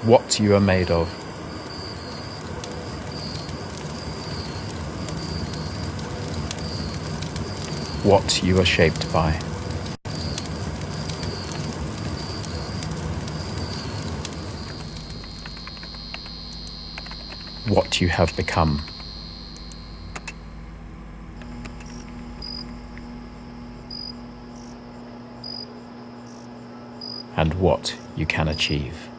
what you are made of, what you are shaped by, what you have become, and what you can achieve.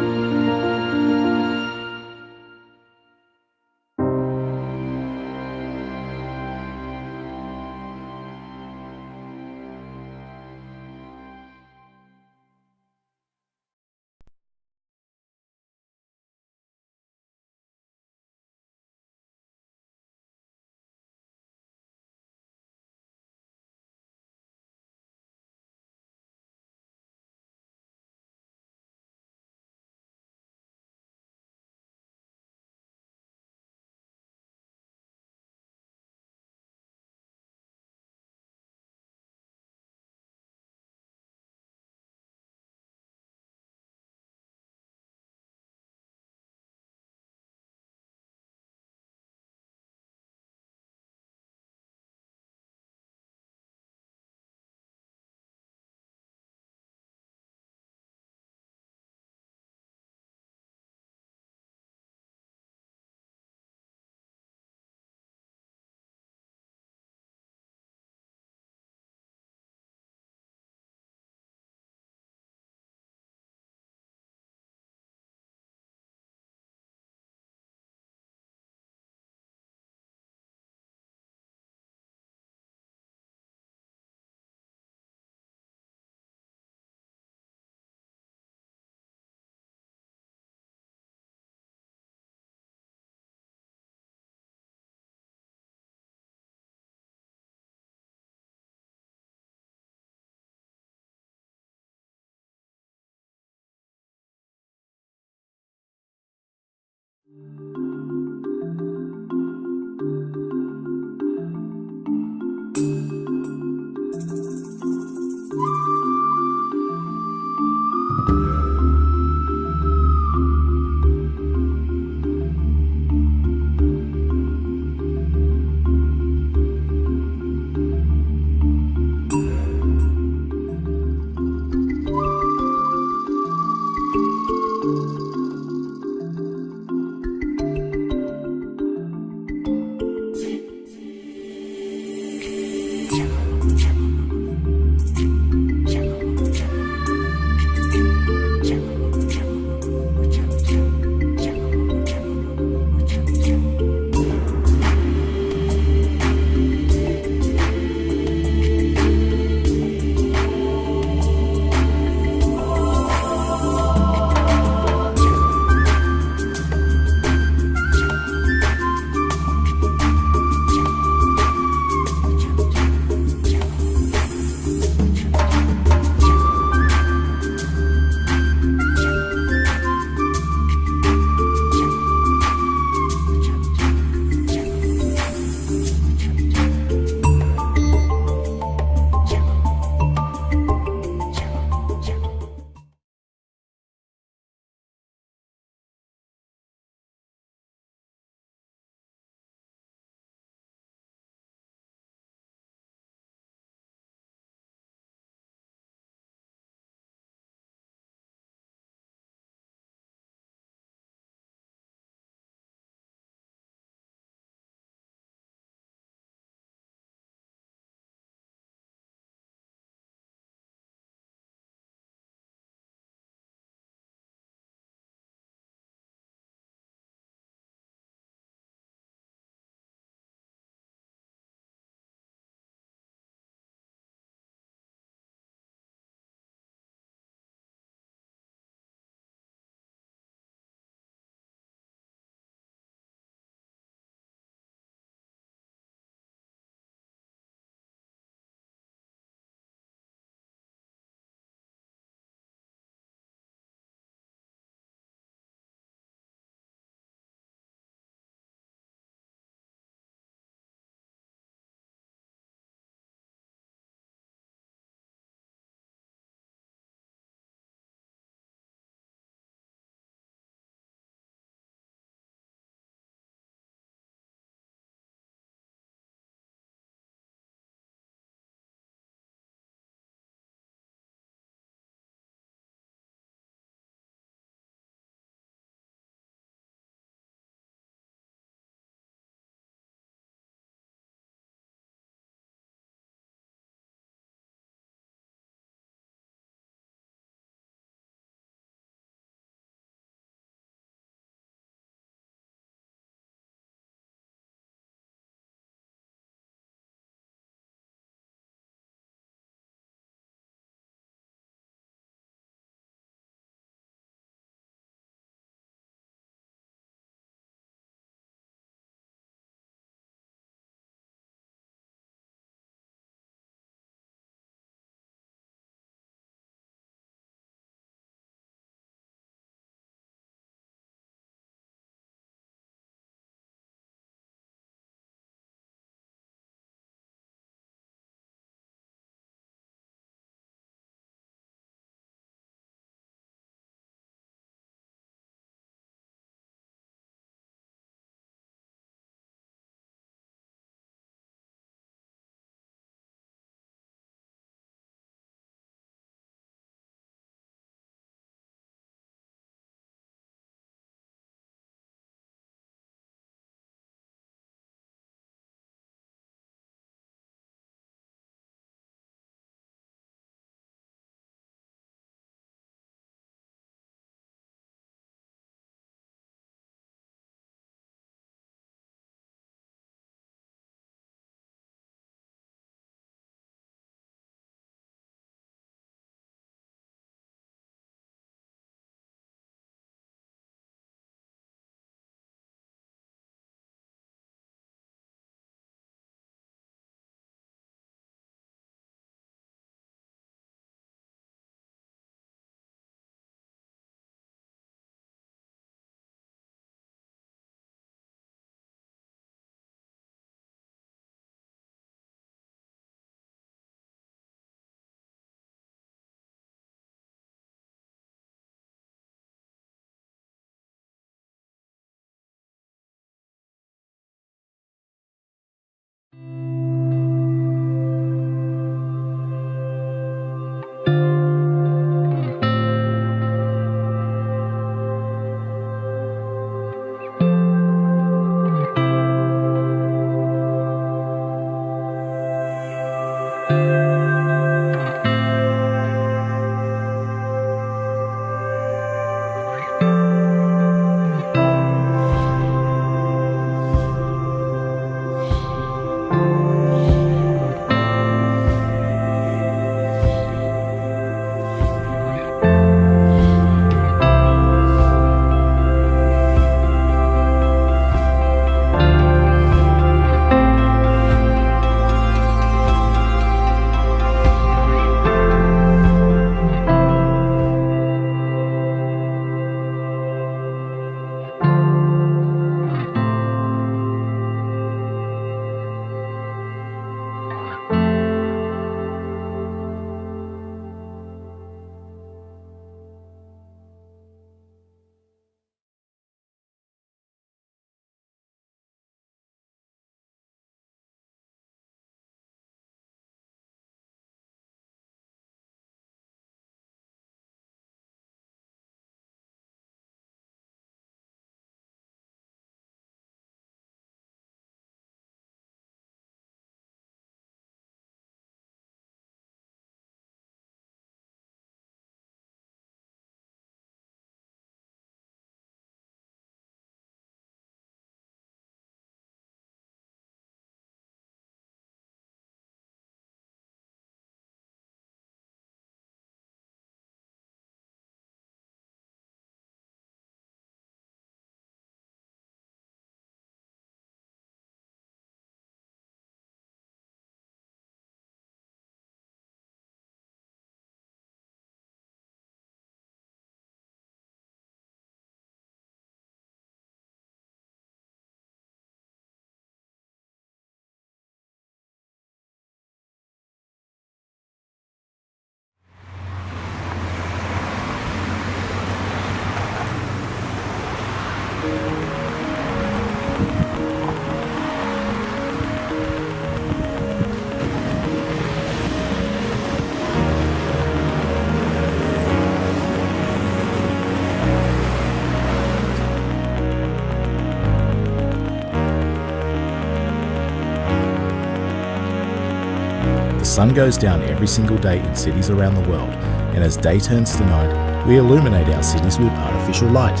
sun goes down every single day in cities around the world, and as day turns to night, we illuminate our cities with artificial light.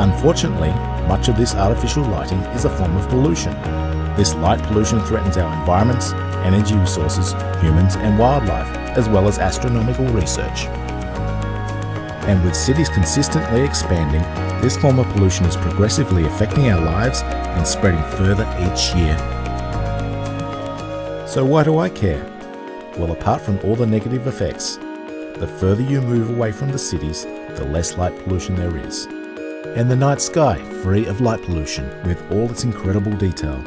Unfortunately, much of this artificial lighting is a form of pollution. This light pollution threatens our environments, energy resources, humans and wildlife, as well as astronomical research. And with cities consistently expanding, this form of pollution is progressively affecting our lives and spreading further each year. So why do I care? Well, apart from all the negative effects, the further you move away from the cities, the less light pollution there is. And the night sky, free of light pollution, with all its incredible detail.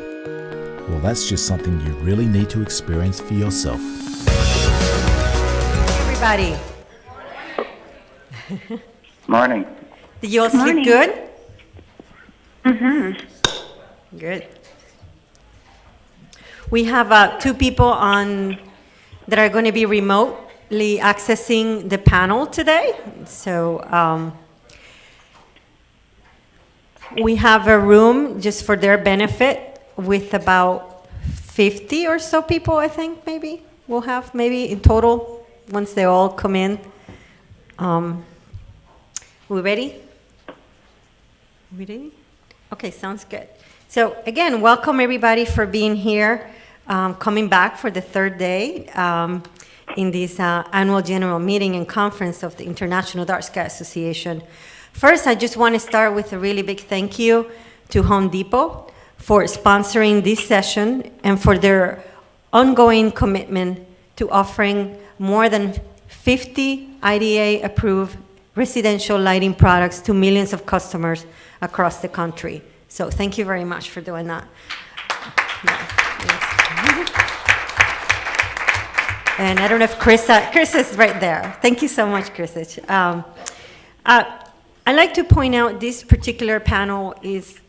Well, that's just something you really need to experience for yourself. Everybody. Morning. Did you all sleep good? Mm-hmm. Good. We have two people on that are going to be remotely accessing the panel today. So we have a room just for their benefit with about 50 or so people, I think, maybe we'll have, maybe in total, once they all come in. We ready? We ready? Okay, sounds good. So again, welcome everybody for being here, coming back for the third day in this annual general meeting and conference of the International Dark Sky Association. First, I just want to start with a really big thank you to Home Depot for sponsoring this session and for their ongoing commitment to offering more than 50 IDA-approved residential lighting products to millions of customers across the country. So thank you very much for doing that. And I don't know if Chris is right there. Thank you so much, Chris. I'd like to point out this particular panel is,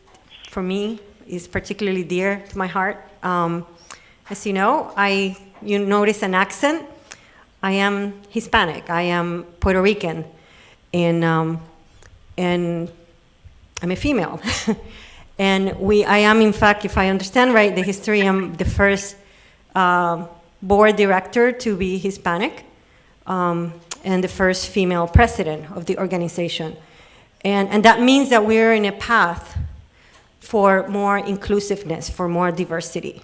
for me, is particularly dear to my heart. As you know, you notice an accent. I am Hispanic. I am Puerto Rican, and I'm a female. And I am, in fact, if I understand right, the history, I'm the first board director to be Hispanic, and the first female president of the organization. And that means that we're in a path for more inclusiveness, for more diversity.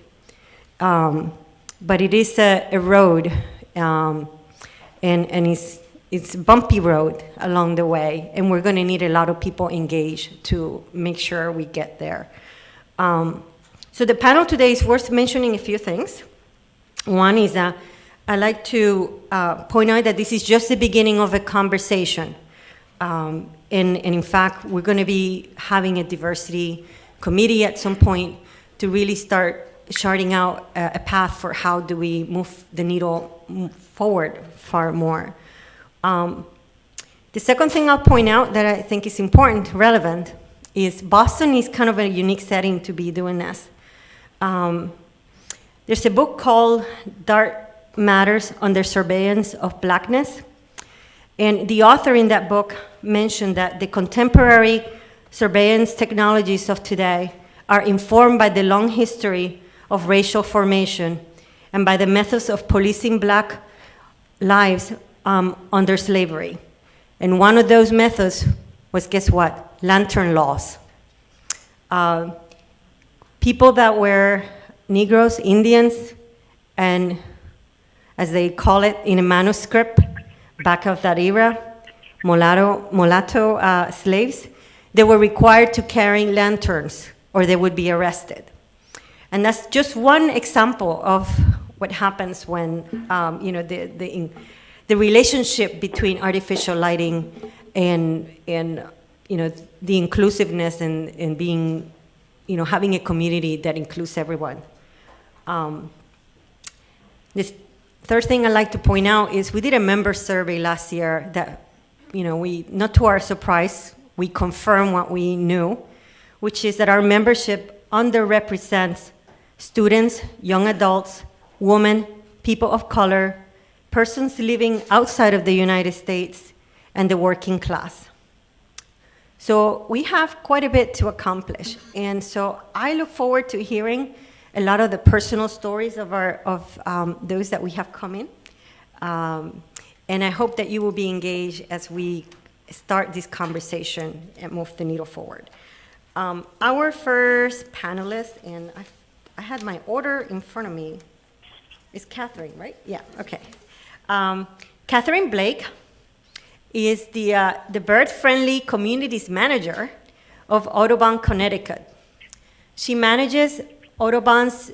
But it is a road, and it's a bumpy road along the way, and we're gonna need a lot of people engaged to make sure we get there. So the panel today is worth mentioning a few things. One is that I'd like to point out that this is just the beginning of a conversation. And in fact, we're going to be having a diversity committee at some point to really start charting out a path for how do we move the needle forward far more. The second thing I'll point out that I think is important, relevant, is Boston is kind of a unique setting to be doing this. There's a book called Dark Matters Under Surveillance of Blackness. And the author in that book mentioned that the contemporary surveillance technologies of today are informed by the long history of racial formation and by the methods of policing black lives under slavery. And one of those methods was, guess what? Lantern laws. People that were Negroes, Indians, and as they call it in a manuscript, back of that era, mulatto slaves, they were required to carry lanterns or they would be arrested. And that's just one example of what happens when the relationship between artificial lighting and the inclusiveness and being, having a community that includes everyone. This third thing I'd like to point out is we did a member survey last year that, we, not to our surprise, we confirmed what we knew, which is that our membership underrepresents students, young adults, women, people of color, persons living outside of the United States, and the working class. So we have quite a bit to accomplish. And so I look forward to hearing a lot of the personal stories of those that we have come in. And I hope that you will be engaged as we start this conversation and move the needle forward. Our first panelist, and I had my order in front of me, is Catherine, right? Yeah, okay. Catherine Blake is the Bird-Friendly Communities Manager of Audubon, Connecticut. She manages Audubon's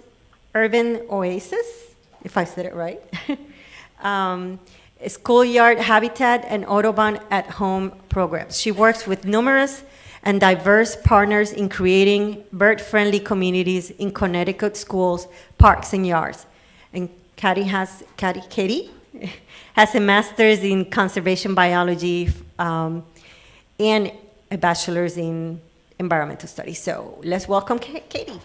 Urban Oasis, if I said it right, Schoolyard Habitat, and Audubon at Home programs. She works with numerous and diverse partners in creating bird-friendly communities in Connecticut schools, parks, and yards. And Katie has a master's in conservation biology and a bachelor's in environmental studies. So let's welcome Katie.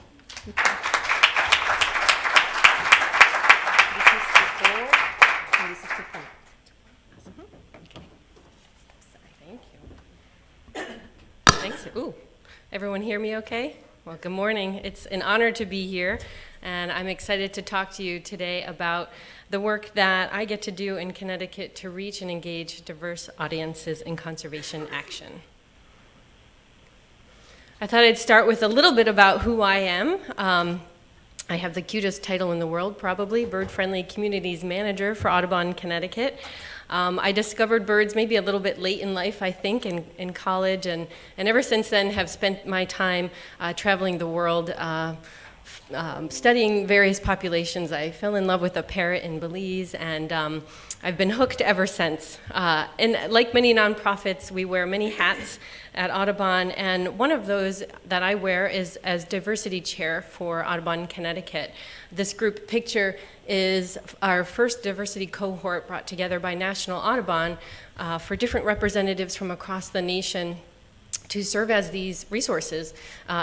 Thanks. Ooh, everyone hear me okay? Well, good morning. It's an honor to be here, and I'm excited to talk to you today about the work that I get to do in Connecticut to reach and engage diverse audiences in conservation action. I thought I'd start with a little bit about who I am. I have the cutest title in the world, probably, Bird-Friendly Communities Manager for Audubon, Connecticut. I discovered birds maybe a little bit late in life, I think, in college, and ever since then have spent my time traveling the world, studying various populations. I fell in love with a parrot in Belize, and I've been hooked ever since. And like many nonprofits, we wear many hats at Audubon, and one of those that I wear is as diversity chair for Audubon, Connecticut. This group picture is our first diversity cohort brought together by National Audubon for different representatives from across the nation to serve as these resources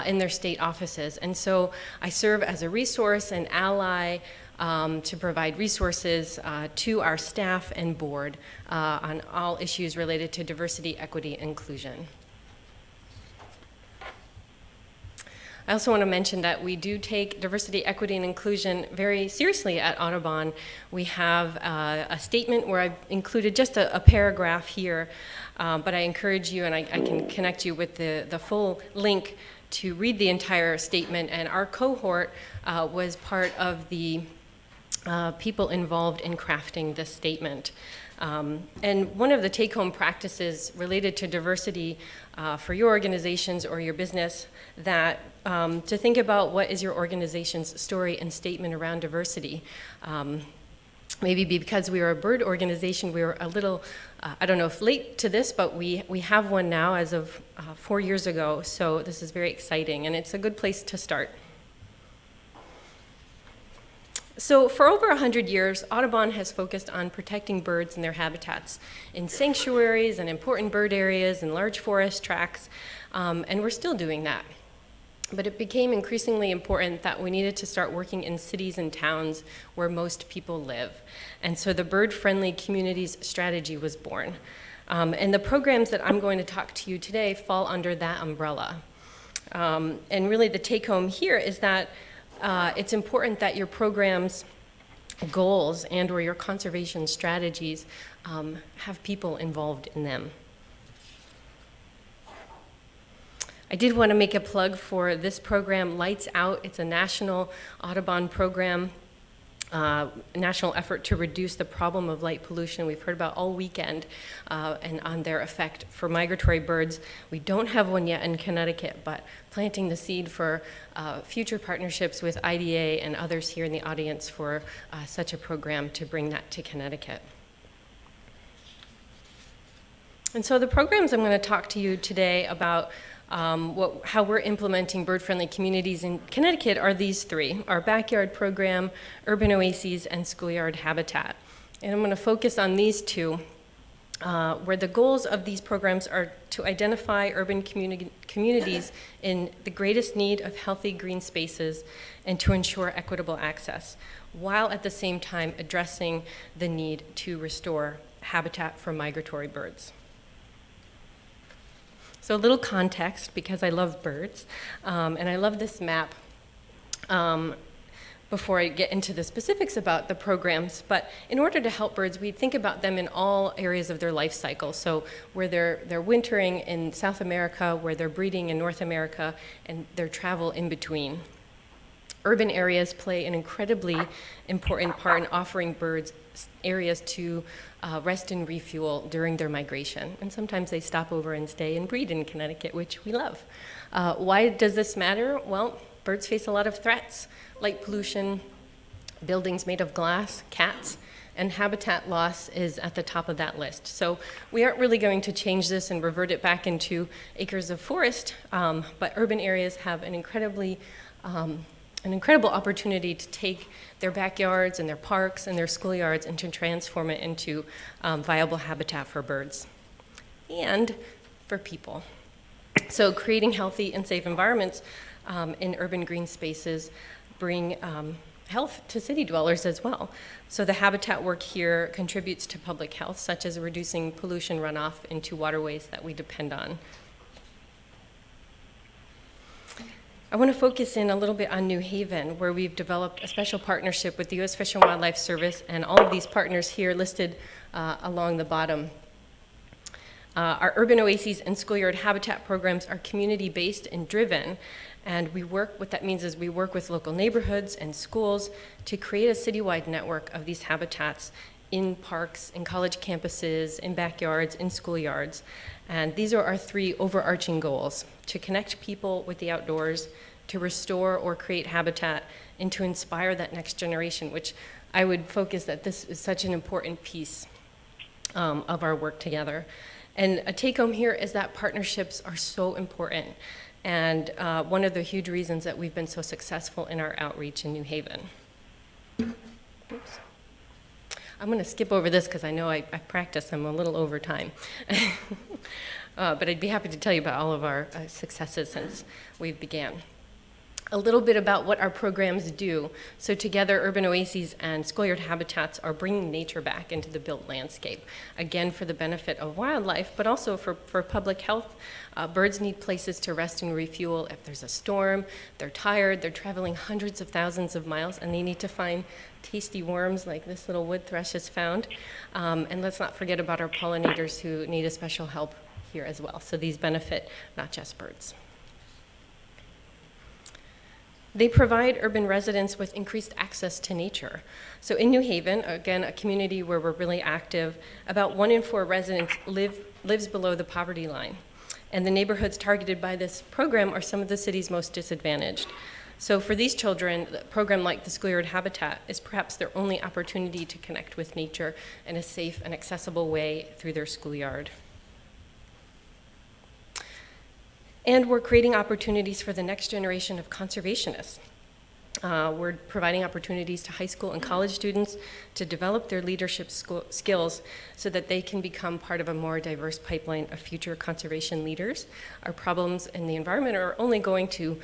in their state offices. And so I serve as a resource and ally to provide resources to our staff and board on all issues related to diversity, equity, and inclusion. I also want to mention that we do take diversity, equity, and inclusion very seriously at Audubon. We have a statement where I've included just a paragraph here, but I encourage you, and I can connect you with the full link to read the entire statement. And our cohort was part of the people involved in crafting this statement. And one of the take-home practices related to diversity for your organizations or your business, that to think about what is your organization's story and statement around diversity. Maybe because we are a bird organization, we were a little, I don't know if late to this, but we have one now as of 4 years ago, so this is very exciting, and it's a good place to start. So for over 100 years, Audubon has focused on protecting birds and their habitats in sanctuaries and important bird areas and large forest tracts, and we're still doing that. But it became increasingly important that we needed to start working in cities and towns where most people live. And so the Bird-Friendly Communities Strategy was born. And the programs that I'm going to talk to you today fall under that umbrella. And really the take-home here is that it's important that your program's goals and or your conservation strategies have people involved in them. I did want to make a plug for this program, Lights Out. It's a national Audubon program, national effort to reduce the problem of light pollution we've heard about all weekend and on their effect for migratory birds. We don't have one yet in Connecticut, but planting the seed for future partnerships with IDA and others here in the audience for such a program to bring that to Connecticut. And so the programs I'm going to talk to you today about how we're implementing bird-friendly communities in Connecticut are these three: our backyard program, urban oases, and schoolyard habitat. And I'm going to focus on these two, where the goals of these programs are to identify urban communities in the greatest need of healthy green spaces and to ensure equitable access, while at the same time addressing the need to restore habitat for migratory birds. So a little context, because I love birds, and I love this map. before I get into the specifics about the programs, but in order to help birds, we think about them in all areas of their life cycle. So where they're wintering in South America, where they're breeding in North America, and their travel in between. Urban areas play an incredibly important part in offering birds areas to rest and refuel during their migration. And sometimes they stop over and stay and breed in Connecticut, which we love. Why does this matter? Well, birds face a lot of threats: light pollution, buildings made of glass, cats, and habitat loss is at the top of that list. So we aren't really going to change this and revert it back into acres of forest, but urban areas have an incredible opportunity to take their backyards and their parks and their schoolyards and to transform it into viable habitat for birds and for people. So creating healthy and safe environments in urban green spaces bring health to city dwellers as well. So the habitat work here contributes to public health, such as reducing pollution runoff into waterways that we depend on. I want to focus in a little bit on New Haven, where we've developed a special partnership with the U.S. Fish and Wildlife Service and all of these partners here listed along the bottom. Our urban oases and schoolyard habitat programs are community-based and driven, and what that means is we work with local neighborhoods and schools to create a citywide network of these habitats in parks, in college campuses, in backyards, in schoolyards. And these are our three overarching goals: to connect people with the outdoors, to restore or create habitat, and to inspire that next generation, which I would focus that this is such an important piece of our work together. And a take-home here is that partnerships are so important, and one of the huge reasons that we've been so successful in our outreach in New Haven. Oops. I'm going to skip over this because I know I've practiced. I'm a little over time. But I'd be happy to tell you about all of our successes since we began. A little bit about what our programs do. So together, urban oases and schoolyard habitats are bringing nature back into the built landscape, again, for the benefit of wildlife, but also for public health. Birds need places to rest and refuel. If there's a storm, they're tired, they're traveling hundreds of thousands of miles, and they need to find tasty worms like this little wood thrush has found. And let's not forget about our pollinators who need a special help here as well. So these benefit not just birds. They provide urban residents with increased access to nature. So in New Haven, again, a community where we're really active, about 1 in 4 residents lives below the poverty line. And the neighborhoods targeted by this program are some of the city's most disadvantaged. So for these children, a program like the Schoolyard Habitat is perhaps their only opportunity to connect with nature in a safe and accessible way through their schoolyard. And we're creating opportunities for the next generation of conservationists. We're providing opportunities to high school and college students to develop their leadership skills so that they can become part of a more diverse pipeline of future conservation leaders. Our problems in the environment are only going to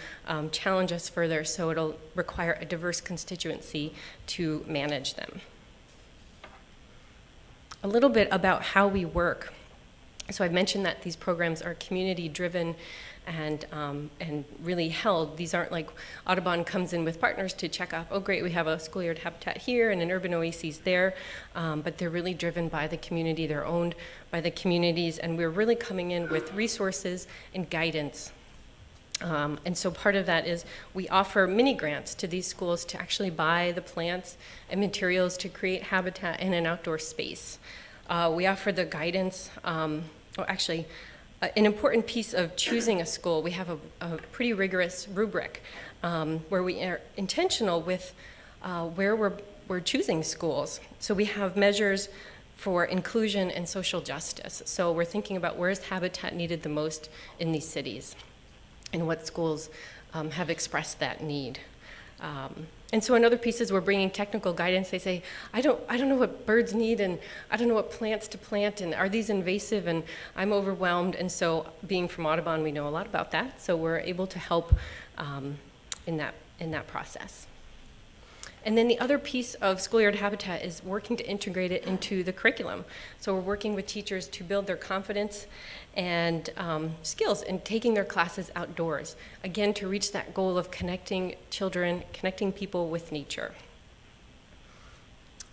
challenge us further, so it'll require a diverse constituency to manage them. A little bit about how we work. So I mentioned that these programs are community-driven and really held. These aren't like Audubon comes in with partners to check off, oh great, we have a schoolyard habitat here and an urban oasis there, but they're really driven by the community, they're owned by the communities, and we're really coming in with resources and guidance. And so part of that is we offer mini grants to these schools to actually buy the plants and materials to create habitat in an outdoor space. We offer the guidance, an important piece of choosing a school. We have a pretty rigorous rubric where we are intentional with where we're choosing schools. So we have measures for inclusion and social justice. So we're thinking about where's habitat needed the most in these cities and what schools have expressed that need. And so in other pieces, we're bringing technical guidance. They say, I don't know what birds need, and I don't know what plants to plant, and are these invasive, and I'm overwhelmed. And so being from Audubon, we know a lot about that. So we're able to help in that process. And then the other piece of Schoolyard Habitat is working to integrate it into the curriculum. So we're working with teachers to build their confidence and skills in taking their classes outdoors, again, to reach that goal of connecting children, connecting people with nature.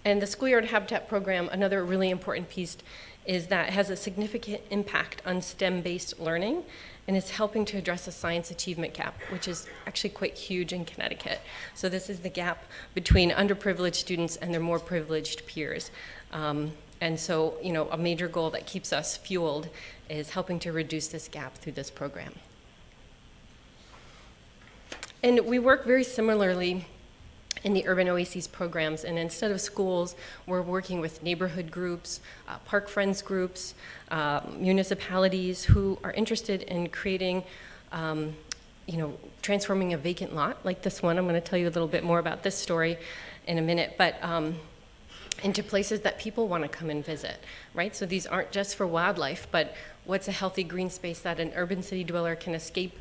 And the Schoolyard Habitat program, another really important piece, is that it has a significant impact on STEM-based learning, and it's helping to address a science achievement gap, which is actually quite huge in Connecticut. So this is the gap between underprivileged students and their more privileged peers. And so, you know, a major goal that keeps us fueled is helping to reduce this gap through this program. And we work very similarly in the Urban Oases programs, and instead of schools, we're working with neighborhood groups, park friends groups, municipalities who are interested in creating, you know, transforming a vacant lot like this one. I'm going to tell you a little bit more about this story in a minute, but into places that people want to come and visit, right? So these aren't just for wildlife, but what's a healthy green space that an urban city dweller can escape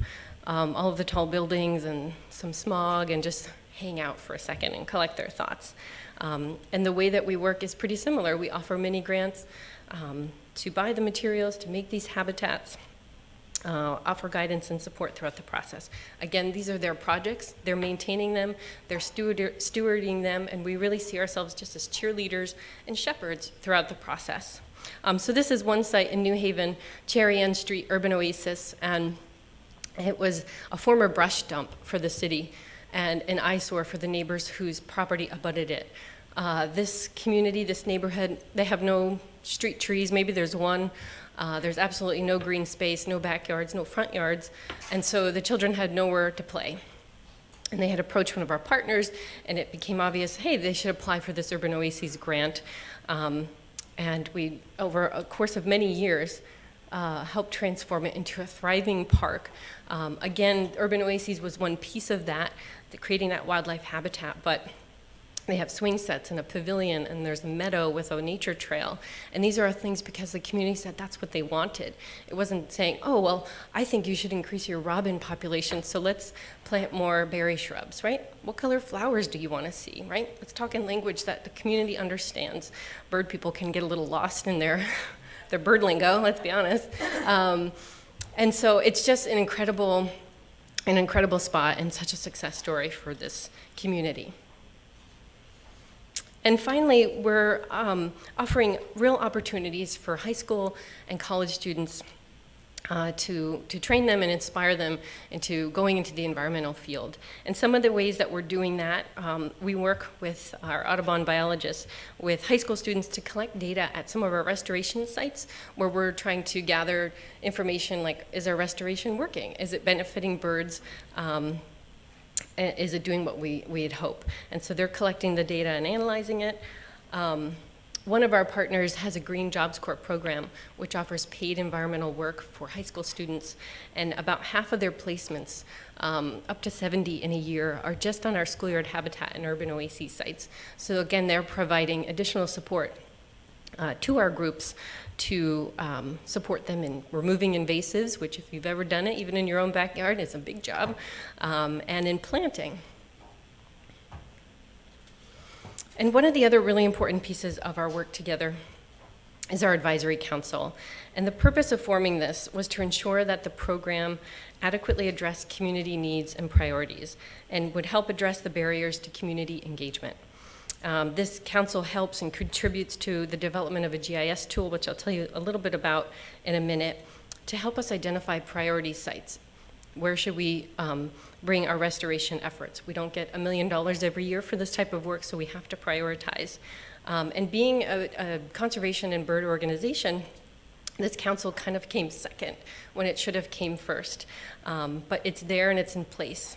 all of the tall buildings and some smog and just hang out for a second and collect their thoughts. And the way that we work is pretty similar. We offer mini grants to buy the materials, to make these habitats, offer guidance and support throughout the process. Again, these are their projects. They're maintaining them, they're stewarding them, and we really see ourselves just as cheerleaders and shepherds throughout the process. So this is one site in New Haven, Cherry End Street Urban Oasis, and it was a former brush dump for the city and an eyesore for the neighbors whose property abutted it. This community, this neighborhood, they have no street trees. Maybe there's one. There's absolutely no green space, no backyards, no front yards. And so the children had nowhere to play. And they had approached one of our partners, and it became obvious, hey, they should apply for this Urban Oases grant. And we, over a course of many years, helped transform it into a thriving park. Again, Urban Oases was one piece of that, creating that wildlife habitat, but they have swing sets and a pavilion, and there's a meadow with a nature trail. And these are things because the community said that's what they wanted. It wasn't saying, oh, well, I think you should increase your robin population, so let's plant more berry shrubs, right? What color flowers do you want to see, right? Let's talk in language that the community understands. Bird people can get a little lost in their bird lingo, let's be honest. And so it's just an incredible spot and such a success story for this community. And finally, we're offering real opportunities for high school and college students to train them and inspire them into going into the environmental field. And some of the ways that we're doing that, we work with our Audubon biologists with high school students to collect data at some of our restoration sites where we're trying to gather information like, is our restoration working? Is it benefiting birds? Is it doing what we'd hope? And so they're collecting the data and analyzing it. One of our partners has a Green Jobs Corps program, which offers paid environmental work for high school students, and about half of their placements, up to 70 in a year, are just on our Schoolyard Habitat and Urban Oases sites. So again, they're providing additional support to our groups to support them in removing invasives, which if you've ever done it, even in your own backyard, is a big job, and in planting. And one of the other really important pieces of our work together is our advisory council. And the purpose of forming this was to ensure that the program adequately addressed community needs and priorities and would help address the barriers to community engagement. This council helps and contributes to the development of a GIS tool, which I'll tell you a little bit about in a minute, to help us identify priority sites. Where should we bring our restoration efforts? We don't get $1 million every year for this type of work, so we have to prioritize. And being a conservation and bird organization, this council kind of came second when it should have came first. But it's there and it's in place.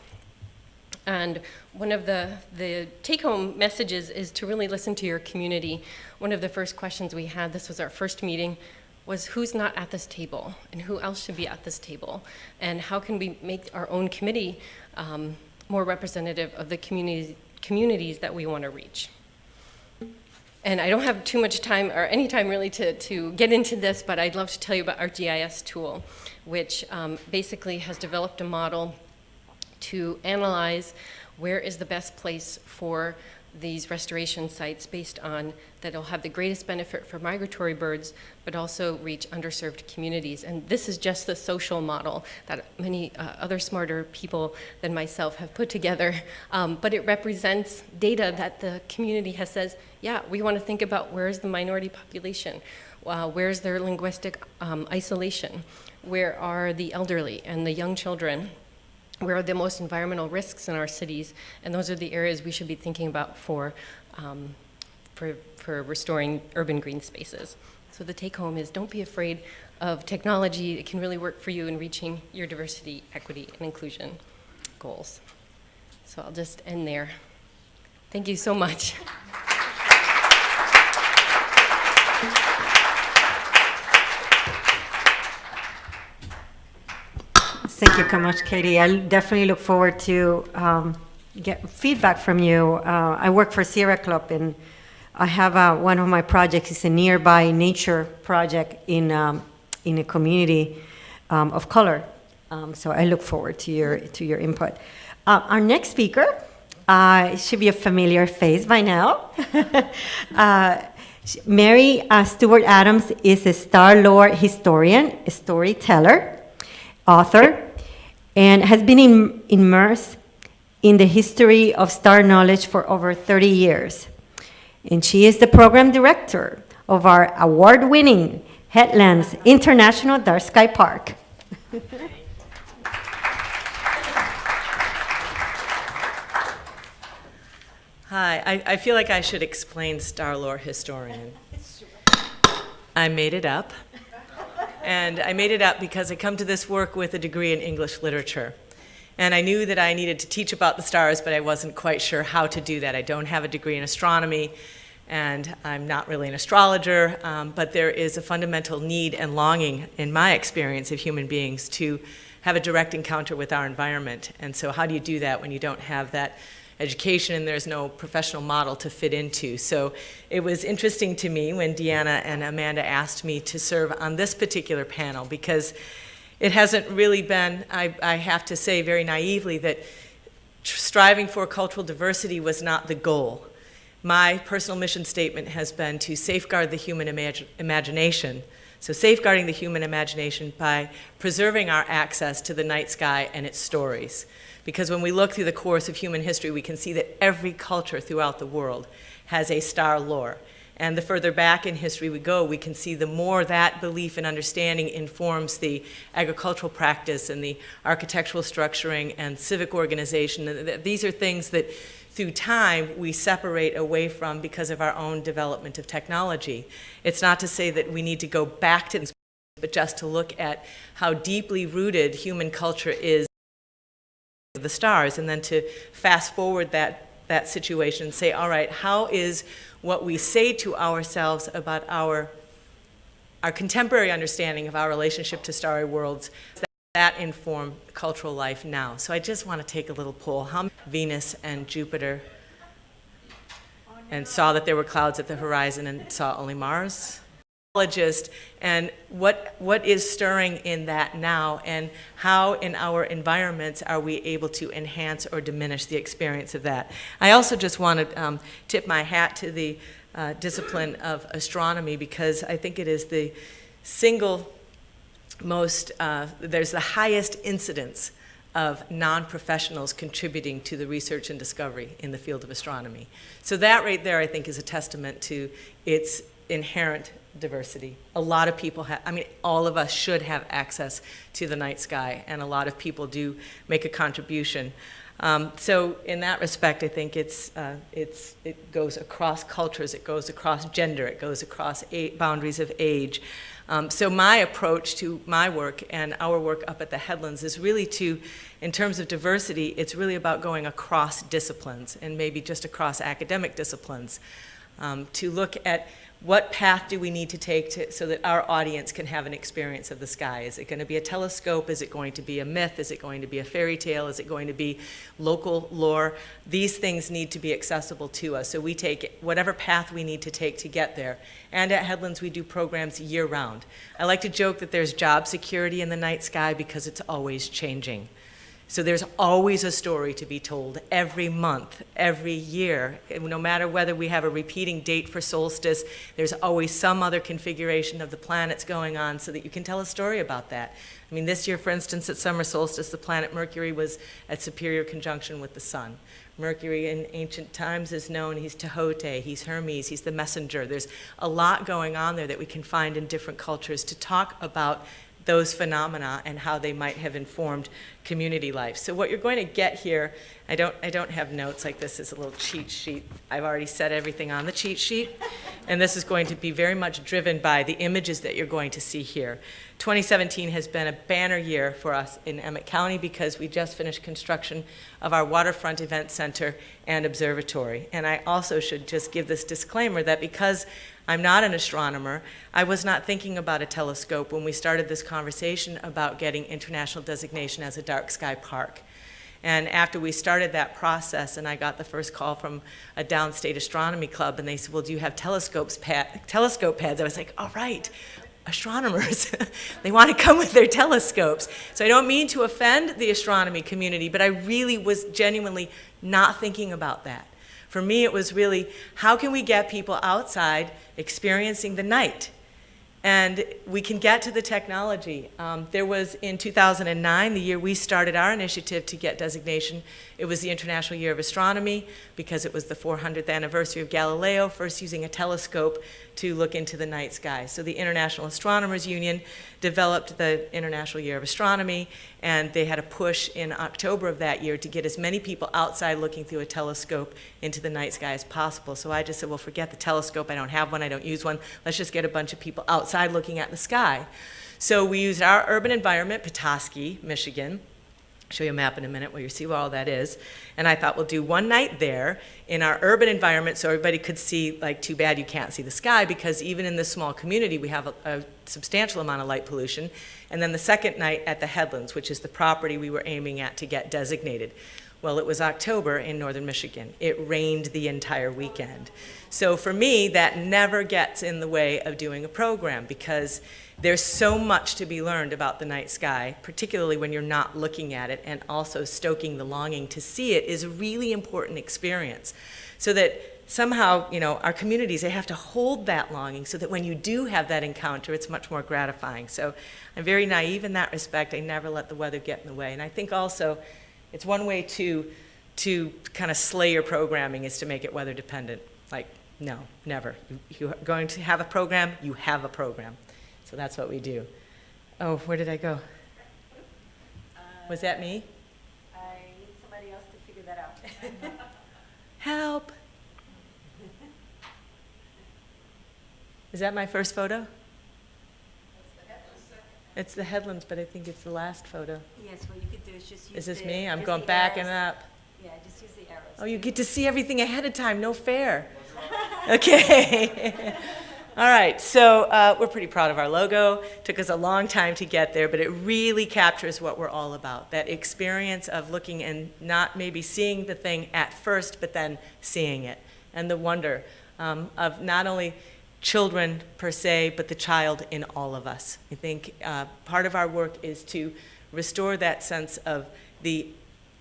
And one of the take-home messages is to really listen to your community. One of the first questions we had, this was our first meeting, was who's not at this table and who else should be at this table? And how can we make our own committee more representative of the communities that we want to reach? And I don't have too much time or any time really to get into this, but I'd love to tell you about our GIS tool, which basically has developed a model to analyze where is the best place for these restoration sites based on that it'll have the greatest benefit for migratory birds, but also reach underserved communities. And this is just the social model that many other smarter people than myself have put together. But it represents data that the community has says, yeah, we want to think about where's the minority population, where's their linguistic isolation, where are the elderly and the young children, where are the most environmental risks in our cities, and those are the areas we should be thinking about for restoring urban green spaces. So the take home is don't be afraid of technology. It can really work for you in reaching your diversity, equity, and inclusion goals. So I'll just end there. Thank you so much. Thank you so much, Katie. I definitely look forward to get feedback from you. I work for Sierra Club, and I have one of my projects is a nearby nature project in a community of color. So I look forward to your input. Our next speaker should be a familiar face by now. Mary Stewart Adams is a star lore historian, a storyteller, author, and has been immersed in the history of star knowledge for over 30 years. And she is the program director of our award-winning Headlands International Dark Sky Park. Hi, I feel like I should explain star lore historian. I made it up. And I made it up because I come to this work with a degree in English literature. And I knew that I needed to teach about the stars, but I wasn't quite sure how to do that. I don't have a degree in astronomy, and I'm not really an astrologer, but there is a fundamental need and longing, in my experience of human beings, to have a direct encounter with our environment. And so how do you do that when you don't have that education and there's no professional model to fit into? So it was interesting to me when Deanna and Amanda asked me to serve on this particular panel, because it hasn't really been, I have to say very naively, that striving for cultural diversity was not the goal. My personal mission statement has been to safeguard the human imagination. So safeguarding the human imagination by preserving our access to the night sky and its stories. Because when we look through the course of human history, we can see that every culture throughout the world has a star lore. And the further back in history we go, we can see the more that belief and understanding informs the agricultural practice and the architectural structuring and civic organization. These are things that through time we separate away from because of our own development of technology. It's not to say that we need to go back to this, but just to look at how deeply rooted human culture is the stars, and then to fast forward that situation and say, all right, how is what we say to ourselves about our contemporary understanding of our relationship to starry worlds, that inform cultural life now? So I just want to take a little poll. How Venus and Jupiter, and saw that there were clouds at the horizon and saw only Mars? And what is stirring in that now, and how in our environments are we able to enhance or diminish the experience of that? I also just want to tip my hat to the discipline of astronomy, because I think it is the single most, there's the highest incidence of non-professionals contributing to the research and discovery in the field of astronomy. So that right there, I think, is a testament to its inherent diversity. A lot of people have, I mean, all of us should have access to the night sky, and a lot of people do make a contribution. So in that respect, I think it goes across cultures, it goes across gender, it goes across boundaries of age. So my approach to my work and our work up at the Headlands is really to, in terms of diversity, it's really about going across disciplines, and maybe just across academic disciplines, to look at what path do we need to take so that our audience can have an experience of the sky? Is it going to be a telescope? Is it going to be a myth? Is it going to be a fairy tale? Is it going to be local lore? These things need to be accessible to us. So we take whatever path we need to take to get there. And at Headlands, we do programs year-round. I like to joke that there's job security in the night sky because it's always changing. So there's always a story to be told every month, every year. No matter whether we have a repeating date for solstice, there's always some other configuration of the planets going on so that you can tell a story about that. I mean, this year, for instance, at summer solstice, the planet Mercury was at superior conjunction with the sun. Mercury in ancient times is known, he's Tehote, he's Hermes, he's the messenger. There's a lot going on there that we can find in different cultures to talk about those phenomena and how they might have informed community life. So what you're going to get here, I don't have notes like this. Is a little cheat sheet. I've already said everything on the cheat sheet, and this is going to be very much driven by the images that you're going to see here. 2017 has been a banner year for us in Emmett County because we just finished construction of our waterfront event center and observatory. And I also should just give this disclaimer that because I'm not an astronomer, I was not thinking about a telescope when we started this conversation about getting international designation as a dark sky park. And after we started that process, and I got the first call from a downstate astronomy club, and they said, well, do you have telescope pads? I was like, all right, astronomers, they want to come with their telescopes. So I don't mean to offend the astronomy community, but I really was genuinely not thinking about that. For me, it was really, how can we get people outside experiencing the night? And we can get to the technology. There was, in 2009, the year we started our initiative to get designation, it was the International Year of Astronomy because it was the 400th anniversary of Galileo first using a telescope to look into the night sky. So the International Astronomers Union developed the International Year of Astronomy, and they had a push in October of that year to get as many people outside looking through a telescope into the night sky as possible. So I just said, well, forget the telescope. I don't have one. I don't use one. Let's just get a bunch of people outside looking at the sky. So we used our urban environment, Petoskey, Michigan. Show you a map in a minute where you see where all that is. And I thought we'll do one night there in our urban environment so everybody could see, like, too bad you can't see the sky because even in this small community we have a substantial amount of light pollution. And then the second night at the Headlands, which is the property we were aiming at to get designated. Well, it was October in northern Michigan. It rained the entire weekend. So for me, that never gets in the way of doing a program because there's so much to be learned about the night sky, particularly when you're not looking at it, and also stoking the longing to see it is a really important experience. So that somehow, you know, our communities, they have to hold that longing so that when you do have that encounter, it's much more gratifying. So I'm very naive in that respect. I never let the weather get in the way. And I think also it's one way to kind of slay your programming is to make it weather dependent. Like, no, never. You're going to have a program, you have a program. So that's what we do. Oh, where did I go? Was that me? I need somebody else to figure that out. Help. Is that my first photo? It's the Headlands, but I think it's the last photo. Yes, what you could do is just use Is this the- me? I'm just going the back and arrows. up. Yeah, just use the arrows. Oh, you get to see everything ahead of time. No fair. Okay. All right, so we're pretty proud of our logo. Took us a long time to get there, but it really captures what we're all about. That experience of looking and not maybe seeing the thing at first, but then seeing it. And the wonder of not only children per se, but the child in all of us. I think part of our work is to restore that sense of the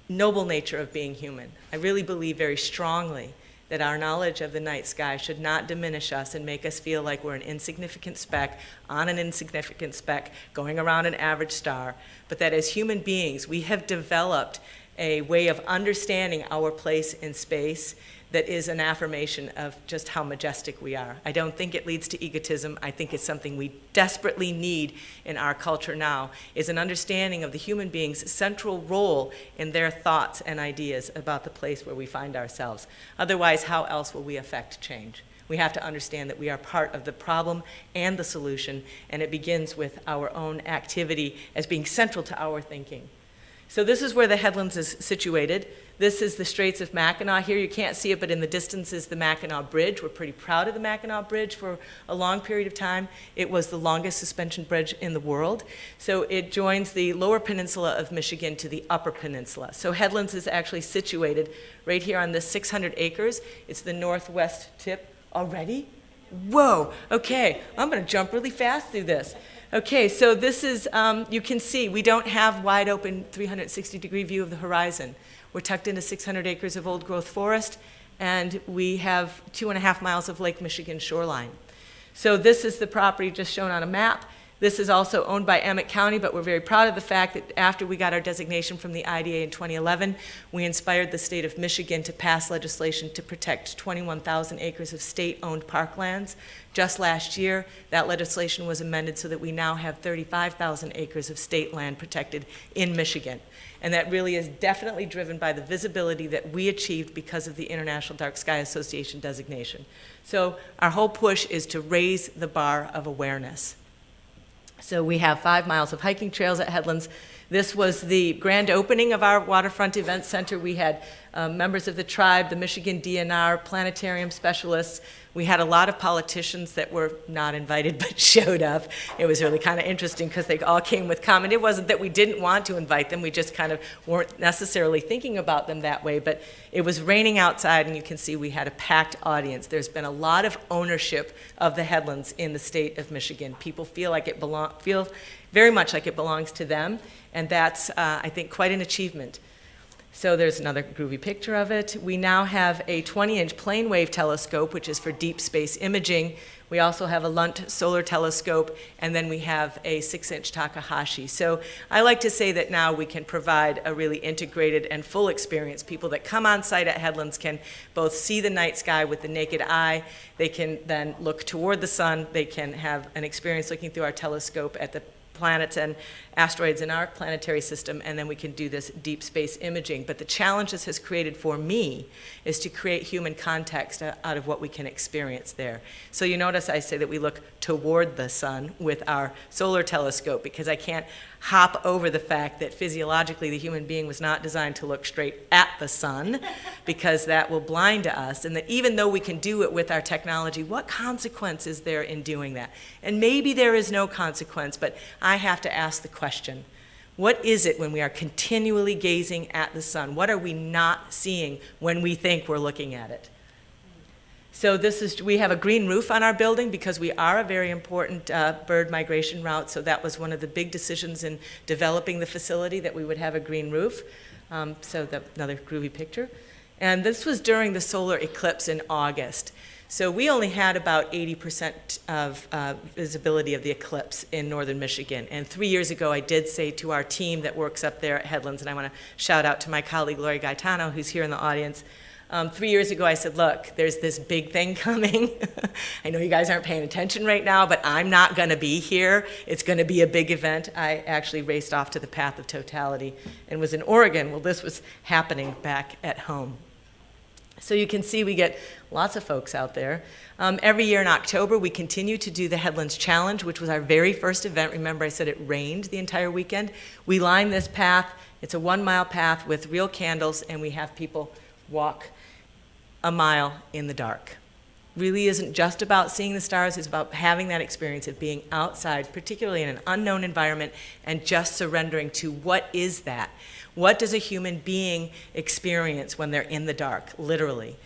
noble nature of being human. I really believe very strongly that our knowledge of the night sky should not diminish us and make us feel like we're an insignificant speck on an insignificant speck going around an average star, but that as human beings, we have developed a way of understanding our place in space that is an affirmation of just how majestic we are. I don't think it leads to egotism. I think it's something we desperately need in our culture now, is an understanding of the human being's central role in their thoughts and ideas about the place where we find ourselves. Otherwise, how else will we affect change? We have to understand that we are part of the problem and the solution, and it begins with our own activity as being central to our thinking. So this is where the Headlands is situated. This is the Straits of Mackinac. Here you can't see it, but in the distance is the Mackinac Bridge. We're pretty proud of the Mackinac Bridge. For a long period of time, it was the longest suspension bridge in the world. So it joins the lower peninsula of Michigan to the upper peninsula. So Headlands is actually situated right here on this 600 acres. It's the northwest tip already. Whoa, okay, I'm gonna jump really fast through this. Okay, so this is, you can see, we don't have wide open 360-degree view of the horizon. We're tucked into 600 acres of old growth forest, and we have 2.5 miles of Lake Michigan shoreline. So this is the property just shown on a map. This is also owned by Emmett County, but we're very proud of the fact that after we got our designation from the IDA in 2011, we inspired the state of Michigan to pass legislation to protect 21,000 acres of state-owned parklands. Just last year, that legislation was amended so that we now have 35,000 acres of state land protected in Michigan. And that really is definitely driven by the visibility that we achieved because of the International Dark Sky Association designation. So our whole push is to raise the bar of awareness. So we have 5 miles of hiking trails at Headlands. This was the grand opening of our Waterfront Event Center. We had members of the tribe, the Michigan DNR, planetarium specialists. We had a lot of politicians that were not invited but showed up. It was really kind of interesting because they all came with comment. It wasn't that we didn't want to invite them, we just kind of weren't necessarily thinking about them that way, but it was raining outside and you can see we had a packed audience. There's been a lot of ownership of the Headlands in the state of Michigan. People feel like it feel very much like it belongs to them, and that's, I think, quite an achievement. So there's another groovy picture of it. We now have a 20-inch plane wave telescope, which is for deep space imaging. We also have a Lunt solar telescope, and then we have a 6-inch Takahashi. So I like to say that now we can provide a really integrated and full experience. People that come on site at Headlands can both see the night sky with the naked eye. They can then look toward the sun. They can have an experience looking through our telescope at the planets and asteroids in our planetary system, and then we can do this deep space imaging. But the challenge this has created for me is to create human context out of what we can experience there. So you notice I say that we look toward the sun with our solar telescope, because I can't hop over the fact that physiologically the human being was not designed to look straight at the sun, because that will blind us. And that even though we can do it with our technology, what consequence is there in doing that? And maybe there is no consequence, but I have to ask the question, what is it when we are continually gazing at the sun? What are we not seeing when we think we're looking at it? So we have a green roof on our building because we are a very important bird migration route. So that was one of the big decisions in developing the facility, that we would have a green roof. Another groovy picture. And this was during the solar eclipse in August. So we only had about 80% of visibility of the eclipse in northern Michigan. And 3 years ago, I did say to our team that works up there at Headlands, and I want to shout out to my colleague Lori Gaetano, who's here in the audience. 3 years ago, I said, look, there's this big thing coming. I know you guys aren't paying attention right now, but I'm not going to be here. It's going to be a big event. I actually raced off to the Path of Totality and was in Oregon. Well, this was happening back at home. So you can see we get lots of folks out there. Every year in October, we continue to do the Headlands Challenge, which was our very first event. Remember, I said it rained the entire weekend. We line this path. It's a 1-mile path with real candles, and we have people walk a mile in the dark. Really isn't just about seeing the stars, it's about having that experience of being outside, particularly in an unknown environment, and just surrendering to what is that? What does a human being experience when they're in the dark, literally?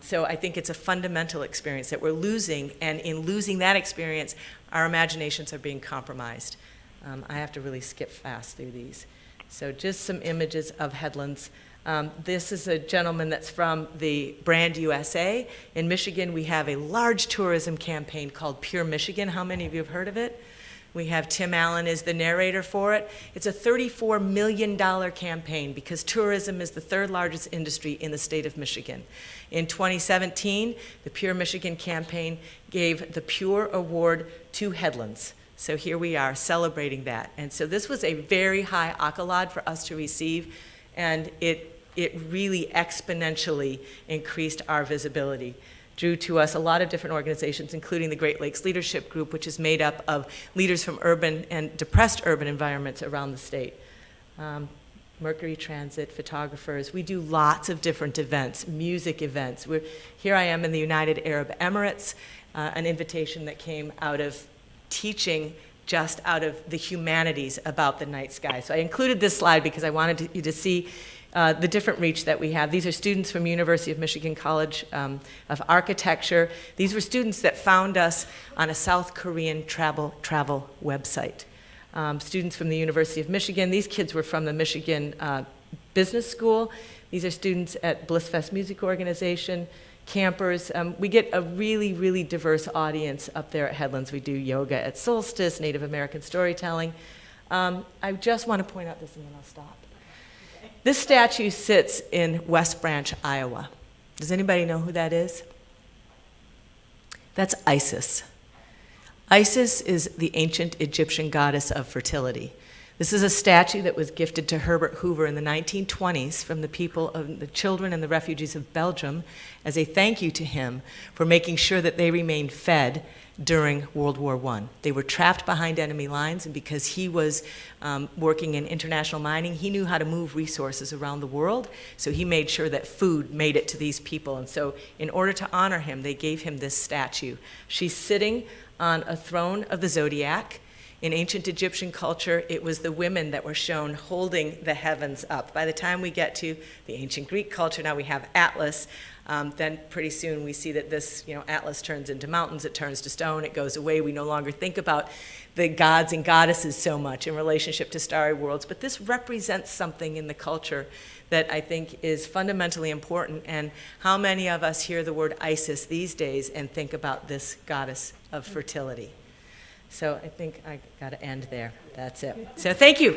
So I think it's a fundamental experience that we're losing, and in losing that experience, our imaginations are being compromised. I have to really skip fast through these. So just some images of Headlands. This is a gentleman that's from the Brand USA. In Michigan, we have a large tourism campaign called Pure Michigan. How many of you have heard of it? We have Tim Allen is the narrator for it. It's a $34 million campaign because tourism is the 3rd largest industry in the state of Michigan. In 2017, the Pure Michigan campaign gave the Pure Award to Headlands. So here we are celebrating that. And so this was a very high accolade for us to receive, and it really exponentially increased our visibility. Drew to us a lot of different organizations, including the Great Lakes Leadership Group, which is made up of leaders from urban and depressed urban environments around the state. Mercury Transit, photographers. We do lots of different events, music events. Here I am in the United Arab Emirates, an invitation that came out of teaching just out of the humanities about the night sky. So I included this slide because I wanted you to see the different reach that we have. These are students from University of Michigan College of Architecture. These were students that found us on a South Korean travel website. Students from the University of Michigan. These kids were from the Michigan Business School. These are students at Blissfest Music Organization, campers. We get a really, really diverse audience up there at Headlands. We do yoga at Solstice, Native American storytelling. I just want to point out this and then I'll stop. This statue sits in West Branch, Iowa. Does anybody know who that is? That's Isis. Isis is the ancient Egyptian goddess of fertility. This is a statue that was gifted to Herbert Hoover in the 1920s from the people of the children and the refugees of Belgium as a thank you to him for making sure that they remained fed during World War I. They were trapped behind enemy lines, and because he was working in international mining, he knew how to move resources around the world, so he made sure that food made it to these people. And so in order to honor him, they gave him this statue. She's sitting on a throne of the zodiac. In ancient Egyptian culture, it was the women that were shown holding the heavens up. By the time we get to the ancient Greek culture, now we have Atlas. Then pretty soon we see that this, Atlas turns into mountains, it turns to stone, it goes away. We no longer think about the gods and goddesses so much in relationship to starry worlds, but this represents something in the culture that I think is fundamentally important. And how many of us hear the word Isis these days and think about this goddess of fertility? So I think I got to end there. That's it. So thank you.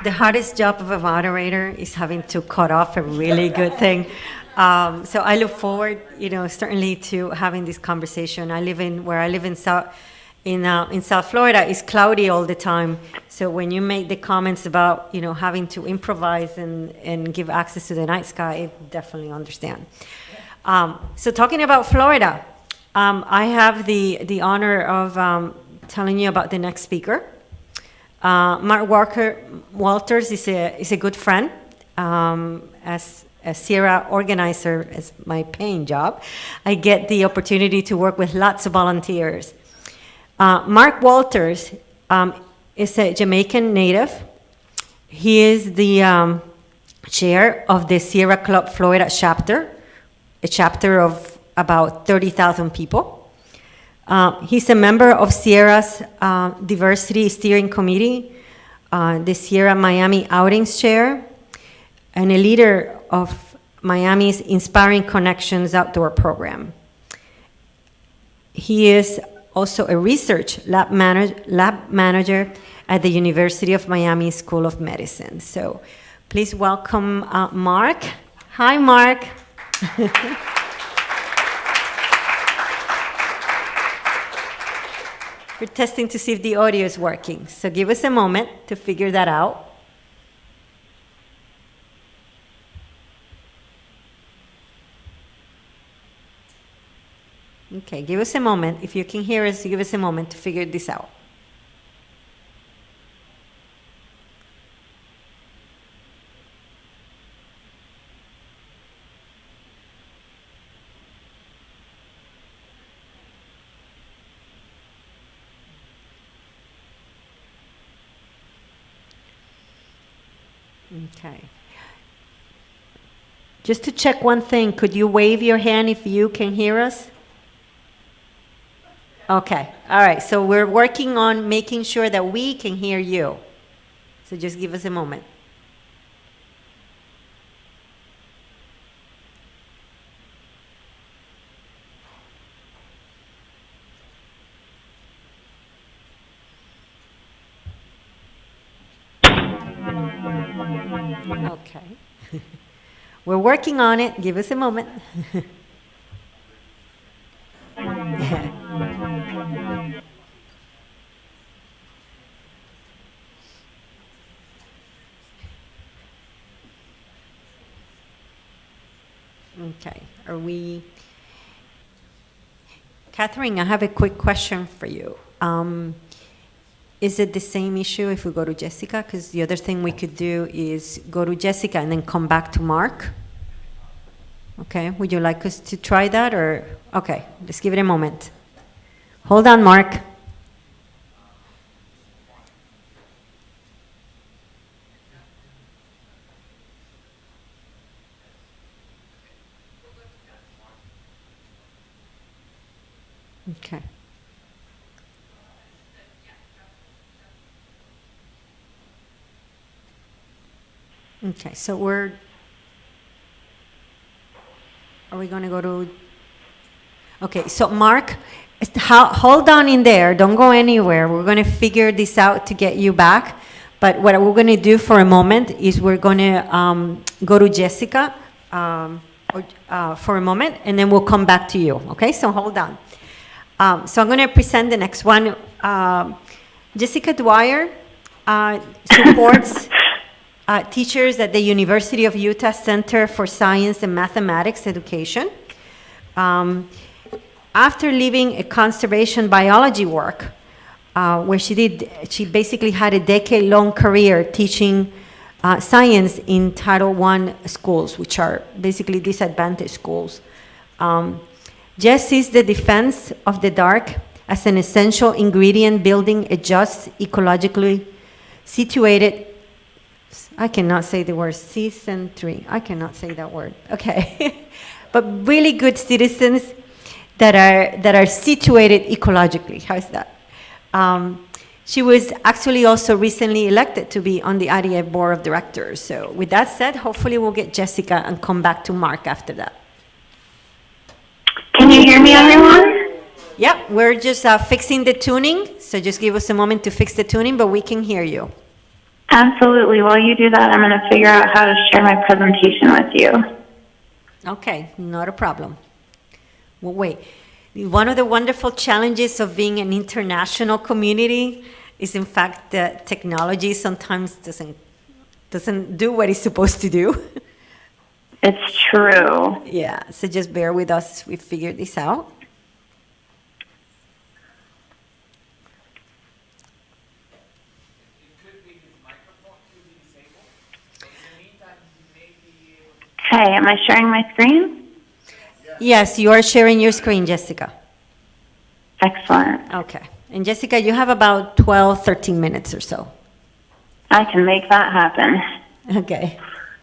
The hardest job of a moderator is having to cut off a really good thing. So I look forward, certainly to having this conversation. Where I live in South Florida, it's cloudy all the time. So when you make the comments about, having to improvise and give access to the night sky, I definitely understand. So talking about Florida, I have the honor of telling you about the next speaker. Mark Walters is a good friend. As a Sierra organizer, as my paying job, I get the opportunity to work with lots of volunteers. Mark Walters is a Jamaican native. He is the chair of the Sierra Club Florida chapter, a chapter of about 30,000 people. He's a member of Sierra's Diversity Steering Committee, the Sierra Miami Outings Chair, and a leader of Miami's Inspiring Connections outdoor program. He is also a research lab manager at the University of Miami School of Medicine. So please welcome Mark. Hi, Mark. We're testing to see if the audio is working, so give us a moment to figure that out. Okay, give us a moment. If you can hear us, give us a moment to figure this out. Okay. Just to check one thing, could you wave your hand if you can hear us? Okay, all right, so we're working on making sure that we can hear you. So just give us a moment. Okay. We're working on it. Give us a moment. Okay. Are we... Catherine, I have a quick question for you. Is it the same issue if we go to Jessica? Because the other thing we could do is go to Jessica and then come back to Mark. Okay, would you like us to try that or? Okay, let's give it a moment. Hold on, Mark. Okay. Okay, so are we going to go to, okay, so Mark, hold on in there, don't go anywhere. We're going to figure this out to get you back. But what we're going to do for a moment is we're going to go to Jessica for a moment, and then we'll come back to you, okay? So hold on. So I'm going to present the next one. Jessica Dwyer supports teachers at the University of Utah Center for Science and Mathematics Education. After leaving a conservation biology work, where she basically had a decade-long career teaching science in Title I schools, which are basically disadvantaged schools. Jess sees the defense of the dark as an essential ingredient building a just, ecologically situated, I cannot say the word, season 3, I cannot say that word, okay. But really good citizens that are situated ecologically, how's that? She was actually also recently elected to be on the IDF Board of Directors. So with that said, hopefully we'll get Jessica and come back to Mark after that. Can you hear me, everyone? Yep, we're just fixing the tuning. So just give us a moment to fix the tuning, but we can hear you. Absolutely. While you do that, I'm going to figure out how to share my presentation with you. Okay, not a problem. Well, wait. One of the wonderful challenges of being an international community is, in fact, that technology sometimes doesn't do what it's supposed to do. It's true. Yeah, so just bear with us as we figure this out. Okay, am I sharing my screen? Yes, you are sharing your screen, Jessica. Excellent. Okay. And Jessica, you have about 12, 13 minutes or so. I can make that happen. Okay.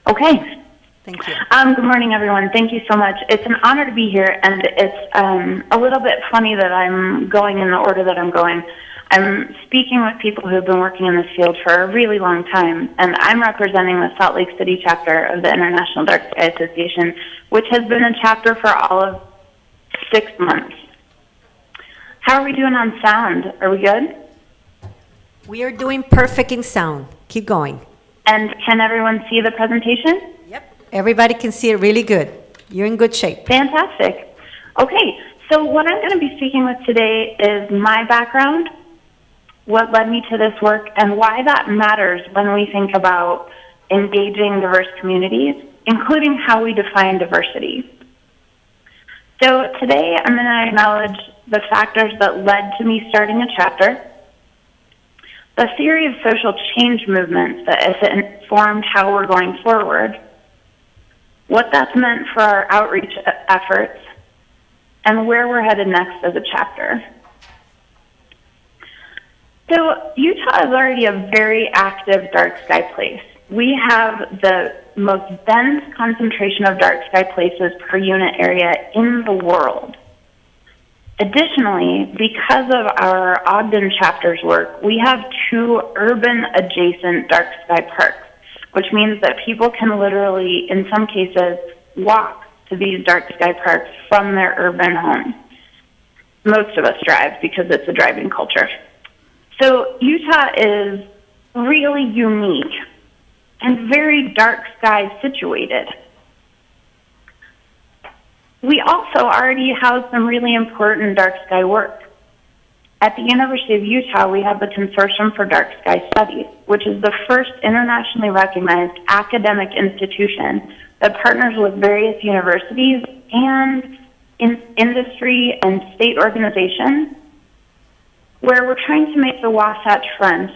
Okay. Thank you. Good morning, everyone. Thank you so much. It's an honor to be here, and it's a little bit funny that I'm going in the order that I'm going. I'm speaking with people who have been working in this field for a really long time, and I'm representing the Salt Lake City chapter of the International Dark Sky Association, which has been a chapter for all of 6 months. How are we doing on sound? Are we good? We are doing perfect in sound. Keep going. And can everyone see the presentation? Yep. Everybody can see it really good. You're in good shape. Fantastic. Okay, so what I'm going to be speaking with today is my background, what led me to this work, and why that matters when we think about engaging diverse communities, including how we define diversity. So today I'm going to acknowledge the factors that led to me starting a chapter, the theory of social change movements that has informed how we're going forward, what that's meant for our outreach efforts, and where we're headed next as a chapter. So Utah is already a very active dark sky place. We have the most dense concentration of dark sky places per unit area in the world. Additionally, because of our Ogden chapter's work, we have 2 urban adjacent dark sky parks, which means that people can literally, in some cases, walk to these dark sky parks from their urban home. Most of us drive because it's a driving culture. So Utah is really unique and very dark sky situated. We also already have some really important dark sky work. At the University of Utah, we have the Consortium for Dark Sky Studies, which is the first internationally recognized academic institution that partners with various universities and industry and state organizations, where we're trying to make the Wasatch Front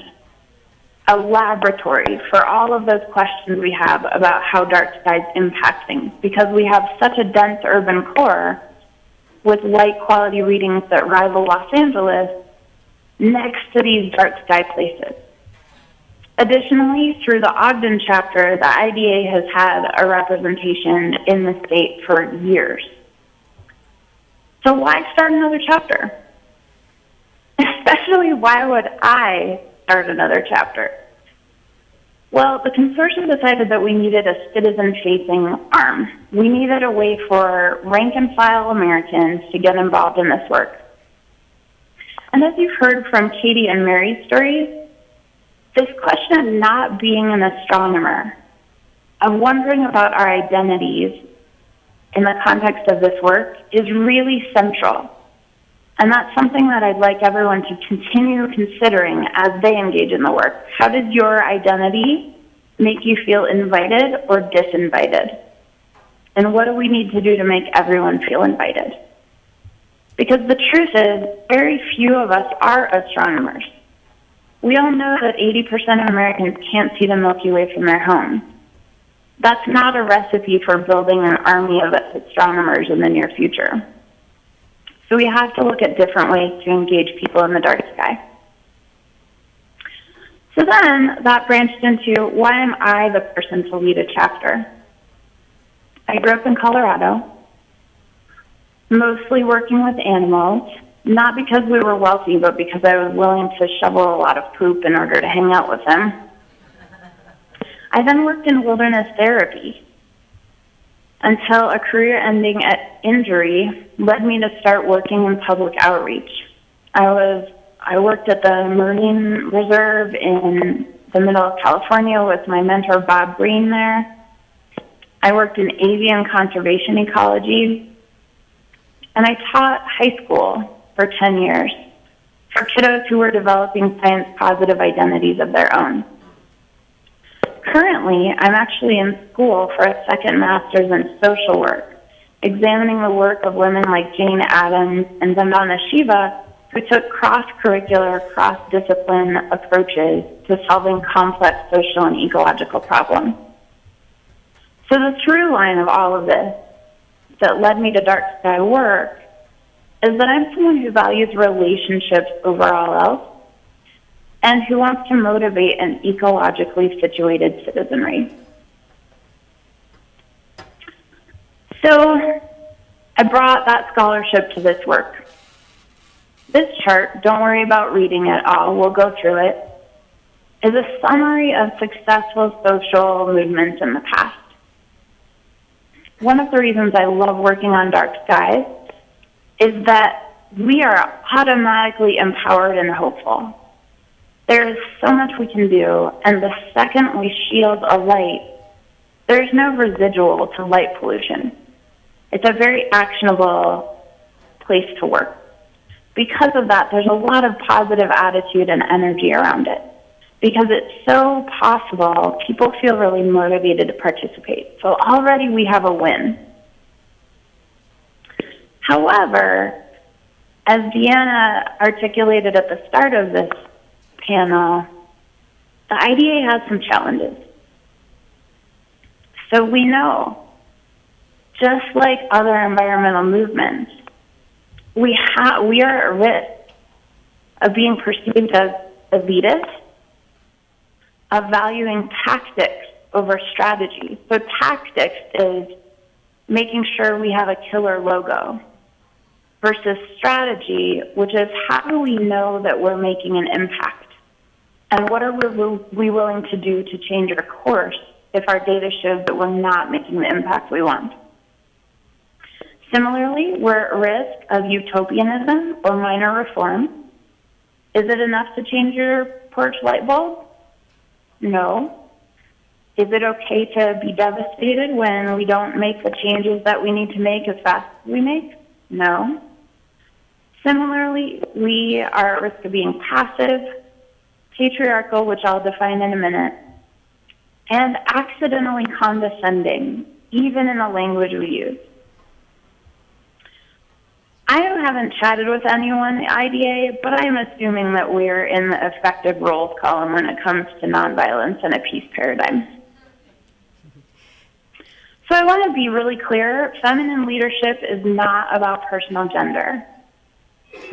a laboratory for all of those questions we have about how dark sky is impacting, because we have such a dense urban core with light quality readings that rival Los Angeles next to these dark sky places. Additionally, through the Ogden chapter, the IDA has had a representation in the state for years. So why start another chapter? especially why would I start another chapter? Well, the consortium decided that we needed a citizen-facing arm. We needed a way for rank-and-file Americans to get involved in this work. And as you've heard from Katie and Mary's stories, this question of not being an astronomer, of wondering about our identities in the context of this work, is really central. And that's something that I'd like everyone to continue considering as they engage in the work. How does your identity make you feel invited or disinvited? And what do we need to do to make everyone feel invited? Because the truth is, very few of us are astronomers. We all know that 80% of Americans can't see the Milky Way from their home. That's not a recipe for building an army of astronomers in the near future. So we have to look at different ways to engage people in the dark sky. So then that branched into, why am I the person to lead a chapter? I grew up in Colorado, mostly working with animals, not because we were wealthy, but because I was willing to shovel a lot of poop in order to hang out with them. I then worked in wilderness therapy until a career-ending injury led me to start working in public outreach. I worked at the Marine Reserve in the middle of California with my mentor Bob Green there. I worked in avian conservation ecology, and I taught high school for 10 years for kiddos who were developing science-positive identities of their own. Currently, I'm actually in school for a second master's in social work, examining the work of women like Jane Addams and Vandana Shiva, who took cross-curricular, cross-discipline approaches to solving complex social and ecological problems. So the through line of all of this that led me to dark sky work is that I'm someone who values relationships over all else and who wants to motivate an ecologically situated citizenry. So I brought that scholarship to this work. This chart, don't worry about reading it all, we'll go through it, is a summary of successful social movements in the past. One of the reasons I love working on dark skies is that we are automatically empowered and hopeful. There is so much we can do, and the second we shield a light, there's no residual to light pollution. It's a very actionable place to work. Because of that, there's a lot of positive attitude and energy around it. Because it's so possible, people feel really motivated to participate. So already we have a win. However, as Deanna articulated at the start of this panel, the IDA has some challenges. So we know, just like other environmental movements, we are at risk of being perceived as elitist, of valuing tactics over strategy. So tactics is making sure we have a killer logo versus strategy, which is how do we know that we're making an impact? And what are we willing to do to change our course if our data shows that we're not making the impact we want? Similarly, we're at risk of utopianism or minor reform. Is it enough to change your porch light bulb? No. Is it okay to be devastated when we don't make the changes that we need to make as fast as we make? No. Similarly, we are at risk of being passive, patriarchal, which I'll define in a minute, and accidentally condescending, even in the language we use. I haven't chatted with anyone at IDA, but I'm assuming that we're in the effective roles column when it comes to nonviolence and a peace paradigm. So I want to be really clear, feminine leadership is not about personal gender.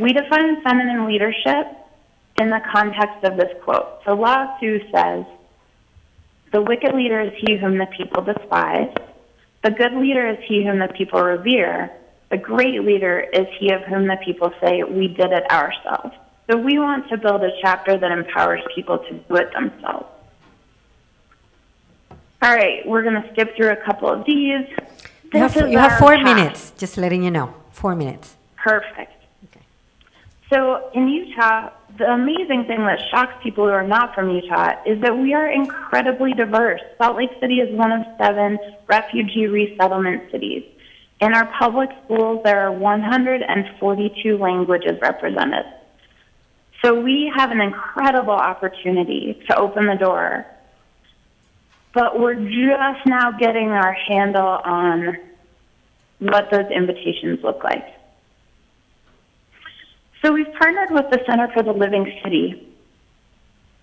We define feminine leadership in the context of this quote. So Lao Tzu says, "The wicked leader is he whom the people despise. The good leader is he whom the people revere. The great leader is he of whom the people say, we did it ourselves." So we want to build a chapter that empowers people to do it themselves. All right, we're going to skip through a couple of these. You have, This is you have our 4 path. minutes, just letting you know. 4 minutes. Perfect. Okay. So in Utah, the amazing thing that shocks people who are not from Utah is that we are incredibly diverse. Salt Lake City is one of 7 refugee resettlement cities. In our public schools, there are 142 languages represented. So we have an incredible opportunity to open the door, but we're just now getting our handle on what those invitations look like. So we've partnered with the Center for the Living City,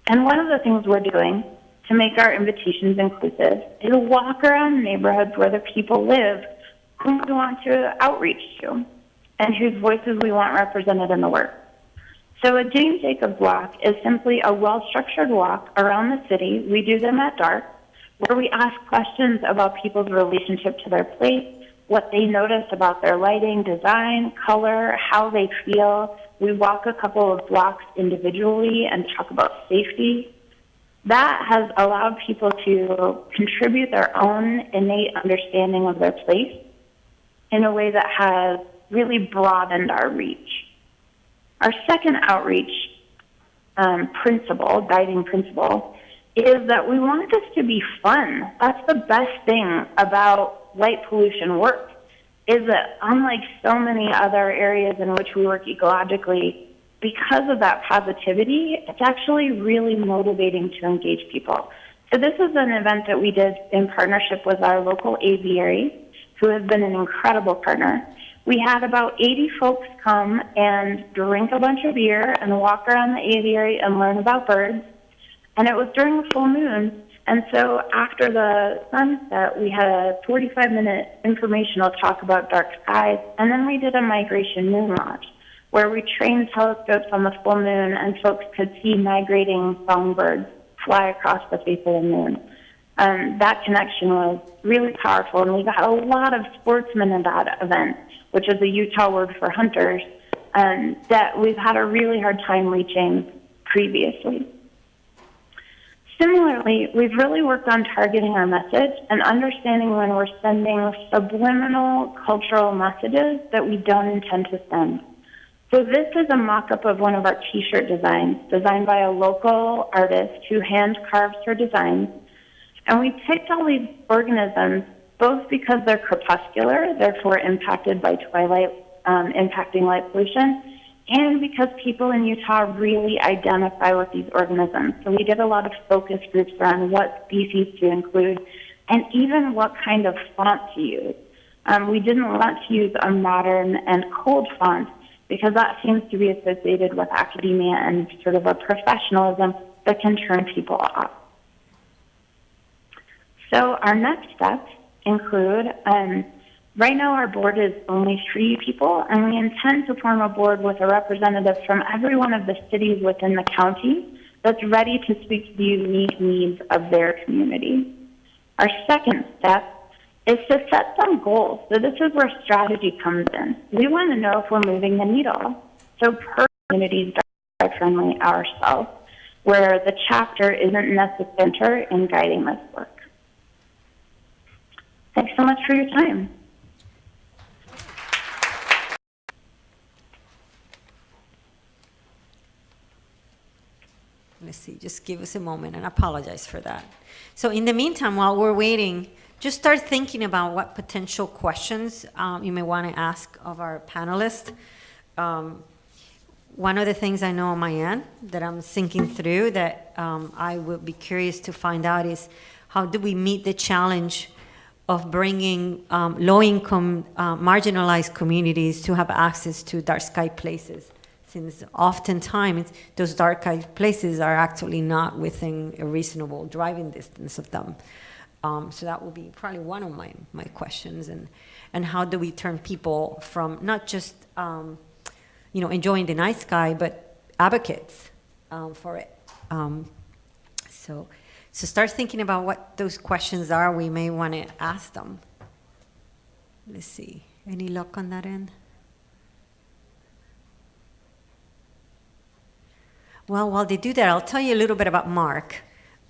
and one of the things we're doing to make our invitations inclusive is walk around neighborhoods where the people live who we want to outreach to and whose voices we want represented in the work. So a Jane Jacobs walk is simply a well-structured walk around the city. We do them at dark, where we ask questions about people's relationship to their place, what they notice about their lighting, design, color, how they feel. We walk a couple of blocks individually and talk about safety. That has allowed people to contribute their own innate understanding of their place in a way that has really broadened our reach. Our second outreach guiding principle, is that we want this to be fun. That's the best thing about light pollution work, is that unlike so many other areas in which we work ecologically, because of that positivity, it's actually really motivating to engage people. So this is an event that we did in partnership with our local aviary, who has been an incredible partner. We had about 80 folks come and drink a bunch of beer and walk around the aviary and learn about birds. And it was during the full moon. And so after the sunset, we had a 45-minute informational talk about dark skies. And then we did a migration moon watch, where we trained telescopes on the full moon and folks could see migrating songbirds fly across the face of the moon. That connection was really powerful, and we got a lot of sportsmen in that event, which is a Utah word for hunters, that we've had a really hard time reaching previously. Similarly, we've really worked on targeting our message and understanding when we're sending subliminal cultural messages that we don't intend to send. So this is a mock-up of one of our T-shirt designs, designed by a local artist who hand-carves her designs. And we picked all these organisms both because they're crepuscular, therefore impacted by twilight, impacting light pollution, and because people in Utah really identify with these organisms. So we did a lot of focus groups around what species to include and even what kind of font to use. We didn't want to use a modern and cold font because that seems to be associated with academia and sort of a professionalism that can turn people off. So our next steps include, right now our board is only 3 people, and we intend to form a board with a representative from every one of the cities within the county that's ready to speak to the unique needs of their community. Our second step is to set some goals. So this is where strategy comes in. We want to know if we're moving the needle. So per communities are friendly ourselves, where the chapter isn't necessary in guiding this work. Thanks so much for your time. Let's see, just give us a moment, and I apologize for that. So in the meantime, while we're waiting, just start thinking about what potential questions you may want to ask of our panelists. One of the things I know on my end that I'm thinking through that I would be curious to find out is how do we meet the challenge of bringing low-income, marginalized communities to have access to dark sky places, since oftentimes those dark sky places are actually not within a reasonable driving distance of them. So that will be probably one of my questions, and how do we turn people from not just enjoying the night sky, but advocates for it. So start thinking about what those questions are we may want to ask them. Let's see. Any luck on that end? Well, while they do that, I'll tell you a little bit about Mark.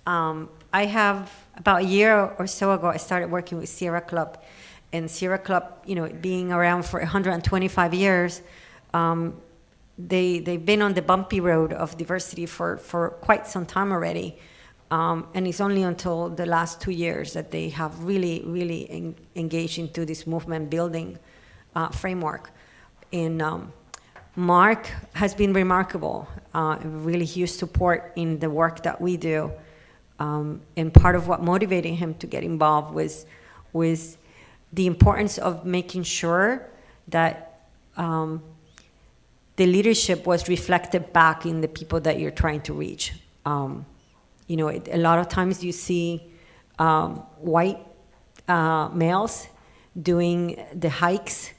I have, about a year or so ago, I started working with Sierra Club. And Sierra Club, you know, being around for 125 years, they've been on the bumpy road of diversity for quite some time already. And it's only until the last 2 years that they have really engaged into this movement building framework. And Mark has been remarkable, really huge support in the work that we do. And part of what motivated him to get involved was the importance of making sure that the leadership was reflected back in the people that you're trying to reach. You know, a lot of times you see white males doing the hikes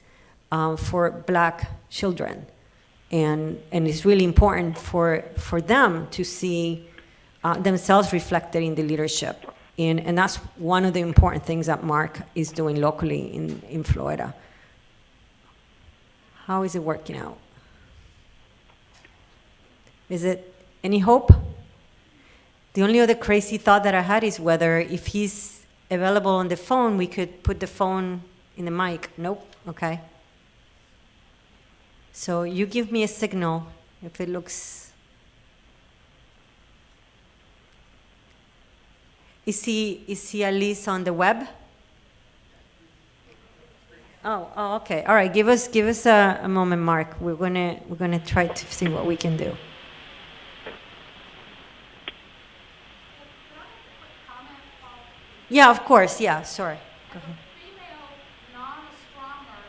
for black children. And it's really important for them to see themselves reflected in the leadership. And that's one of the important things that Mark is doing locally in Florida. How is it working out? Is it any hope? The only other crazy thought that I had is whether if he's available on the phone, we could put the phone in the mic. Nope, okay. So you give me a signal if it looks. Is he at least on the web? Oh, okay. All right. Give us a moment, Mark. We're gonna try to see what we can do. Yeah, of course. Yeah, sorry. Go ahead. Female non-astronomer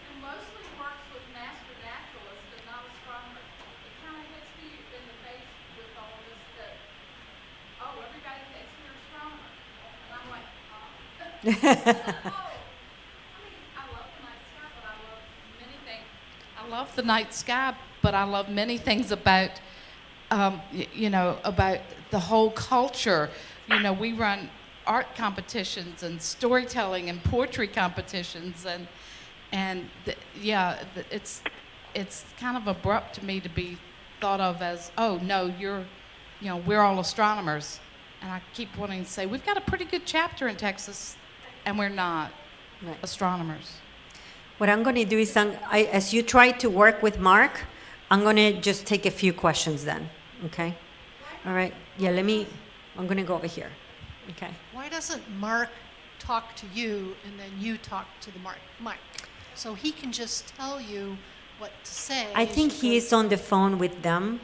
who mostly works with master naturalists and not astronomers. It kind of hits me in the face with all this that, oh, everybody thinks we're astronomers. And I'm like, I love the night sky, but I love many things about, about the whole culture. You know, we run art competitions and storytelling and poetry competitions, it's kind of abrupt to me to be thought of as, oh no, we're all astronomers, and I keep wanting to say we've got a pretty good chapter in Texas, and we're not astronomers. What I'm going to do is, as you try to work with Mark, I'm going to just take a few questions then. Okay. All right. Yeah. I'm going to go over here. Okay. Why doesn't Mark talk to you and then you talk to the mic? So he can just tell you what to say. I think he is on the phone with them.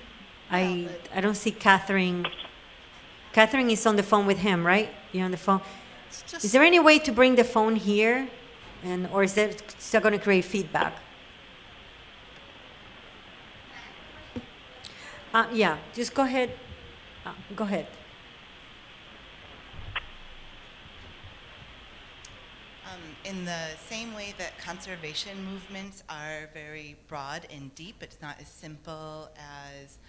I don't see Catherine. Catherine is on the phone with him, right? You're on the phone. Is there any way to bring the phone here? Or is that still going to create feedback? Yeah, just go ahead. Go ahead. In the same way that conservation movements are very broad and deep, it's not as simple as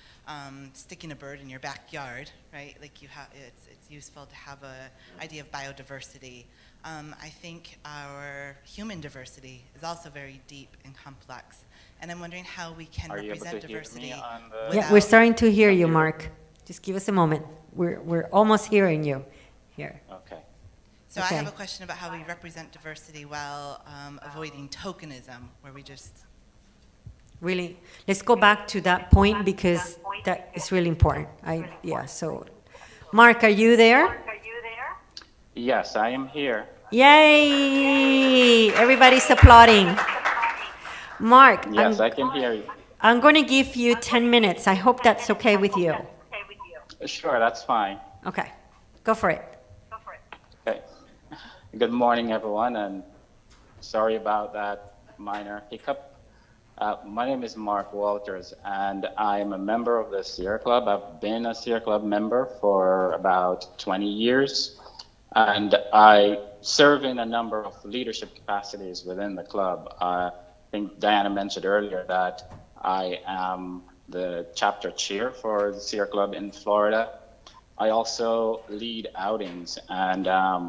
sticking a bird in your backyard, right? Like it's useful to have an idea of biodiversity. I think our human diversity is also very deep and complex, and I'm wondering how we can represent diversity. Yeah, we're starting to hear you, Mark. Just give us a moment. We're almost hearing you here. Okay. So I have a question about how we represent diversity while avoiding tokenism, where we just... Really, let's go back to that point because that is really important. So, Mark, are you there? Yes, I am here. Yay! Everybody's applauding. Mark. Yes, I can hear you. I'm going to give you 10 minutes. I hope that's okay with you. Sure, that's fine. Okay, go for it. Okay. Good morning, everyone, and sorry about that minor hiccup. My name is Mark Walters, and I am a member of the Sierra Club. I've been a Sierra Club member for about 20 years, and I serve in a number of leadership capacities within the club. I think Diana mentioned earlier that I am the chapter chair for the Sierra Club in Florida. I also lead outings, and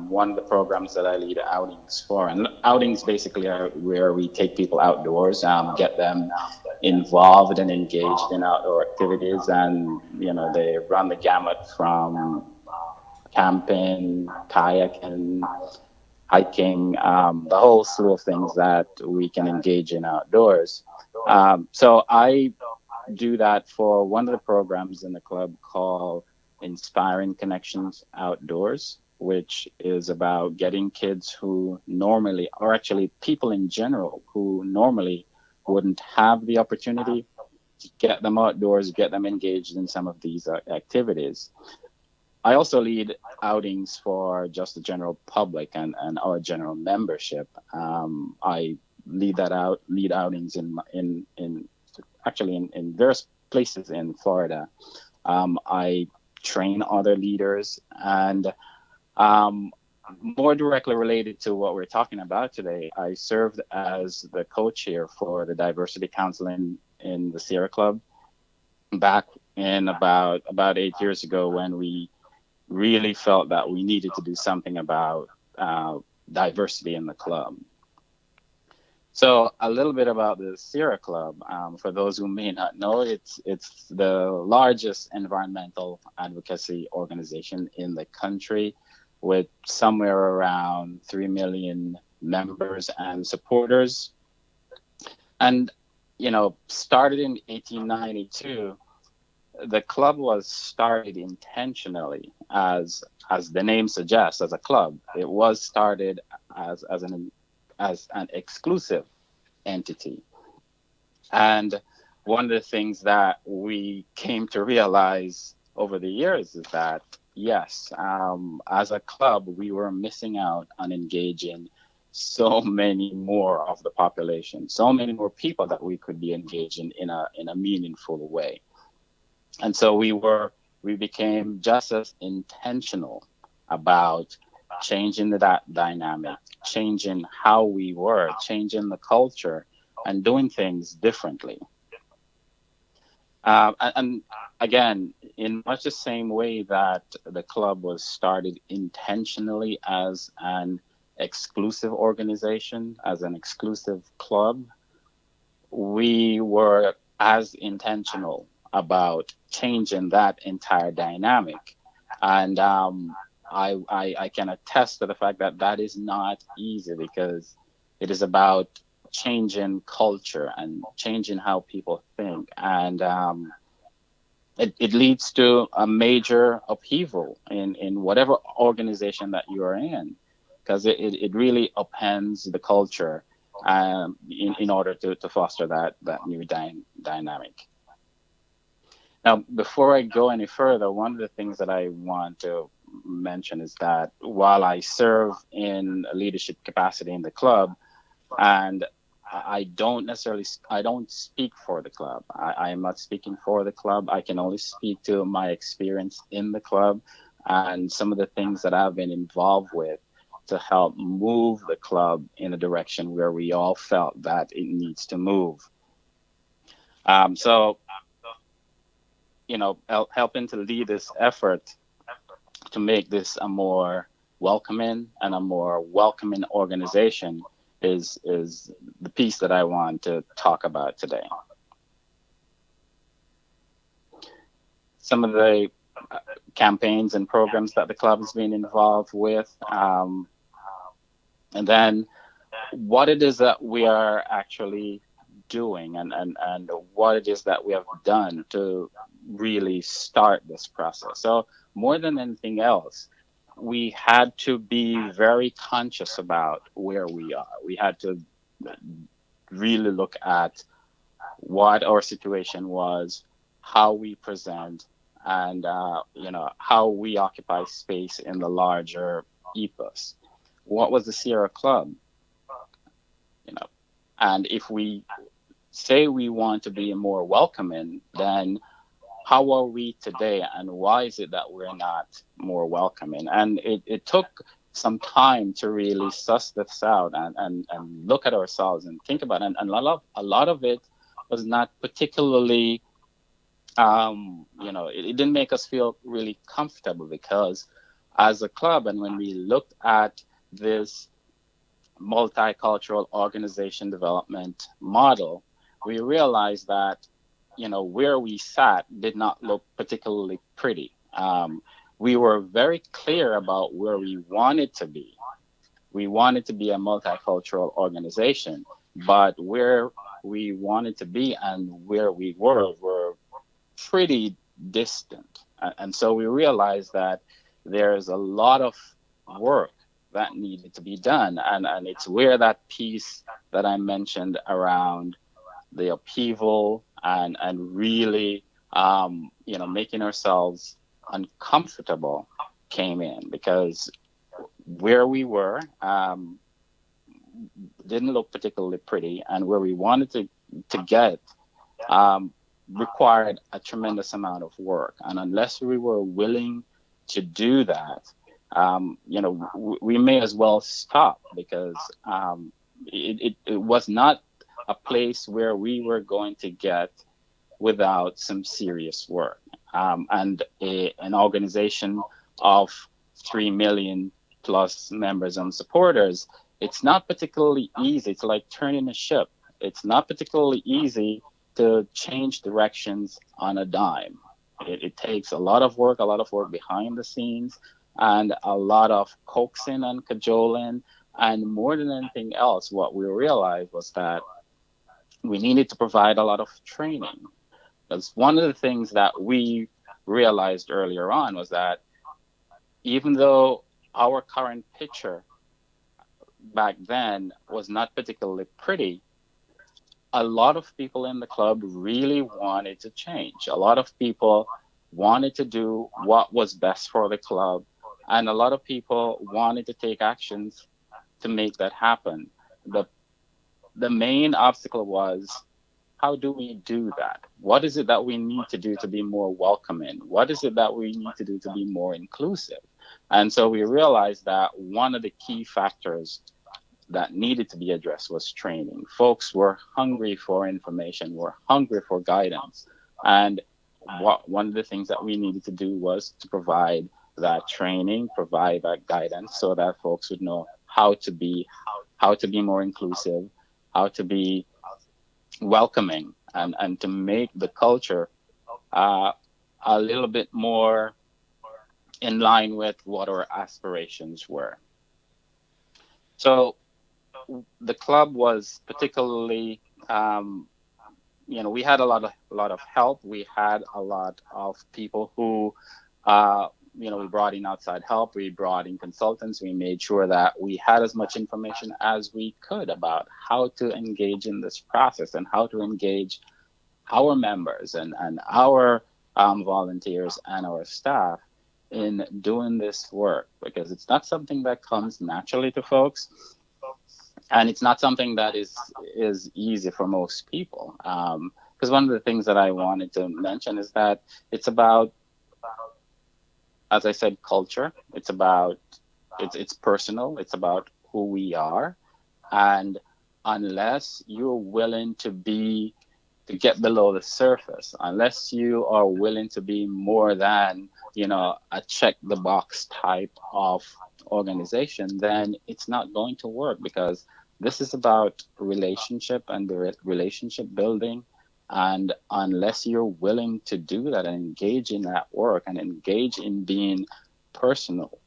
one of the programs that I lead outings for, and outings basically are where we take people outdoors, get them involved and engaged in outdoor activities, and they run the gamut from camping, kayaking, hiking, the whole slew of things that we can engage in outdoors. So I do that for one of the programs in the club called Inspiring Connections Outdoors, which is about getting kids who normally, or actually people in general, who normally wouldn't have the opportunity to get them outdoors, get them engaged in some of these activities. I also lead outings for just the general public and our general membership. I lead outings in various places in Florida. I train other leaders, and more directly related to what we're talking about today, I served as the co-chair for the Diversity Council in the Sierra Club back in about 8 years ago, when we really felt that we needed to do something about diversity in the club. So a little bit about the Sierra Club. For those who may not know, it's the largest environmental advocacy organization in the country, with somewhere around 3 million members and supporters. And, started in 1892, the club was started intentionally as the name suggests, as a club. It was started as an exclusive entity. And one of the things that we came to realize over the years is that, yes, as a club, we were missing out on engaging so many more of the population, so many more people that we could be engaging in a meaningful way. And so we became just as intentional about changing that dynamic, changing how we were, changing the culture, and doing things differently. And again, in much the same way that the club was started intentionally as an exclusive organization, as an exclusive club, we were as intentional about changing that entire dynamic. And I can attest to the fact that that is not easy, because it is about changing culture and changing how people think. And it leads to a major upheaval in whatever organization that you are in, because it really upends the culture in order to foster that new dynamic. Now, before I go any further, one of the things that I want to mention is that while I serve in a leadership capacity in the club, and I don't speak for the club. I am not speaking for the club. I can only speak to my experience in the club and some of the things that I've been involved with to help move the club in a direction where we all felt that it needs to move. Helping to lead this effort to make this a more welcoming organization is the piece that I want to talk about today. Some of the campaigns and programs that the club has been involved with, and then what it is that we are actually doing, and what it is that we have done to really start this process. So more than anything else, we had to be very conscious about where we are. We had to really look at what our situation was, how we present, and how we occupy space in the larger ethos. What was the Sierra Club? And if we say we want to be more welcoming, then how are we today, and why is it that we're not more welcoming? And it took some time to really suss this out and look at ourselves and think about it. And a lot of it was not particularly it didn't make us feel really comfortable because as a club, and when we looked at this multicultural organization development model, we realized that, where we sat did not look particularly pretty. We were very clear about where we wanted to be. We wanted to be a multicultural organization, but where we wanted to be and where we were pretty distant. And so we realized that there's a lot of work that needed to be done. And it's where that piece that I mentioned around the upheaval and really, making ourselves uncomfortable came in, because where we were didn't look particularly pretty, and where we wanted to get required a tremendous amount of work. And unless we were willing to do that, we may as well stop, because it was not a place where we were going to get without some serious work. And an organization of 3 million plus members and supporters, it's not particularly easy. It's like turning a ship. It's not particularly easy to change directions on a dime. It takes a lot of work behind the scenes, and a lot of coaxing and cajoling. And more than anything else, what we realized was that we needed to provide a lot of training. Because one of the things that we realized earlier on was that even though our current picture back then was not particularly pretty, a lot of people in the club really wanted to change. A lot of people wanted to do what was best for the club, and a lot of people wanted to take actions to make that happen. The main obstacle was, how do we do that? What is it that we need to do to be more welcoming? What is it that we need to do to be more inclusive? And so we realized that one of the key factors that needed to be addressed was training. Folks were hungry for information, were hungry for guidance. And one of the things that we needed to do was to provide that training, provide that guidance, so that folks would know how to be more inclusive, how to be welcoming, and to make the culture a little bit more in line with what our aspirations were. So the club was particularly, we had a lot of help. We had a lot of people who, we brought in outside help. We brought in consultants. We made sure that we had as much information as we could about how to engage in this process and how to engage our members and our volunteers and our staff in doing this work, because it's not something that comes naturally to folks. And it's not something that is easy for most people. Because one of the things that I wanted to mention is that it's about, as I said, culture. It's about, it's personal. It's about who we are. And unless you're willing to get below the surface, unless you are willing to be more than, a check the box type of organization, then it's not going to work, because this is about relationship and relationship building. And unless you're willing to do that and engage in that work and engage in being personal,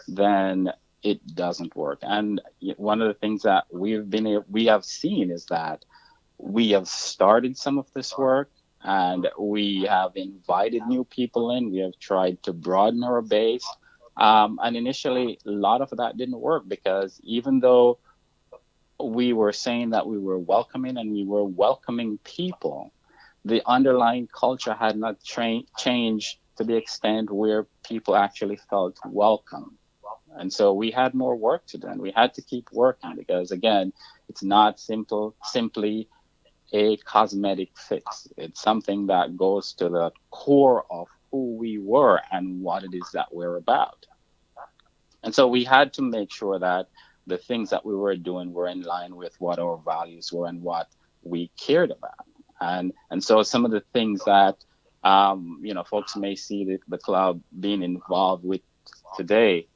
then it doesn't work. And one of the things that we have seen is that we have started some of this work, and we have invited new people in. We have tried to broaden our base. And initially, a lot of that didn't work, because even though we were saying that we were welcoming and we were welcoming people, the underlying culture had not changed to the extent where people actually felt welcome. And so we had more work to do, and we had to keep working, because again, it's not simply a cosmetic fix. It's something that goes to the core of who we were and what it is that we're about. And so we had to make sure that the things that we were doing were in line with what our values were and what we cared about. And so some of the things that folks may see the club being involved with today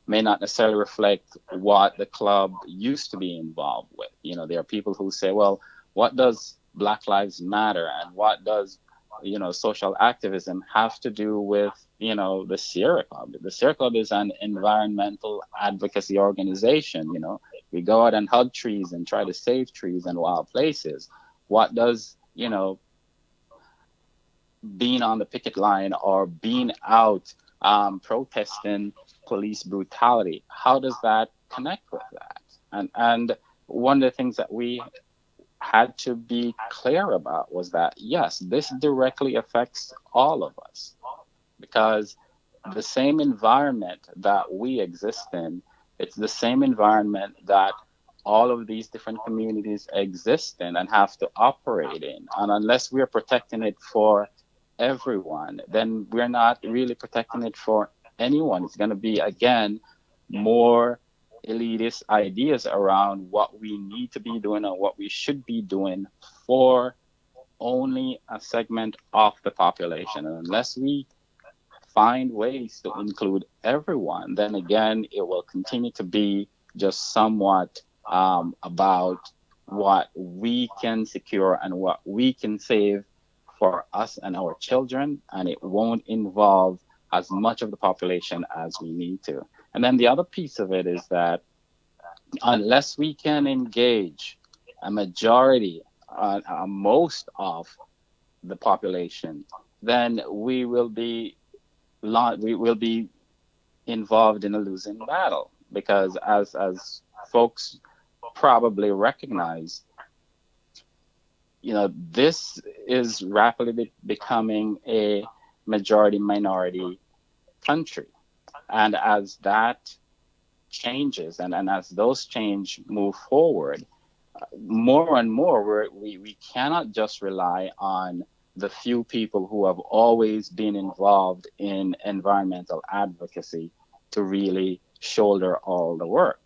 may not necessarily reflect what the club used to be involved with. There are people who say, well, what does Black Lives Matter and what does, social activism have to do with, the Sierra Club? The Sierra Club is an environmental advocacy organization. We go out and hug trees and try to save trees and wild places. What does, being on the picket line or being out protesting police brutality, how does that connect with that? And one of the things that we had to be clear about was that, yes, this directly affects all of us, because the same environment that we exist in, it's the same environment that all of these different communities exist in and have to operate in. And unless we're protecting it for everyone, then we're not really protecting it for anyone. It's going to be, again, more elitist ideas around what we need to be doing or what we should be doing for only a segment of the population. And unless we find ways to include everyone, then again, it will continue to be just somewhat about what we can secure and what we can save for us and our children, and it won't involve as much of the population as we need to. And then the other piece of it is that unless we can engage a majority, most of the population, then we will be involved in a losing battle, because as folks probably recognize, this is rapidly becoming a majority minority country. And as that changes and as those change move forward, more and more we cannot just rely on the few people who have always been involved in environmental advocacy to really shoulder all the work.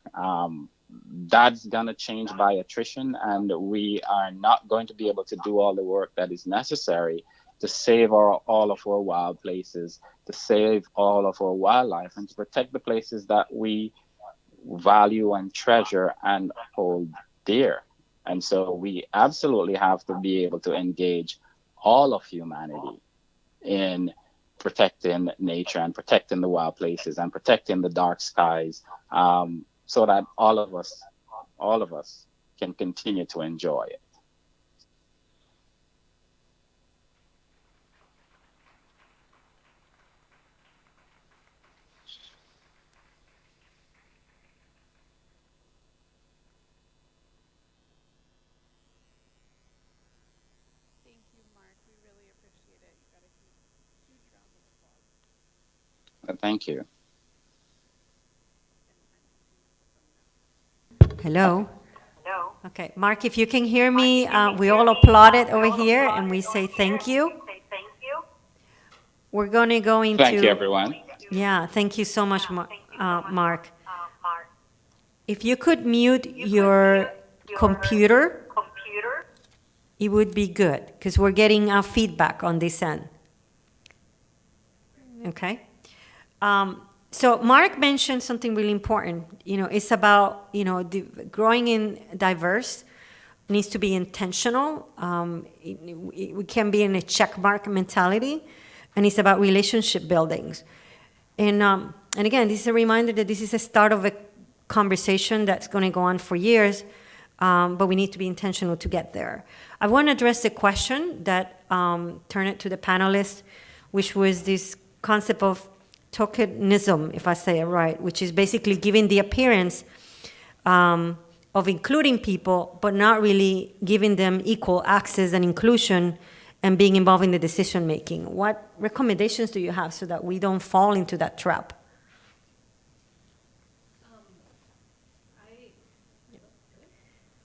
That's going to change by attrition, and we are not going to be able to do all the work that is necessary to save all of our wild places, to save all of our wildlife, and to protect the places that we value and treasure and hold dear. And so we absolutely have to be able to engage all of humanity in protecting nature and protecting the wild places and protecting the dark skies, so that all of us can continue to enjoy it. Thank you, Mark. We really appreciate it. You got a huge round of applause. Thank you. Hello? Okay, Mark, if you can hear me, we all applauded over here and we say thank you. We're going to go into... Thank you, everyone. Yeah, thank you so much, Mark. If you could mute your computer, it would be good, because we're getting feedback on this end. Okay? So Mark mentioned something really important. It's about, growing in diverse needs to be intentional. We can be in a check mark mentality, and it's about relationship buildings. And again, this is a reminder that this is a start of a conversation that's going to go on for years, but we need to be intentional to get there. I want to address the question that turned it to the panelists, which was this concept of tokenism, if I say it right, which is basically giving the appearance of including people, but not really giving them equal access and inclusion and being involved in the decision making. What recommendations do you have so that we don't fall into that trap?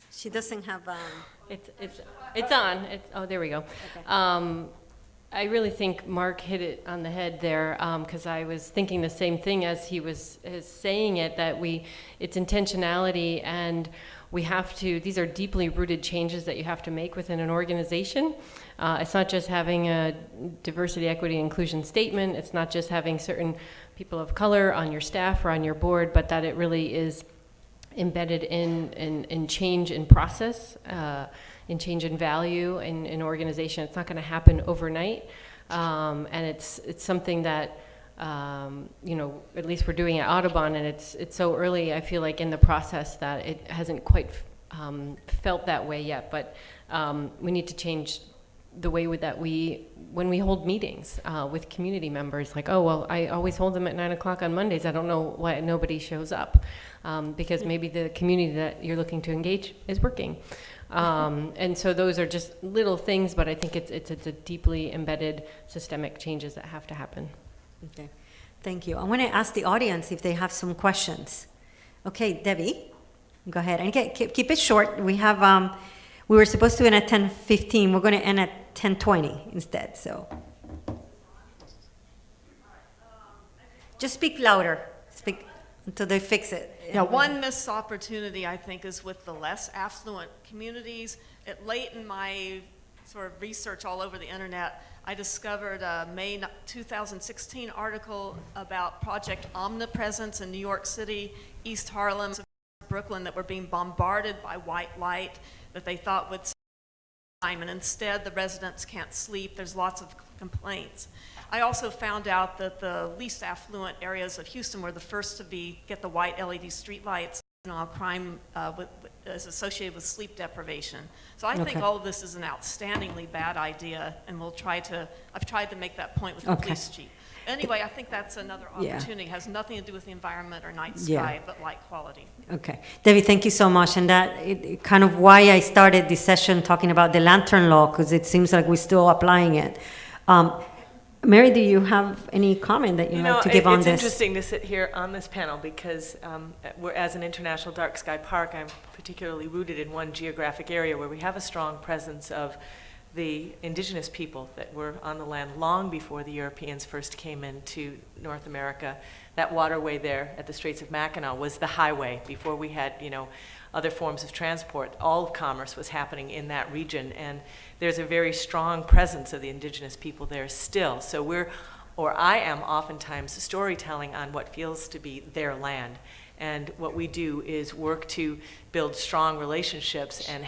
She doesn't have. It's on. Oh, there we go. Okay. I really think Mark hit it on the head there, because I was thinking the same thing as he was saying it, that it's intentionality, and these are deeply rooted changes that you have to make within an organization. It's not just having a diversity, equity, inclusion statement. It's not just having certain people of color on your staff or on your board, but that it really is embedded in change in process, in change in value in an organization. It's not going to happen overnight, and it's something that at least we're doing at Audubon, and it's so early, I feel like, in the process that it hasn't quite felt that way yet. But we need to change the way when we hold meetings with community members, like, oh, well, I always hold them at 9 o'clock on Mondays. I don't know why nobody shows up, because maybe the community that you're looking to engage is working. And so those are just little things, but I think it's a deeply embedded systemic changes that have to happen. Okay, thank you. I want to ask the audience if they have some questions. Okay, Debbie, go ahead. And keep it short. We have, we were supposed to end at 10:15. We're going to end at 10:20 instead, so. Just speak louder. Speak until they fix it. Yeah, one missed opportunity, I think, is with the less affluent communities. Late in my sort of research all over the internet, I discovered a May 2016 article about Project Omnipresence in New York City, East Harlem, Brooklyn, that were being bombarded by white light that they thought would time, and instead the residents can't sleep. There's lots of complaints. I also found out that the least affluent areas of Houston were the first to get the white LED streetlights. Crime is associated with sleep deprivation. So I think all of this is an outstandingly bad idea, and I've tried to make that point with the police chief. Anyway, I think that's another opportunity. It has nothing to do with the environment or night sky, but light quality. Okay. Debbie, thank you so much. And that kind of why I started this session talking about the lantern law, because it seems like we're still applying it. Mary, do you have any comment that you'd like to give on this? It's interesting to sit here on this panel because as an international dark sky park, I'm particularly rooted in one geographic area where we have a strong presence of the indigenous people that were on the land long before the Europeans first came into North America. That waterway there at the Straits of Mackinac was the highway before we had, other forms of transport. All of commerce was happening in that region, and there's a very strong presence of the indigenous people there still. So I am oftentimes storytelling on what feels to be their land. And what we do is work to build strong relationships and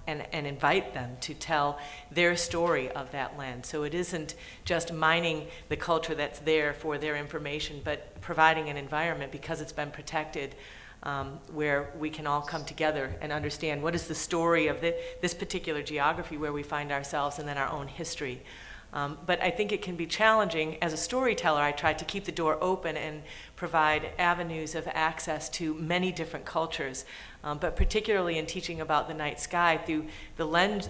and invite them to tell their story of that land. So it isn't just mining the culture that's there for their information, but providing an environment, because it's been protected, where we can all come together and understand what is the story of this particular geography where we find ourselves, and then our own history. But I think it can be challenging. As a storyteller, I try to keep the door open and provide avenues of access to many different cultures, but particularly in teaching about the night sky through the lens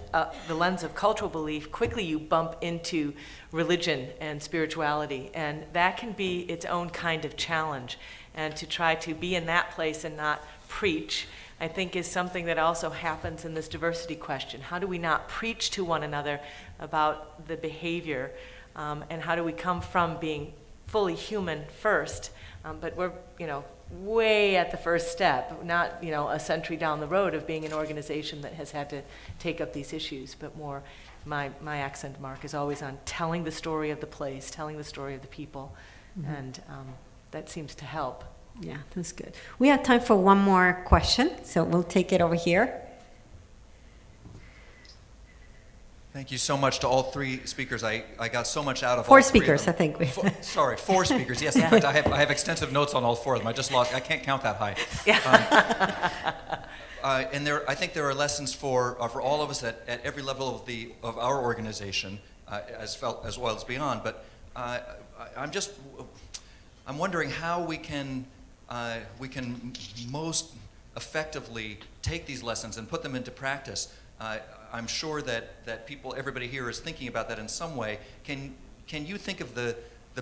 of cultural belief, quickly you bump into religion and spirituality, and that can be its own kind of challenge. And to try to be in that place and not preach, I think, is something that also happens in this diversity question. How do we not preach to one another about the behavior, and how do we come from being fully human first, but we're, way at the first step, not, a century down the road of being an organization that has had to take up these issues, but more, my accent mark is always on telling the story of the place, telling the story of the people, and that seems to help. Yeah, that's good. We have time for one more question, so we'll take it over here. Thank you so much to all three speakers. I got so much out of Four all three speakers, of them. I think. Sorry, 4 speakers. Yes, in fact, I have extensive notes on all 4 of them. I can't count that high. And I think there are lessons for all of us at every level of our organization, as well as beyond. But I'm wondering how we can most effectively take these lessons and put them into practice. I'm sure that everybody here is thinking about that in some way. Can you think of the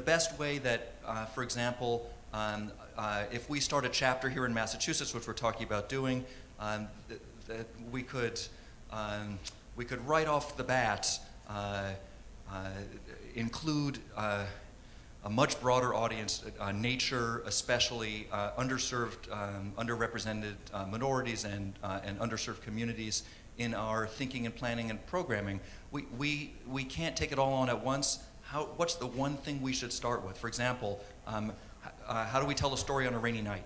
best way that, for example, if we start a chapter here in Massachusetts, which we're talking about doing, that we could right off the bat include a much broader audience, nature especially, underserved, underrepresented minorities and underserved communities in our thinking and planning and programming. We can't take it all on at once. What's the one thing we should start with? For example, how do we tell a story on a rainy night?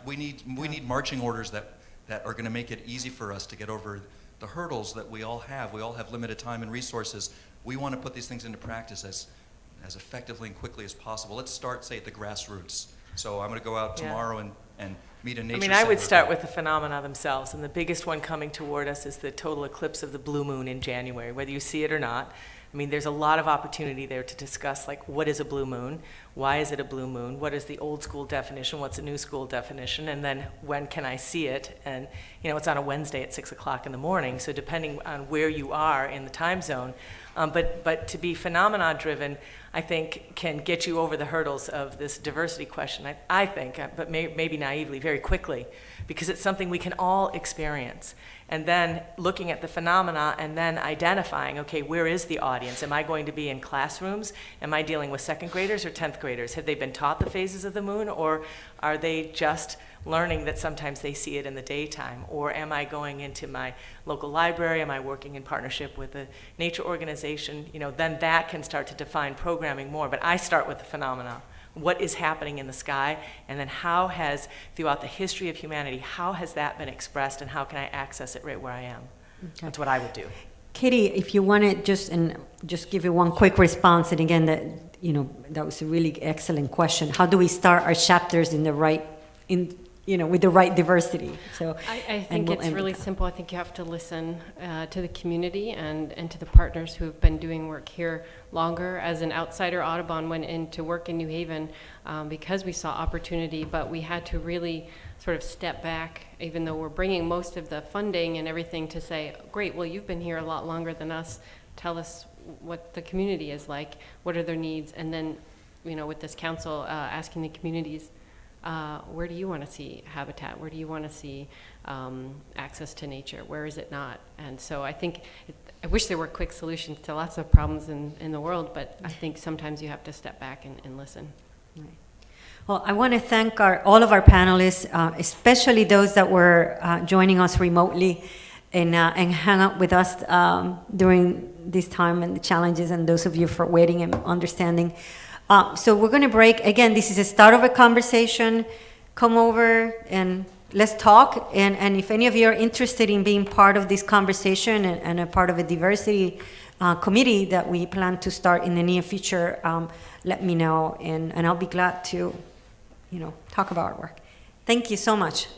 We need marching orders that are going to make it easy for us to get over the hurdles that we all have. We all have limited time and resources. We want to put these things into practice as effectively and quickly as possible. Let's start, say, at the grassroots. So I'm going to go out tomorrow and meet a nature center. I would start with the phenomena themselves, and the biggest one coming toward us is the total eclipse of the blue moon in January, whether you see it or not. There's a lot of opportunity there to discuss, like, what is a blue moon? Why is it a blue moon? What is the old school definition? What's a new school definition? And then when can I see it? And, it's on a Wednesday at 6 o'clock in the morning, so depending on where you are in the time zone. But to be phenomenon-driven, I think, can get you over the hurdles of this diversity question, I think, but maybe naively, very quickly, because it's something we can all experience. And then looking at the phenomena and then identifying, okay, where is the audience? Am I going to be in classrooms? Am I dealing with second graders or 10th graders? Have they been taught the phases of the moon, or are they just learning that sometimes they see it in the daytime? Or am I going into my local library? Am I working in partnership with a nature organization? Then that can start to define programming more. But I start with the phenomena. What is happening in the sky? And then how has, throughout the history of humanity, how has that been expressed, and how can I access it right where I am? Okay. That's what I would do. Katie, if you want to just give you one quick response, and again, that was a really excellent question. How do we start our chapters with the right diversity? So I think it's really simple. I think you have to listen to the community and to the partners who have been doing work here longer. As an outsider, Audubon went into work in New Haven because we saw opportunity, but we had to really sort of step back, even though we're bringing most of the funding and everything, to say, great, well, you've been here a lot longer than us. Tell us what the community is like, what are their needs, and then, with this council, asking the communities, where do you want to see habitat? Where do you want to see access to nature? Where is it not? And so I think, I wish there were quick solutions to lots of problems in the world, but I think sometimes you have to step back and listen. Right. Well, I want to thank all of our panelists, especially those that were joining us remotely and hang out with us during this time and the challenges, and those of you for waiting and understanding. So we're going to break. Again, this is the start of a conversation. Come over and let's talk. And if any of you are interested in being part of this conversation and a part of a diversity committee that we plan to start in the near future, let me know. And I'll be glad to, talk about our work. Thank you so much.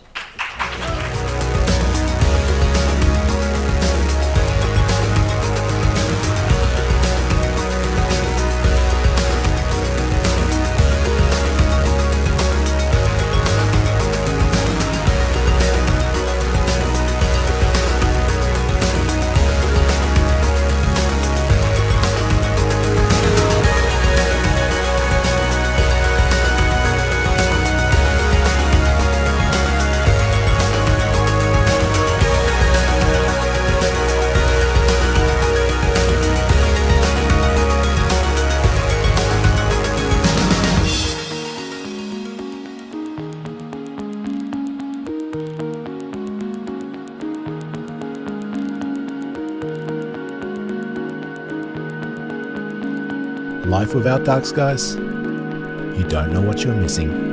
Life without dark skies? You don't know what you're missing.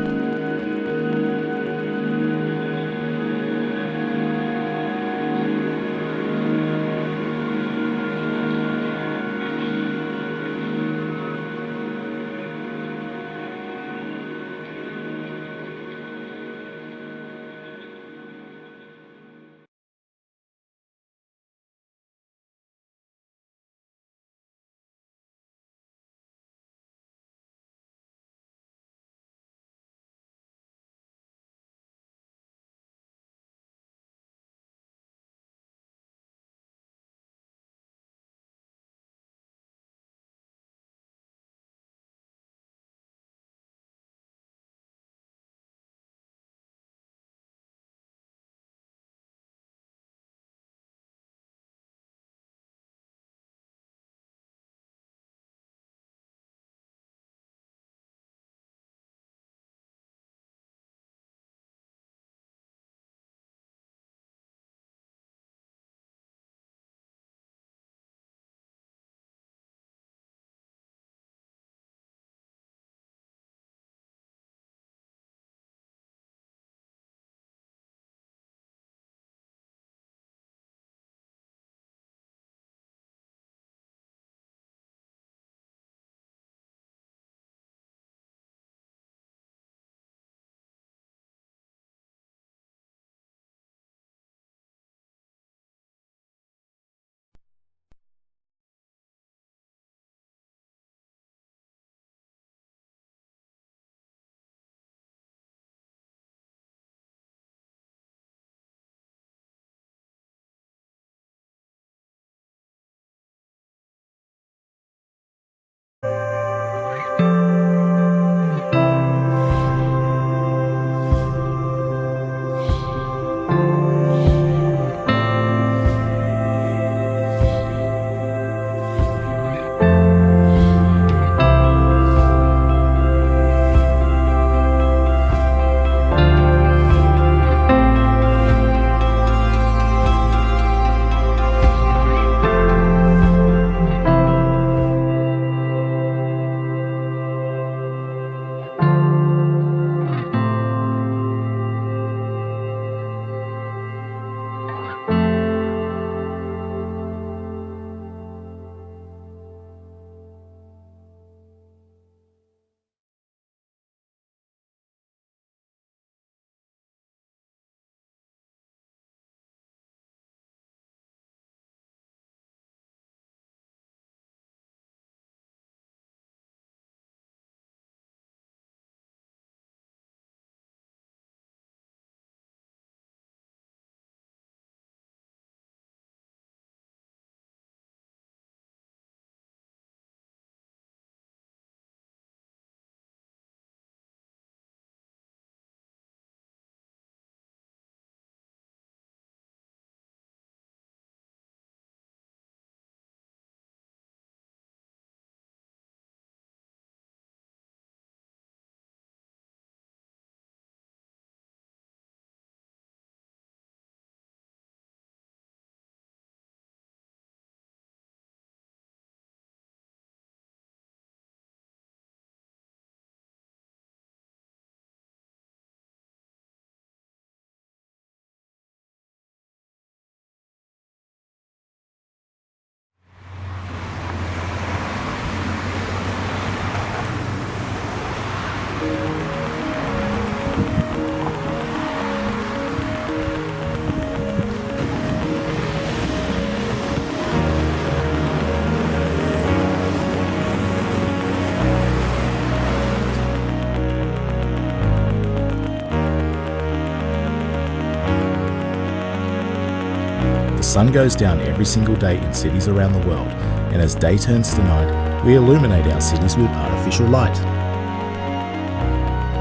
sun goes down every single day in cities around the world, and as day turns to night, we illuminate our cities with artificial light.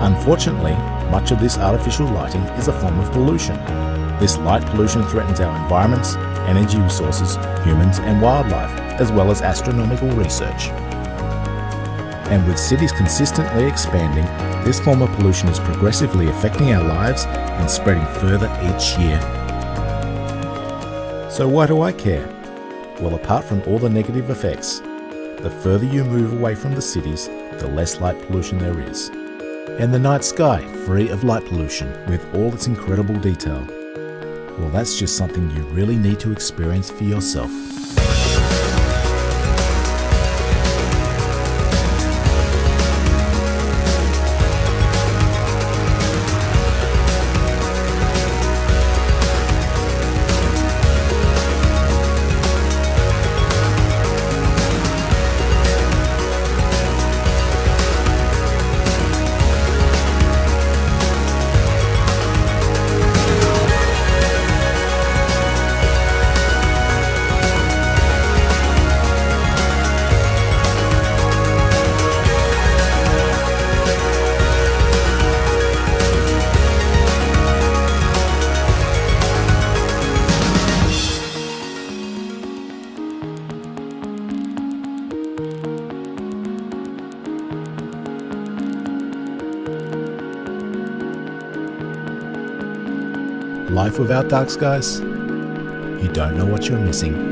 Unfortunately, much of this artificial lighting is a form of pollution. This light pollution threatens our environments, energy resources, humans and wildlife, as well as astronomical research. And with cities consistently expanding, this form of pollution is progressively affecting our lives and spreading further each year. So why do I care? Well, apart from all the negative effects, the further you move away from the cities, the less light pollution there is. And the night sky, free of light pollution, with all its incredible detail. Well, that's just something you really need to experience for yourself. Life without dark skies? You don't know what you're missing.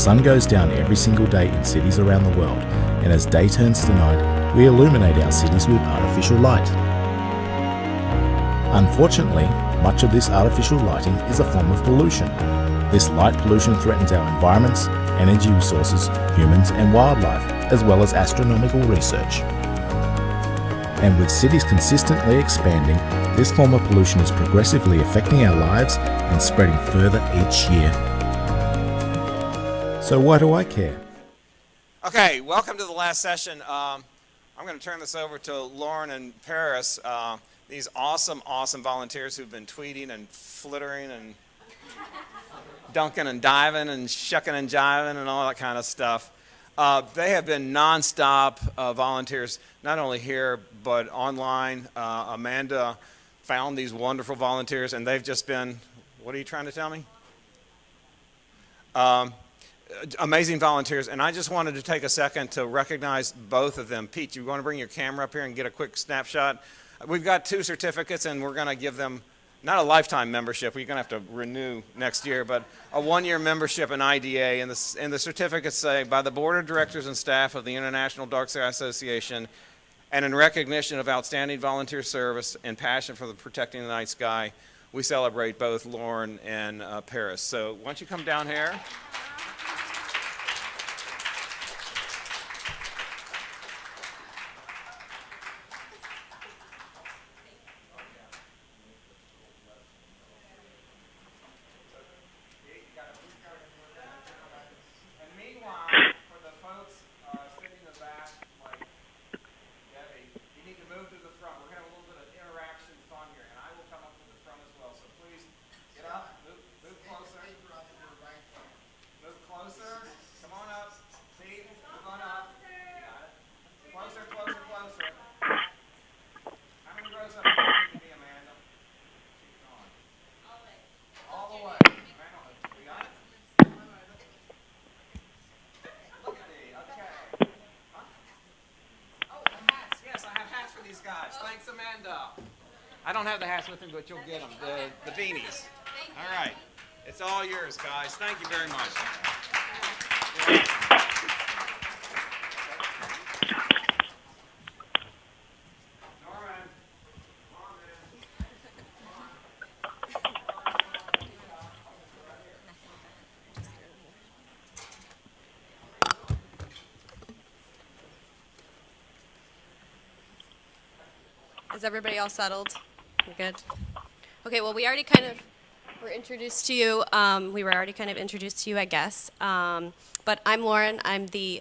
sun goes down every single day in cities around the world, and as day turns to night, we illuminate our cities with artificial light. Unfortunately, much of this artificial lighting is a form of pollution. This light pollution threatens our environments, energy resources, humans and wildlife, as well as astronomical research. And with cities consistently expanding, this form of pollution is progressively affecting our lives and spreading further each year. So why do I care? Okay, welcome to the last session. I'm going to turn this over to Lauren and Paris, these awesome volunteers who've been tweeting and flittering and dunking and diving and shucking and jiving and all that kind of stuff. They have been nonstop volunteers, not only here, but online. Amanda found these wonderful volunteers, and they've just been, what are you trying to tell me? Amazing volunteers, and I just wanted to take a second to recognize both of them. Pete, you want to bring your camera up here and get a quick snapshot? We've got 2 certificates, and we're going to give them not a lifetime membership, we're going to have to renew next year, but a 1-year membership in IDA, and the certificates say, by the Board of Directors and staff of the International Dark Sky Association, and in recognition of outstanding volunteer service and passion for protecting the night sky, we celebrate both Lauren and Paris. So why don't you come down here? I don't have the hats with me, but you'll get them, the beanies. All right. It's all yours, guys. Thank you very much. Norman. Is everybody all settled? We're good? Okay, well, we already were introduced to you. We were already kind of introduced to you, I guess. But I'm Lauren. I'm the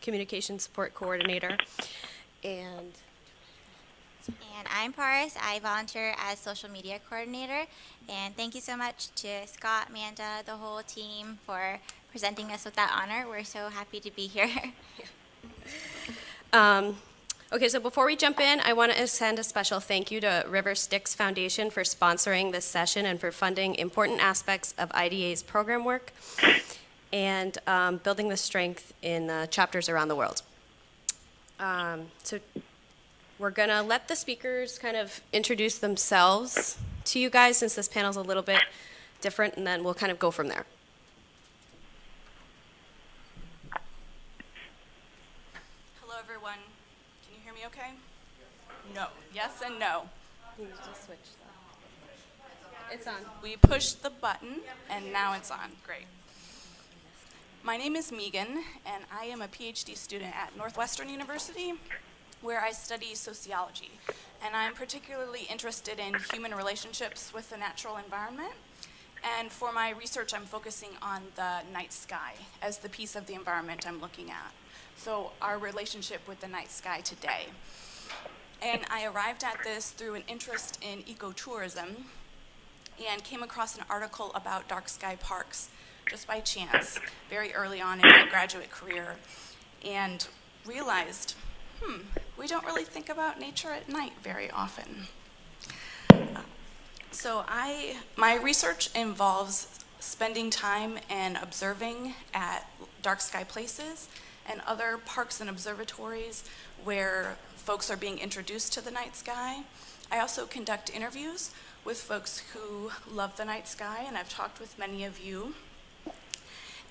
Communication Support Coordinator. And I'm Paris. I volunteer as Social Media Coordinator. And thank you so much to Scott, Amanda, the whole team for presenting us with that honor. We're so happy to be here. Okay, so before we jump in, I want to send a special thank you to River Styx Foundation for sponsoring this session and for funding important aspects of IDA's program work and building the strength in chapters around the world. So we're going to let the speakers kind of introduce themselves to you guys, since this panel's a little bit different, and then we'll kind of go from there. Hello, everyone. Okay? No. Yes and no. You just switch that. It's on. We pushed the button, and now it's on. Great. My name is Megan, and I am a PhD student at Northwestern University, where I study sociology. And I'm particularly interested in human relationships with the natural environment. And for my research, I'm focusing on the night sky as the piece of the environment I'm looking at. So our relationship with the night sky today. And I arrived at this through an interest in ecotourism and came across an article about dark sky parks just by chance, very early on in my graduate career, and realized, we don't really think about nature at night very often. So my research involves spending time and observing at dark sky places and other parks and observatories where folks are being introduced to the night sky. I also conduct interviews with folks who love the night sky, and I've talked with many of you.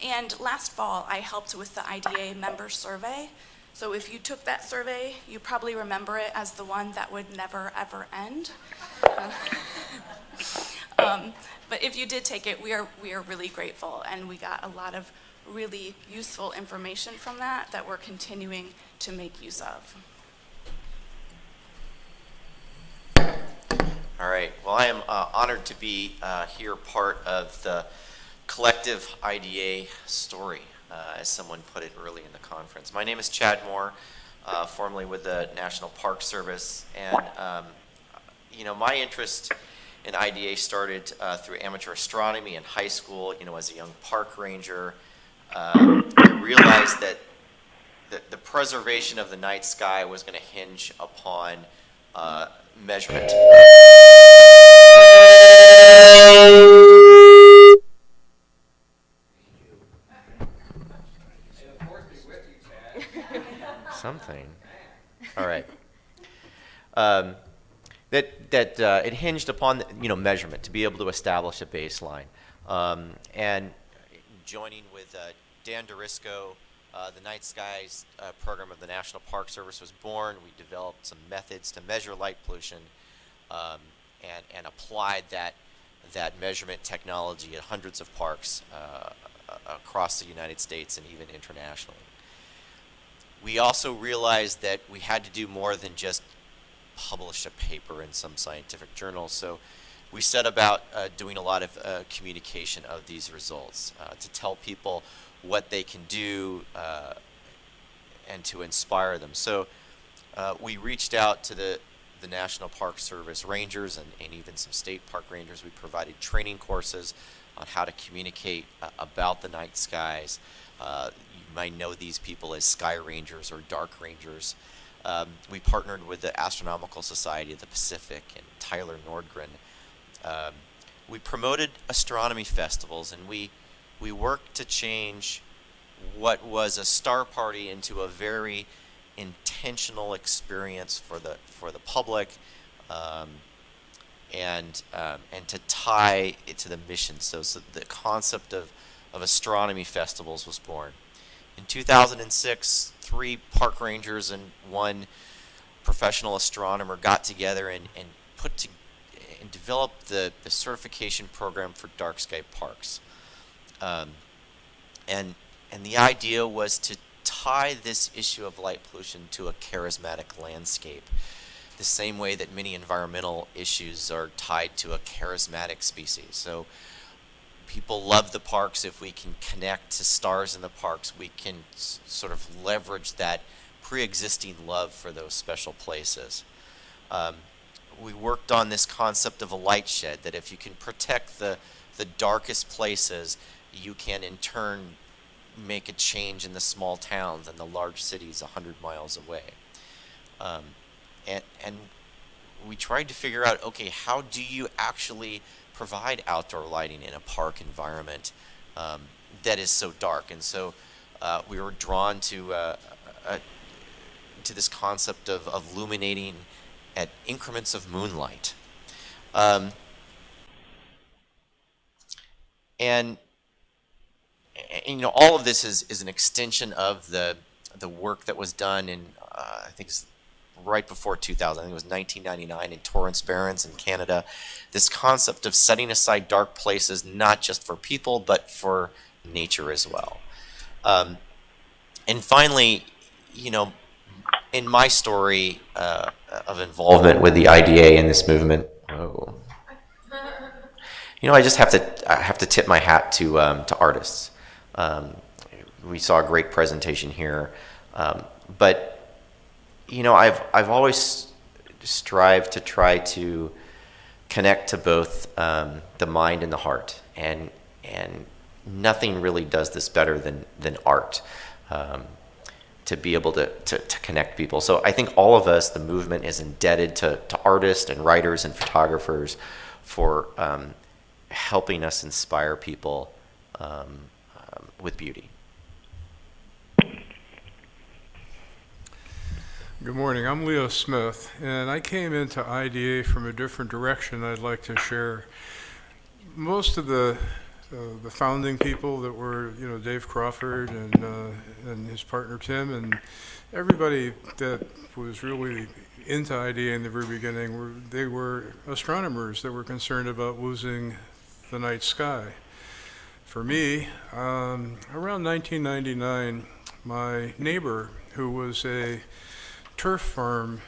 And last fall, I helped with the IDA member survey. So if you took that survey, you probably remember it as the one that would never, ever end. But if you did take it, we are really grateful, and we got a lot of really useful information from that we're continuing to make use of. All right. Well, I am honored to be here, part of the collective IDA story, as someone put it early in the conference. My name is Chad Moore, formerly with the National Park Service, and you know, my interest in IDA started through amateur astronomy in high school. You know, as a young park ranger, I realized that the preservation of the night sky was going to hinge upon measurement. Something. All right. That it hinged upon, you know, measurement to be able to establish a baseline. And joining with Dan Dorisco, the Night Skies program of the National Park Service was born. We developed some methods to measure light pollution and applied that measurement technology at hundreds of parks across the United States and even internationally. We also realized that we had to do more than just publish a paper in some scientific journal, so we set about doing a lot of communication of these results to tell people what they can do and to inspire them. So we reached out to the National Park Service rangers and even some state park rangers. We provided training courses on how to communicate about the night skies. You might know these people as sky rangers or dark rangers. We partnered with the Astronomical Society of the Pacific and Tyler Nordgren. We promoted astronomy festivals, and we worked to change what was a star party into a very intentional experience for the public, and to tie it to the mission. So the concept of astronomy festivals was born. In 2006, 3 park rangers and 1 professional astronomer got together and developed the certification program for dark sky parks. And the idea was to tie this issue of light pollution to a charismatic landscape, the same way that many environmental issues are tied to a charismatic species. So people love the parks. If we can connect to stars in the parks, we can sort of leverage that pre-existing love for those special places. We worked on this concept of a light shed, that if you can protect the darkest places, you can in turn make a change in the small towns and the large cities 100 miles away. And we tried to figure out, okay, how do you actually provide outdoor lighting in a park environment that is so dark? And so we were drawn to this concept of illuminating at increments of moonlight. And you know, all of this is an extension of the work that was done in I think it's right before 2000. I think it was 1999 in Torrance Barrens in Canada. This concept of setting aside dark places not just for people but for nature as well. And finally, you know, in my story of involvement with the IDA in this movement, you know, I just have to tip my hat to artists. We saw a great presentation here, but you know, I've always strived to try to connect to both the mind and the heart, and nothing really does this better than art, to be able to connect people. So I think all of us, the movement, is indebted to artists and writers and photographers for helping us inspire people with beauty. Good morning, I'm Leo Smith, and I came into IDA from a different direction I'd like to share. Most of the the founding people that were, you know, Dave Crawford and his partner Tim, and everybody that was really into IDA in the very beginning, they were astronomers that were concerned about losing the night sky. For me, around 1999, my neighbor, who was a turf farm,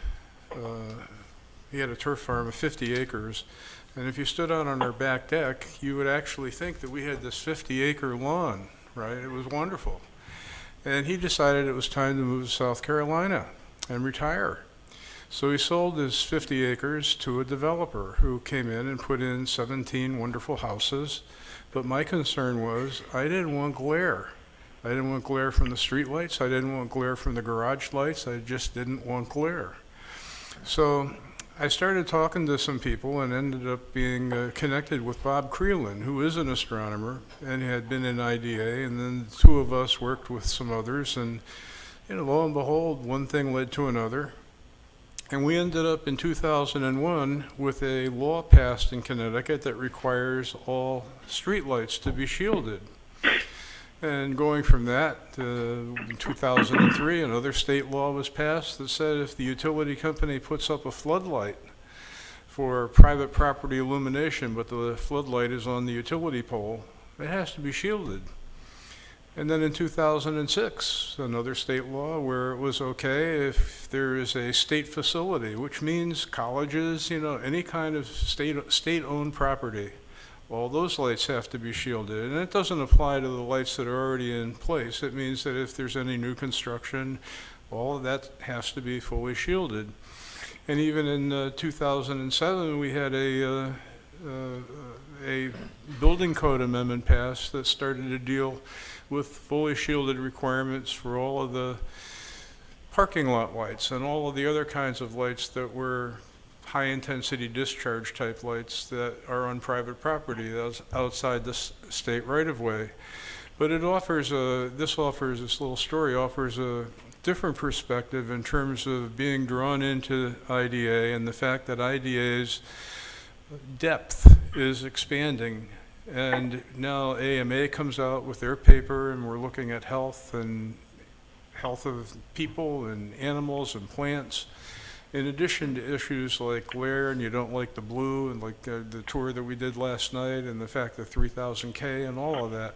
he had a turf farm of 50 acres, and if you stood out on our back deck, you would actually think that we had this 50-acre lawn, right? It was wonderful. And he decided it was time to move to South Carolina and retire. So he sold his 50 acres to a developer who came in and put in 17 wonderful houses. But my concern was I didn't want glare. I didn't want glare from the street lights. I didn't want glare from the garage lights. I just didn't want glare. So I started talking to some people and ended up being connected with Bob Creelan, who is an astronomer and had been in IDA, and then the two of us worked with some others, and lo and behold, one thing led to another. And we ended up in 2001 with a law passed in Connecticut that requires all streetlights to be shielded. And going from that, in 2003, another state law was passed that said if the utility company puts up a floodlight for private property illumination, but the floodlight is on the utility pole, it has to be shielded. And then in 2006, another state law where it was okay if there is a state facility, which means colleges, any kind of state-owned property. All those lights have to be shielded, and it doesn't apply to the lights that are already in place. It means that if there's any new construction, all of that has to be fully shielded. And even in 2007, we had a building code amendment passed that started to deal with fully shielded requirements for all of the parking lot lights and all of the other kinds of lights that were high-intensity discharge type lights that are on private property that's outside the state right-of-way. But it offers this little story offers a different perspective in terms of being drawn into IDA and the fact that IDA's depth is expanding. And now AMA comes out with their paper, and we're looking at health of people and animals and plants, in addition to issues like glare and you don't like the blue, and like the tour that we did last night, and the fact that 3000K and all of that.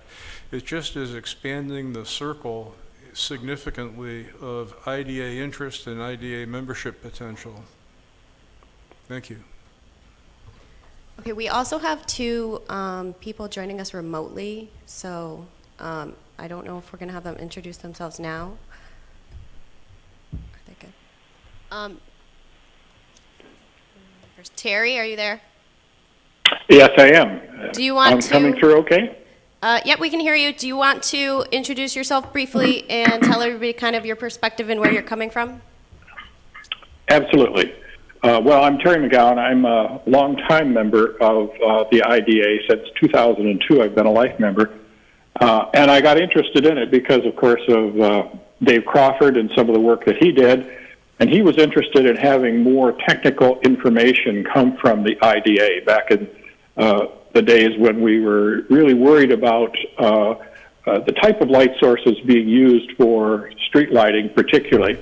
It just is expanding the circle significantly of IDA interest and IDA membership potential. Thank you. Okay, we also have two people joining us remotely, so I don't know if we're going to have them introduce themselves now. Are they good? First, Terry, are you there? Yes, I am. Do you want I'm coming through okay? Yep, we can hear you. Do you want to introduce yourself briefly and tell everybody kind of your perspective and where you're coming from? Absolutely. Well, I'm Terry McGowan. I'm a longtime member of the IDA. Since 2002, I've been a life member. And I got interested in it because, of course, of Dave Crawford and some of the work that he did. And he was interested in having more technical information come from the IDA back in the days when we were really worried about the type of light sources being used for street lighting, particularly.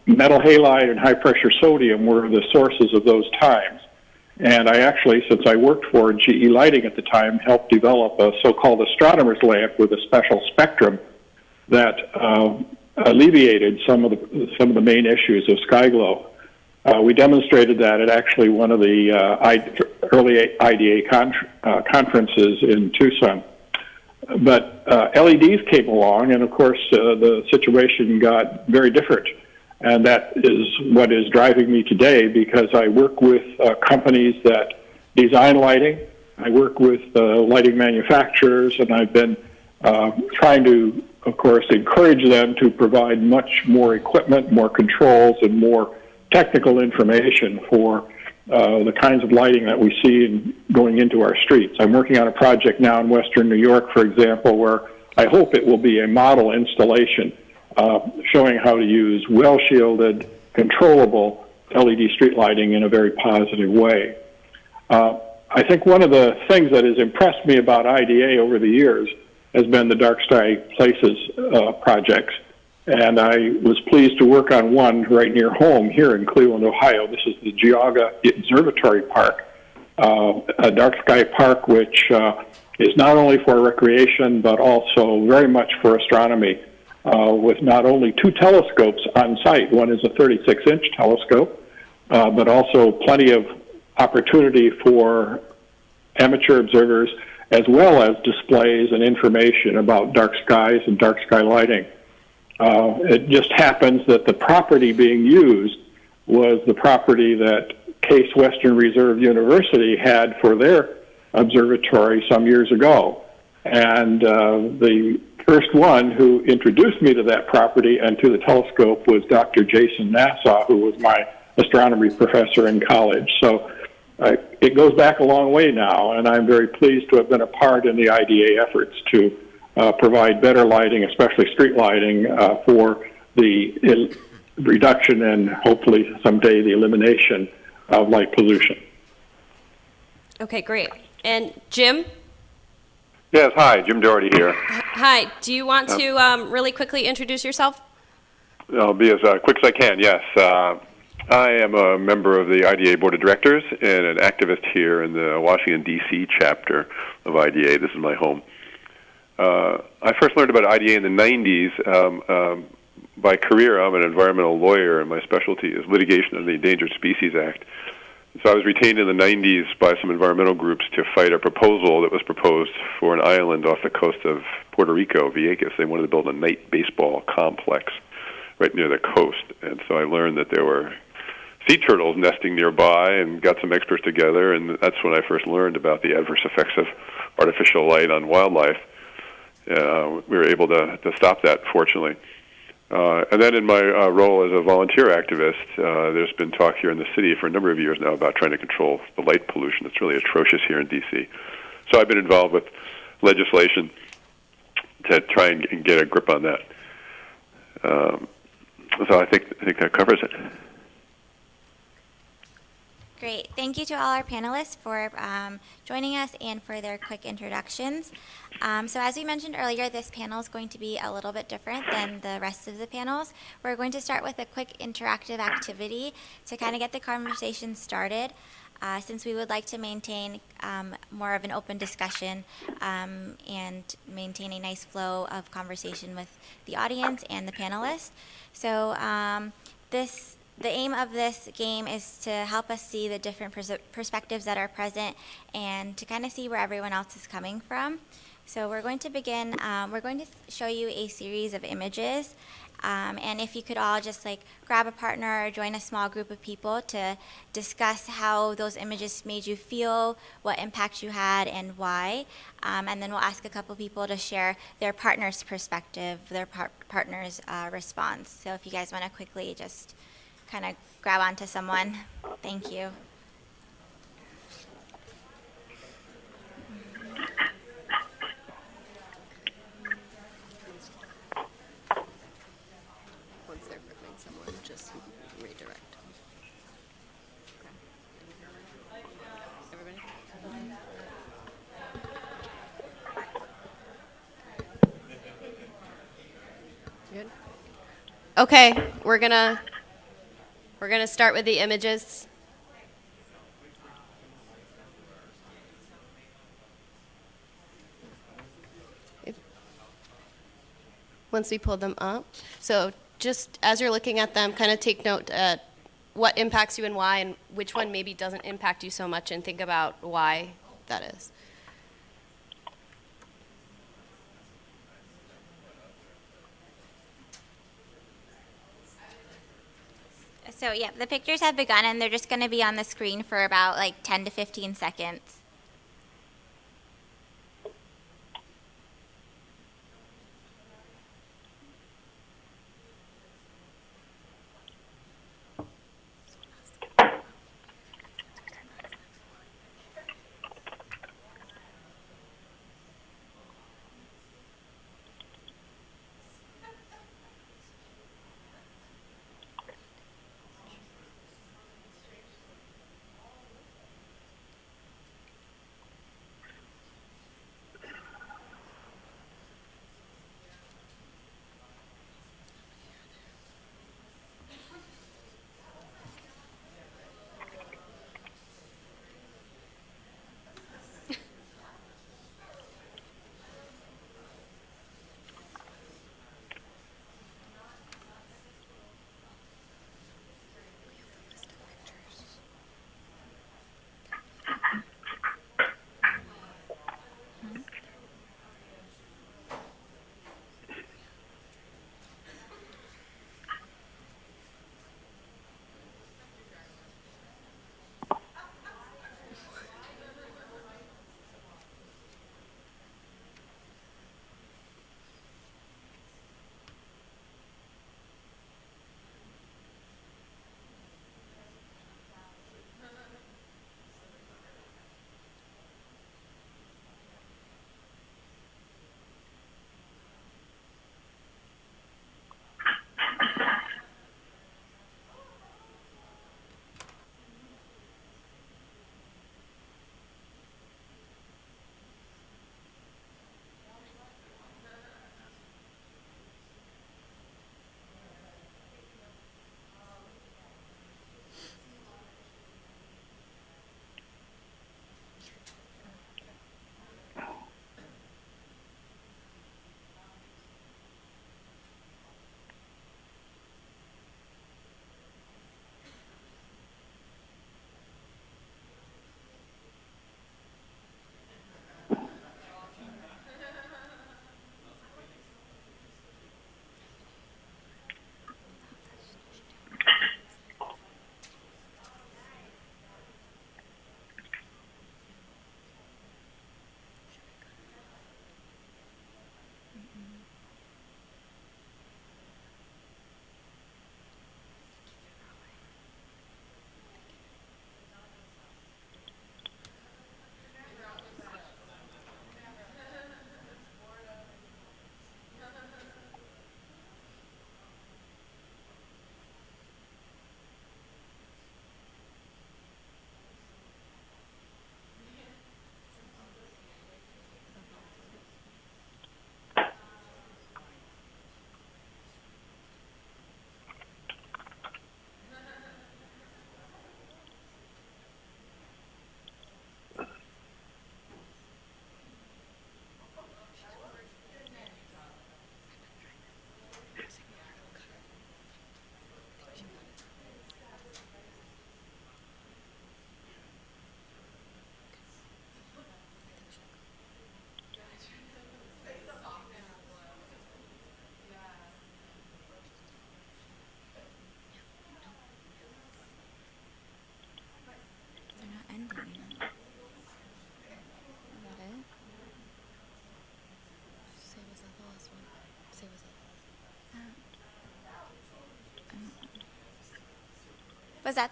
Metal halide and high-pressure sodium were the sources of those times. And I actually, since I worked for GE Lighting at the time, helped develop a so-called astronomer's lamp with a special spectrum that alleviated some of the main issues of sky glow. We demonstrated that at actually one of the early IDA conferences in Tucson. But LEDs came along, and of course the situation got very different. And that is what is driving me today, because I work with companies that design lighting. I work with lighting manufacturers, and I've been trying to, of course, encourage them to provide much more equipment, more controls, and more technical information for the kinds of lighting that we see going into our streets. I'm working on a project now in Western New York, for example, where I hope it will be a model installation showing how to use well-shielded, controllable LED street lighting in a very positive way. I think one of the things that has impressed me about IDA over the years has been the Dark Sky Places projects. And I was pleased to work on one right near home here in Cleveland, Ohio. This is the Geauga Observatory Park, a dark sky park which is not only for recreation but also very much for astronomy, with not only 2 telescopes on site. One is a 36-inch telescope, but also plenty of opportunity for amateur observers, as well as displays and information about dark skies and dark sky lighting. It just happens that the property being used was the property that Case Western Reserve University had for their observatory some years ago. And the first one who introduced me to that property and to the telescope was Dr. Jason Nassau, who was my astronomy professor in college. So it goes back a long way now, and I'm very pleased to have been a part in the IDA efforts to provide better lighting, especially street lighting, for the reduction and hopefully someday the elimination of light pollution. Okay, great. And Jim? Yes, hi, Jim Doherty here. Hi. Do you want to really quickly introduce yourself? I'll be as quick as I can, yes. I am a member of the IDA Board of Directors and an activist here in the Washington, D.C. chapter of IDA. This is my home. I first learned about IDA in the 90s. By career, I'm an environmental lawyer, and my specialty is litigation of the Endangered Species Act. So I was retained in the 90s by some environmental groups to fight a proposal that was proposed for an island off the coast of Puerto Rico, Vieques. They wanted to build a night baseball complex right near the coast. And so I learned that there were sea turtles nesting nearby and got some experts together, and that's when I first learned about the adverse effects of artificial light on wildlife. We were able to stop that, fortunately. And then in my role as a volunteer activist, there's been talk here in the city for a number of years now about trying to control the light pollution. It's really atrocious here in D.C. So I've been involved with legislation to try and get a grip on that. So I think that covers it. Great. Thank you to all our panelists for joining us and for their quick introductions. So as we mentioned earlier, this panel is going to be a little bit different than the rest of the panels. We're going to start with a quick interactive activity to kind of get the conversation started, since we would like to maintain more of an open discussion and maintain a nice flow of conversation with the audience and the panelists. So the aim of this game is to help us see the different perspectives that are present and to kind of see where everyone else is coming from. So we're going to begin, we're going to show you a series of images, and if you could all just like grab a partner or join a small group of people to discuss how those images made you feel, what impact you had, and why. And then we'll ask a couple people to share their partner's perspective, their partner's response. So if you guys want to quickly just kind of grab onto someone. Thank you. Once they're gripping someone, just redirect. Everybody? Good? Okay, we're gonna start with the images. Once we pull them up. So just as you're looking at them, kind of take note at what impacts you and why, and which one maybe doesn't impact you so much, and think about why that is. So yeah, the pictures have begun and they're just going to be on the screen for about like 10 to 15 seconds. Was that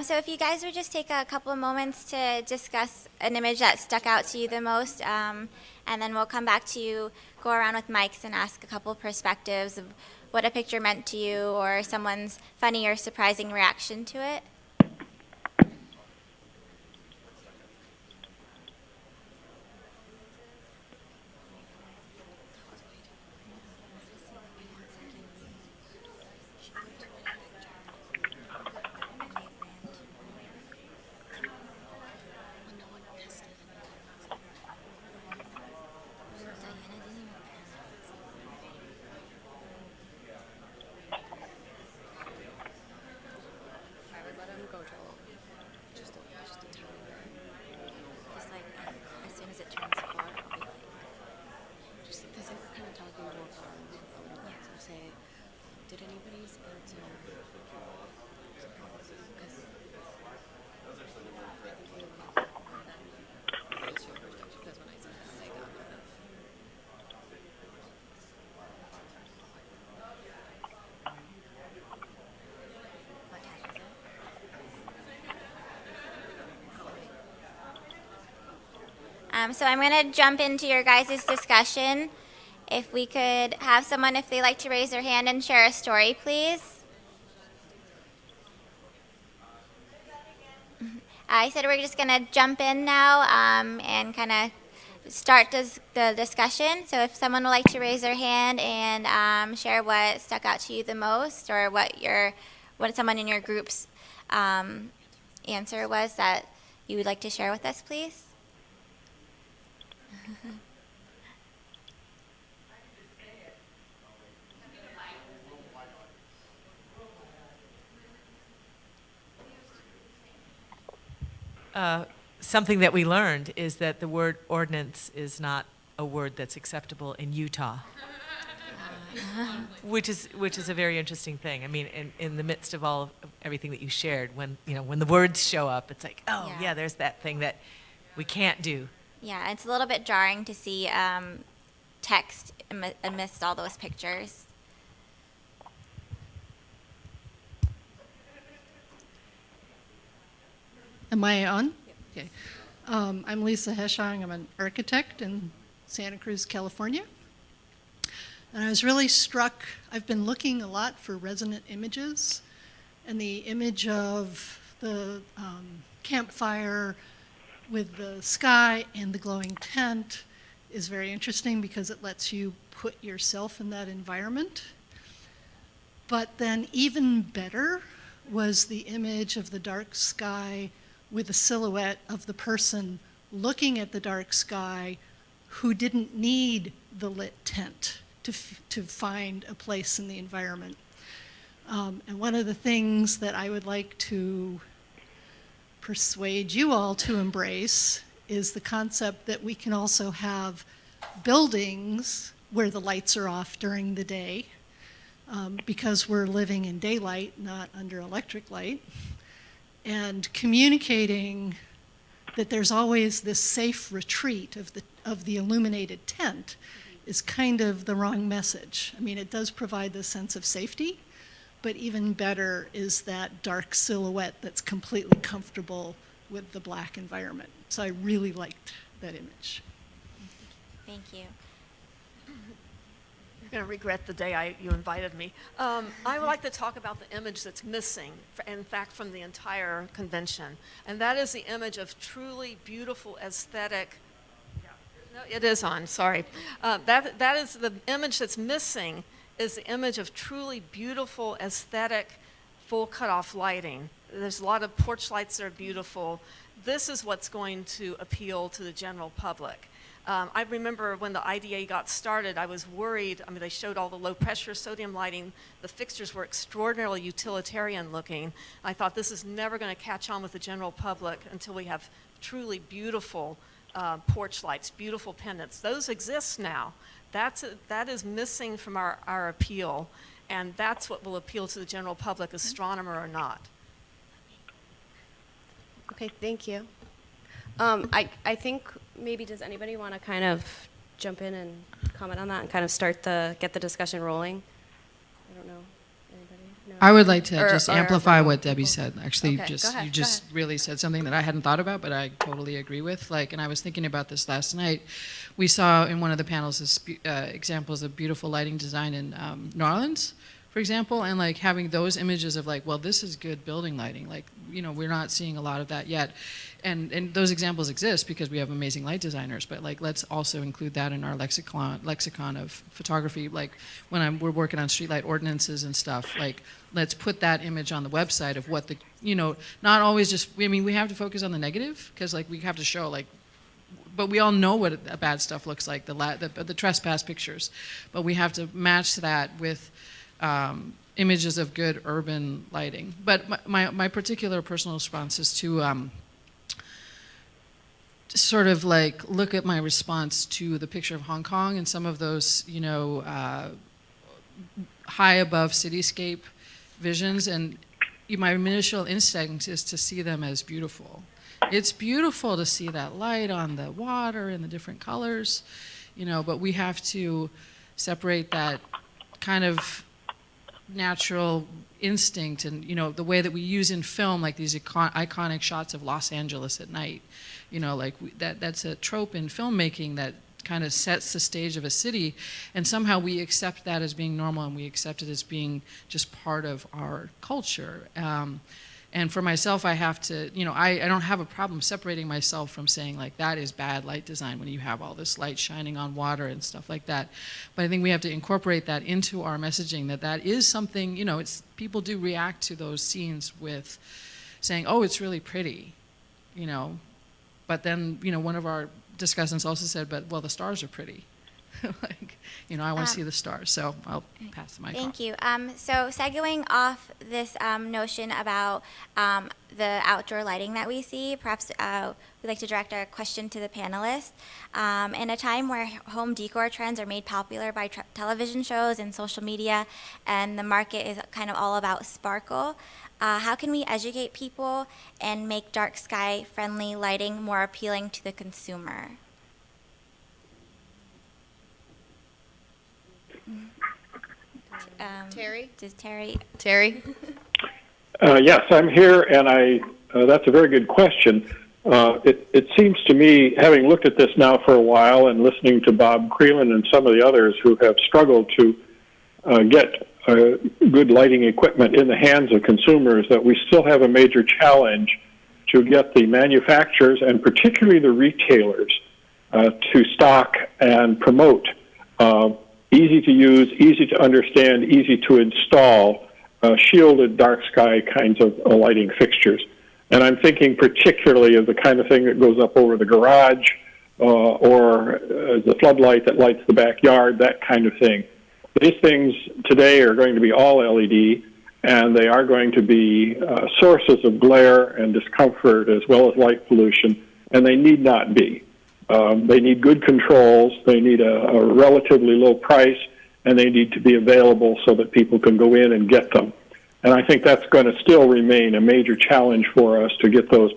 so if you guys would just take a couple of moments to discuss an image that stuck out to you the most, and then we'll come back to you, go around with mics and ask a couple perspectives of what a picture meant to you or someone's funny or surprising reaction to it. So I'm going to jump into your guys' discussion. If we could have someone, if they like to raise their hand and share a story, please. I said we're just going to jump in now and kind of start the discussion. So if someone would like to raise their hand and share what stuck out to you the most, or what someone in your group's answer was that you would like to share with us, please. Something that we learned is that the word ordinance is not a word that's acceptable in Utah, which is a very interesting thing. I mean, in the midst of everything that you shared, when the words show up, it's like, oh yeah, there's that thing that we can't do. Yeah, it's a little bit jarring to see text amidst all those pictures. Am I on? Okay. I'm Lisa Heschong. I'm an architect in Santa Cruz, California. And I was really struck, I've been looking a lot for resonant images, and the image of the campfire with the sky and the glowing tent is very interesting because it lets you put yourself in that environment. But then even better was the image of the dark sky with the silhouette of the person looking at the dark sky who didn't need the lit tent to find a place in the environment. And one of the things that I would like to persuade you all to embrace is the concept that we can also have buildings where the lights are off during the day because we're living in daylight, not under electric light, and communicating that there's always this safe retreat of the illuminated tent is kind of the wrong message. I mean, it does provide the sense of safety, but even better is that dark silhouette that's completely comfortable with the black environment. So I really liked that image. Thank you. You're going to regret the day you invited me. I would like to talk about the image that's missing, in fact, from the entire convention, and that is the image of truly beautiful aesthetic. No, it is on, sorry. That is the image that's missing, is the image of truly beautiful aesthetic full cutoff lighting. There's a lot of porch lights that are beautiful. This is what's going to appeal to the general public. I remember when the IDA got started, I was worried. I mean, they showed all the low pressure sodium lighting. The fixtures were extraordinarily utilitarian looking. I thought this is never going to catch on with the general public until we have truly beautiful porch lights, beautiful pendants. Those exist now. That is missing from our appeal, and that's what will appeal to the general public, astronomer or not. Okay, thank you. I think maybe does anybody want to kind of jump in and comment on that and kind of get the discussion rolling? I don't know. Anybody? I would like to Or- just or amplify everyone? what Debbie said. Actually, Okay, go ahead, you go just really said something that I hadn't thought about, but I totally agree with. Like, and I was thinking about this last night. We saw in one of the panels examples of beautiful lighting design in New Orleans, for example, and like having those images of like, well, this is good building lighting. Like, you know, we're not seeing a lot of that yet. And those examples exist because we have amazing light designers, but like, let's also include that in our lexicon of photography. Like when we're working on streetlight ordinances and stuff, like let's put that image on the website of what the, you know, not always just, I mean, we have to focus on the negative because like we have to show like, but we all know what bad stuff looks like, the trespass pictures, but we have to match that with images of good urban lighting. But my particular personal response is to sort of like look at my response to the picture of Hong Kong and some of those, you know, high above cityscape visions, and my initial instinct is to see them as beautiful. It's beautiful to see that light on the water and the different colors, you know, but we have to separate that kind of natural instinct and, you know, the way that we use in film, like these iconic shots of Los Angeles at night, you know, like that's a trope in filmmaking that kind of sets the stage of a city, and somehow we accept that as being normal and we accept it as being just part of our culture. And for myself, I have to, you know, I don't have a problem separating myself from saying like that is bad light design when you have all this light shining on water and stuff like that. But I think we have to incorporate that into our messaging, that is something, you know, people do react to those scenes with saying, oh, it's really pretty, you know. But then, you know, one of our discussants also said, but well, the stars are pretty. Like, you know, I want to see the stars, so I'll pass the mic Thank off. you. So segueing off this notion about the outdoor lighting that we see, perhaps we'd like to direct our question to the panelists. In a time where home decor trends are made popular by television shows and social media, and the market is kind of all about sparkle, how can we educate people and make dark sky friendly lighting more appealing to the consumer? Terry? Does Terry? Terry? Yes, I'm here, and that's a very good question. It seems to me, having looked at this now for a while and listening to Bob Creelan and some of the others who have struggled to get good lighting equipment in the hands of consumers, that we still have a major challenge to get the manufacturers and particularly the retailers to stock and promote easy to use, easy to understand, easy to install shielded dark sky kinds of lighting fixtures. And I'm thinking particularly of the kind of thing that goes up over the garage or the floodlight that lights the backyard, that kind of thing. These things today are going to be all LED, and they are going to be sources of glare and discomfort as well as light pollution, and they need not be. They need good controls, they need a relatively low price, and they need to be available so that people can go in and get them. And I think that's going to still remain a major challenge for us to get those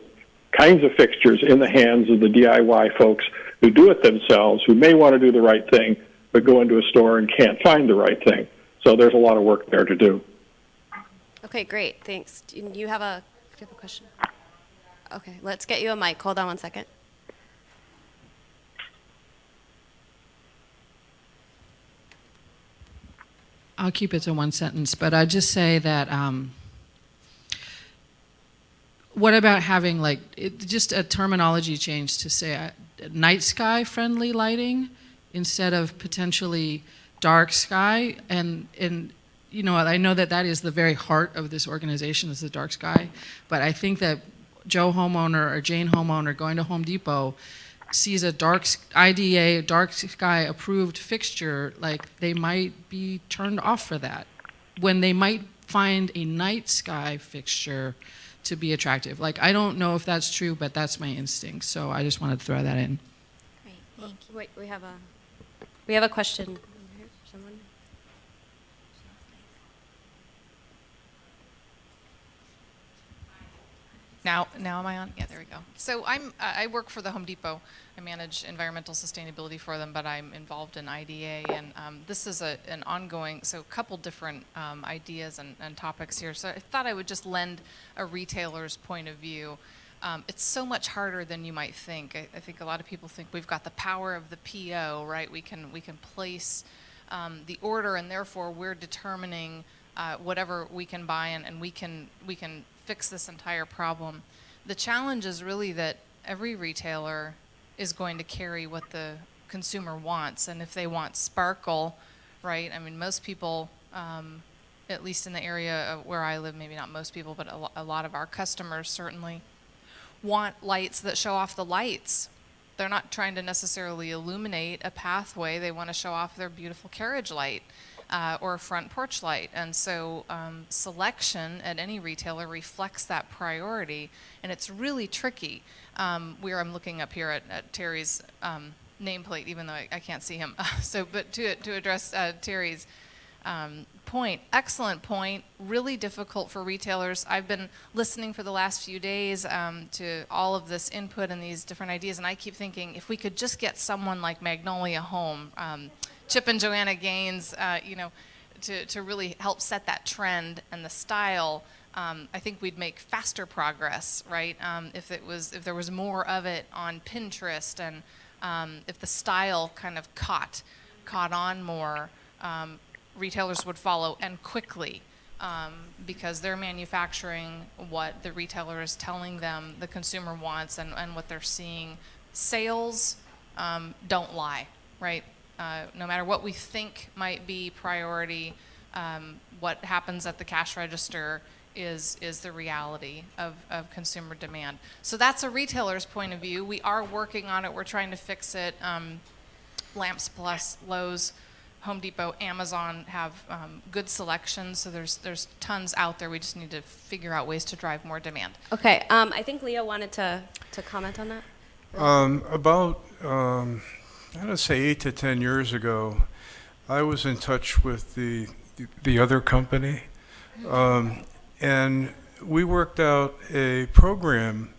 kinds of fixtures in the hands of the DIY folks who do it themselves, who may want to do the right thing, but go into a store and can't find the right thing. So there's a lot of work there to do. Okay, great, thanks. Do you have a question? Okay, let's get you a mic. Hold on one second. I'll keep it to one sentence, but I just say that what about having like just a terminology change to say night sky friendly lighting instead of potentially dark sky, and you know, I know that is the very heart of this organization is the dark sky, but I think that Joe homeowner or Jane homeowner going to Home Depot sees a IDA, dark sky approved fixture, like they might be turned off for that when they might find a night sky fixture to be attractive. Like, I don't know if that's true, but that's my instinct. So I just wanted to throw that in. Great, thank you. Wait, we have a question. Someone? Now am I on? Yeah, there we go. So I work for the Home Depot. I manage environmental sustainability for them, but I'm involved in IDA, and this is an ongoing, so a couple different ideas and topics here. So I thought I would just lend a retailer's point of view. It's so much harder than you might think. I think a lot of people think we've got the power of the PO, right? We can place the order, and therefore we're determining whatever we can buy, and we can fix this entire problem. The challenge is really that every retailer is going to carry what the consumer wants, and if they want sparkle, right? I mean, most people, at least in the area where I live, maybe not most people, but a lot of our customers certainly want lights that show off the lights. They're not trying to necessarily illuminate a pathway. They want to show off their beautiful carriage light. Or a front porch light. And so selection at any retailer reflects that priority, and it's really tricky. I'm looking up here at Terry's nameplate, even though I can't see him. But to address Terry's point, excellent point, really difficult for retailers. I've been listening for the last few days to all of this input and these different ideas, and I keep thinking, if we could just get someone like Magnolia Home, Chip and Joanna Gaines, to really help set that trend and the style, I think we'd make faster progress, right? If there was more of it on Pinterest, and if the style kind of caught on more, retailers would follow, and quickly, because they're manufacturing what the retailer is telling them the consumer wants and what they're seeing. Sales don't lie, right? No matter what we think might be priority, what happens at the cash register is the reality of consumer demand. So that's a retailer's point of view. We are working on it. We're trying to fix it. Lamps Plus, Lowe's, Home Depot, Amazon have good selections. So there's tons out there. We just need to figure out ways to drive more demand. Okay, I think Leo wanted to comment on that. I would say 8 to 10 years ago, I was in touch with the other company, and we worked out a program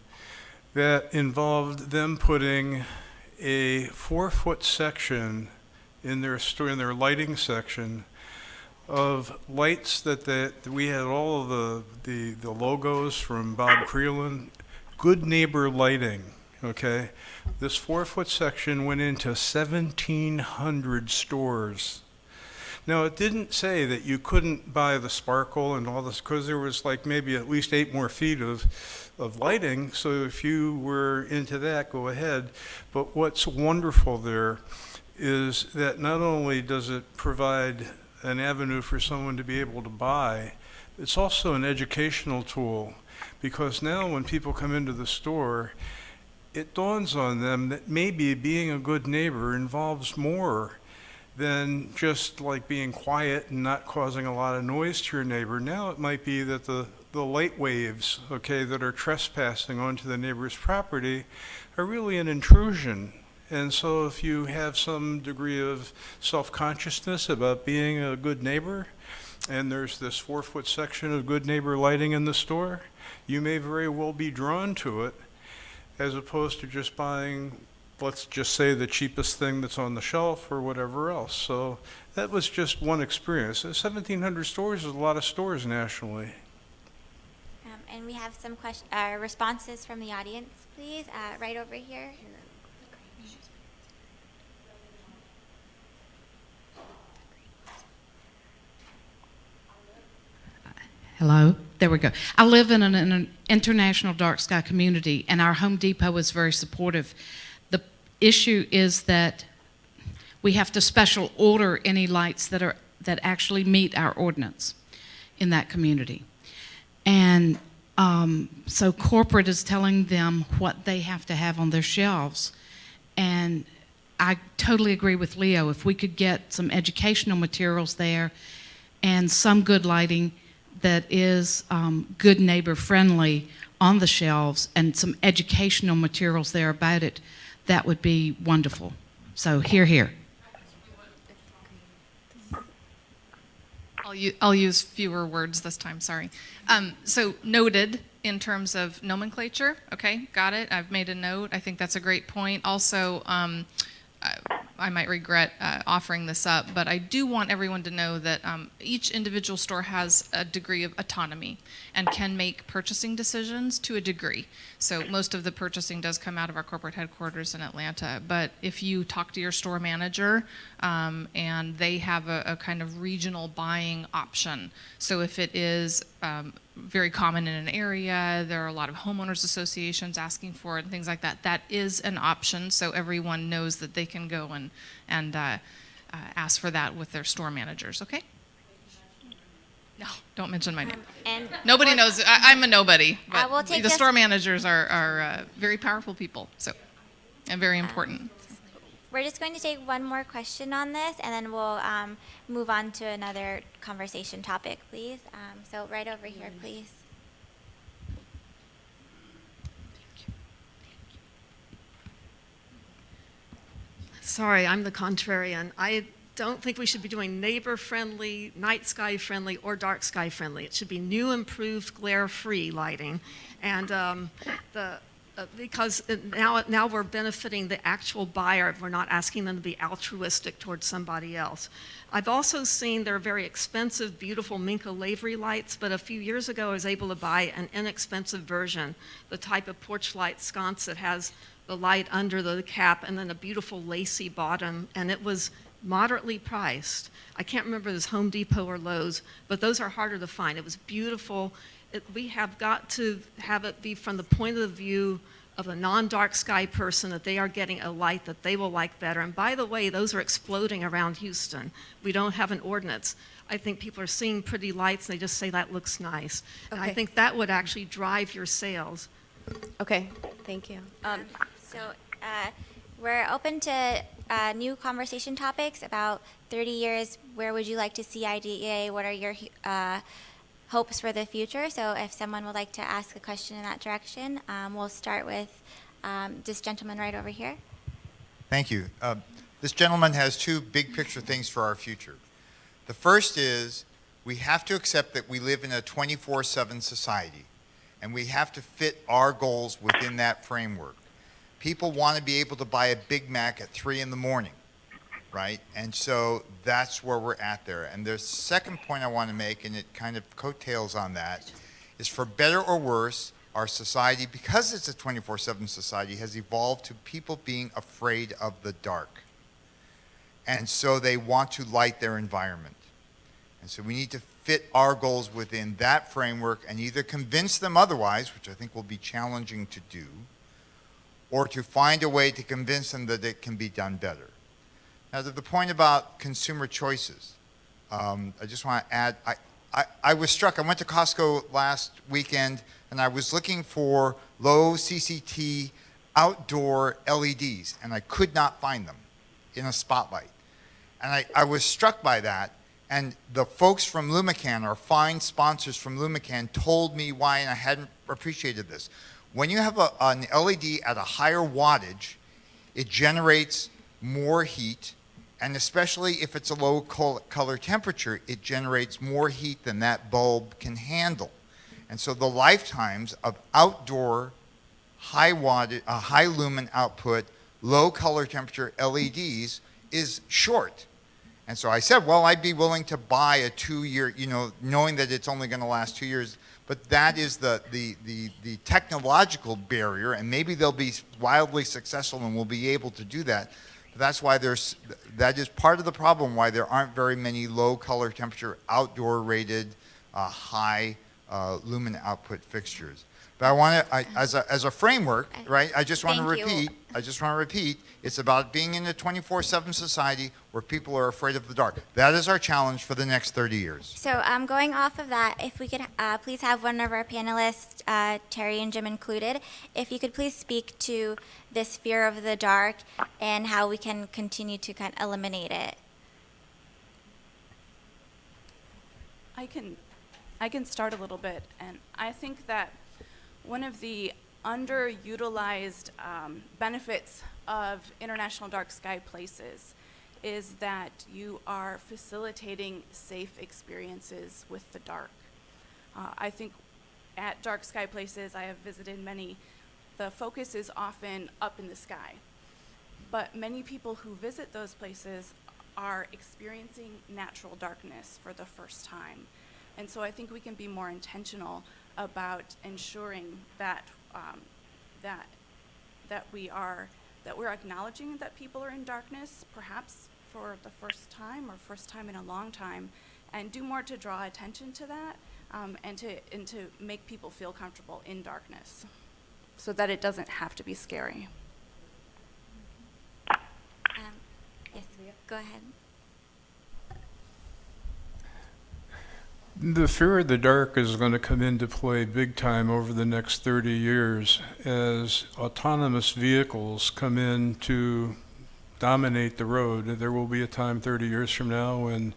that involved them putting a 4-foot section in their store, in their lighting section, of lights that we had all of the logos from Bob Creelan, Good Neighbor Lighting. Okay, this 4-foot section went into 1,700 stores. Now, it didn't say that you couldn't buy the sparkle and all this, because there was like maybe at least 8 more feet of lighting. So if you were into that, go ahead. But what's wonderful there is that not only does it provide an avenue for someone to be able to buy, it's also an educational tool, because now when people come into the store, it dawns on them that maybe being a good neighbor involves more than just like being quiet and not causing a lot of noise to your neighbor. Now it might be that the light waves, okay, that are trespassing onto the neighbor's property are really an intrusion. And so if you have some degree of self-consciousness about being a good neighbor, and there's this 4-foot section of Good Neighbor Lighting in the store, you may very well be drawn to it, as opposed to just buying, let's just say, the cheapest thing that's on the shelf or whatever else. So that was just one experience. 1,700 stores is a lot of stores nationally. And we have some responses from the audience, please, right over here. Hello, there we go. I live in an international dark sky community, and our Home Depot is very supportive. The issue is that we have to special order any lights that actually meet our ordinance in that community. And so corporate is telling them what they have to have on their shelves. And I totally agree with Leo. If we could get some educational materials there and some good lighting that is good neighbor friendly on the shelves and some educational materials there about it, that would be wonderful. So here. I'll use fewer words this time, sorry. So noted in terms of nomenclature, okay, got it. I've made a note. I think that's a great point. Also, I might regret offering this up, but I do want everyone to know that each individual store has a degree of autonomy and can make purchasing decisions to a degree. So most of the purchasing does come out of our corporate headquarters in Atlanta, but if you talk to your store manager and they have a kind of regional buying option, so if it is very common in an area, there are a lot of homeowners associations asking for it and things like that, that is an option, so everyone knows that they can go and ask for that with their store managers, okay? No, don't mention my name. And Nobody knows, I'm a nobody, but we'll take the this- store managers are very powerful people, so, and very important. We're just going to take one more question on this, and then we'll move on to another conversation topic, please. So right over here, please. Sorry, I'm the contrarian. I don't think we should be doing neighbor-friendly, night sky-friendly, or dark sky-friendly. It should be new, improved, glare-free lighting. And because now we're benefiting the actual buyer. We're not asking them to be altruistic towards somebody else. I've also seen they're very expensive, beautiful Minka Lavery lights, but a few years ago I was able to buy an inexpensive version, the type of porch light sconce that has the light under the cap and then a beautiful lacy bottom, and it was moderately priced. I can't remember if it was Home Depot or Lowe's, but those are harder to find. It was beautiful. We have got to have it be from the point of view of a non-dark sky person, that they are getting a light that they will like better. And by the way, those are exploding around Houston. We don't have an ordinance. I think people are seeing pretty lights and they just say that looks nice. And I Okay. think that would actually drive your sales. Okay, thank you. So we're open to new conversation topics about 30 years. Where would you like to see IDEA? What are your hopes for the future? So if someone would like to ask a question in that direction, we'll start with this gentleman right over here. Thank you. This gentleman has two big picture things for our future. The first is we have to accept that we live in a 24/7 society, and we have to fit our goals within that framework. People want to be able to buy a Big Mac at 3 in the morning, right? And so that's where we're at there. And the second point I want to make, and it kind of coattails on that, is for better or worse, our society, because it's a 24/7 society, has evolved to people being afraid of the dark. And so they want to light their environment. And so we need to fit our goals within that framework and either convince them otherwise, which I think will be challenging to do, or to find a way to convince them that it can be done better. Now, to the point about consumer choices, I just want to add, I was struck. I went to Costco last weekend, and I was looking for low CCT outdoor LEDs, and I could not find them in a spotlight. And I was struck by that, and the folks from Lumican, our fine sponsors from Lumican, told me why, and I hadn't appreciated this. When you have an LED at a higher wattage, it generates more heat, and especially if it's a low color temperature, it generates more heat than that bulb can handle. And so the lifetimes of outdoor high lumen output, low color temperature LEDs is short. And so I said, well, I'd be willing to buy a 2-year, knowing that it's only going to last 2 years. But that is the technological barrier, and maybe they'll be wildly successful and we'll be able to do that. But that's why that is part of the problem why there aren't very many low color temperature outdoor rated high lumen output fixtures. But I want to, as a framework, right? I just want to repeat. It's about being in a 24/7 society where people are afraid of the dark. That is our challenge for the next 30 years. So going off of that, if we could please have one of our panelists, Terry and Jim included, if you could please speak to this fear of the dark and how we can continue to kind of eliminate it. I can start a little bit, and I think that one of the underutilized benefits of International Dark Sky Places is that you are facilitating safe experiences with the dark. I think at dark sky places, I have visited many, the focus is often up in the sky. But many people who visit those places are experiencing natural darkness for the first time. And so I think we can be more intentional about ensuring that that we're acknowledging that people are in darkness, perhaps for the first time or first time in a long time, and do more to draw attention to that, and to make people feel comfortable in darkness, so that it doesn't have to be scary. Yes, go ahead. The fear of the dark is going to come into play big time over the next 30 years as autonomous vehicles come in to dominate the road. There will be a time 30 years from now when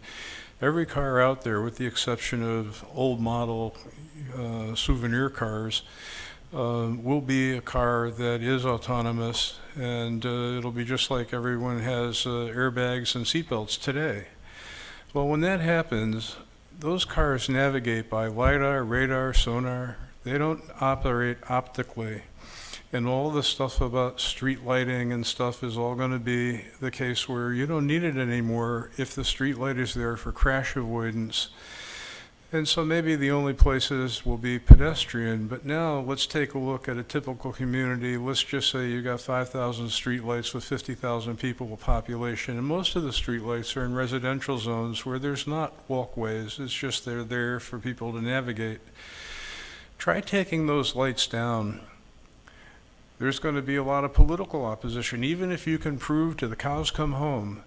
every car out there, with the exception of old model souvenir cars, will be a car that is autonomous, and it'll be just like everyone has airbags and seatbelts today. Well, when that happens, those cars navigate by LiDAR, radar, sonar. They don't operate optically. And all the stuff about street lighting and stuff is all going to be the case where you don't need it anymore if the street light is there for crash avoidance. And so maybe the only places will be pedestrian. But now let's take a look at a typical community. Let's just say you got 5,000 streetlights with 50,000 people population. And most of the streetlights are in residential zones where there's not walkways. It's just they're there for people to navigate. Try taking those lights down. There's going to be a lot of political opposition, even if you can prove to the cows come home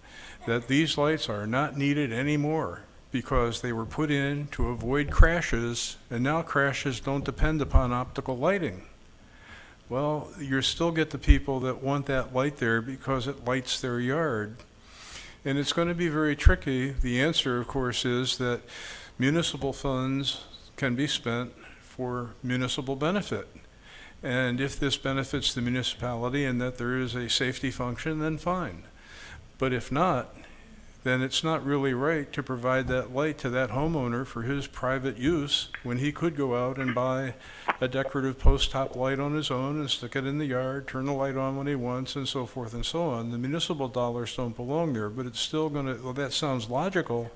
that these lights are not needed anymore, because they were put in to avoid crashes, and now crashes don't depend upon optical lighting. Well, you still get the people that want that light there because it lights their yard. And it's going to be very tricky. The answer, of course, is that municipal funds can be spent for municipal benefit. And if this benefits the municipality and that there is a safety function, then fine. But if not, then it's not really right to provide that light to that homeowner for his private use when he could go out and buy a decorative post-top light on his own and stick it in the yard, turn the light on when he wants, and so forth and so on. The municipal dollars don't belong there, but it's still going to, well, that sounds logical,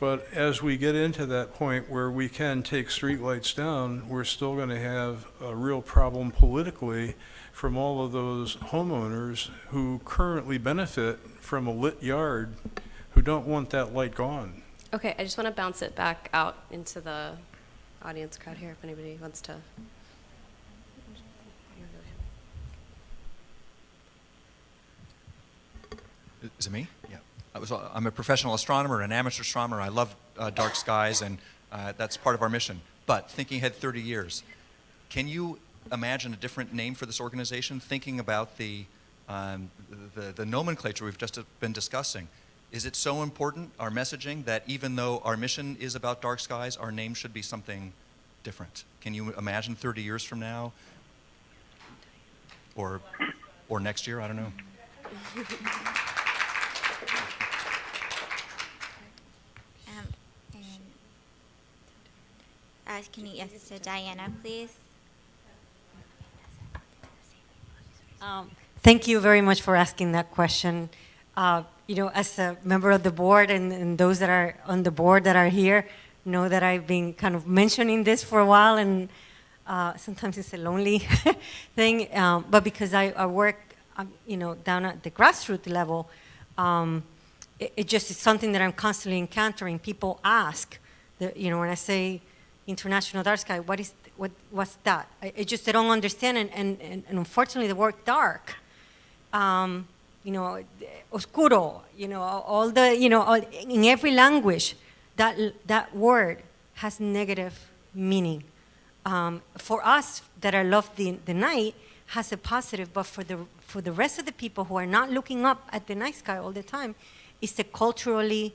but as we get into that point where we can take streetlights down, we're still going to have a real problem politically from all of those homeowners who currently benefit from a lit yard who don't want that light gone. Okay, I just want to bounce it back out into the audience crowd here if anybody wants to. Is it me? Yeah. I'm a professional astronomer, an amateur astronomer. I love dark skies, and that's part of our mission. But thinking ahead 30 years, can you imagine a different name for this organization, thinking about the nomenclature we've just been discussing? Is it so important, our messaging, that even though our mission is about dark skies, our name should be something different? Can you imagine 30 years from now? Or next year, I don't know. Can you yes to Diana, please? Thank you very much for asking that question. You know, as a member of the board and those that are on the board that are here know that I've been kind of mentioning this for a while, and sometimes it's a lonely thing, but because I work, you know, down at the grassroots level, it just is something that I'm constantly encountering. People ask, you know, when I say International Dark Sky, what's that? I just, they don't understand, and unfortunately the word dark, you know, oscuro, you know, all the, you know, in every language, that word has negative meaning. For us that are love the night has a positive, but for the rest of the people who are not looking up at the night sky all the time, it's the culturally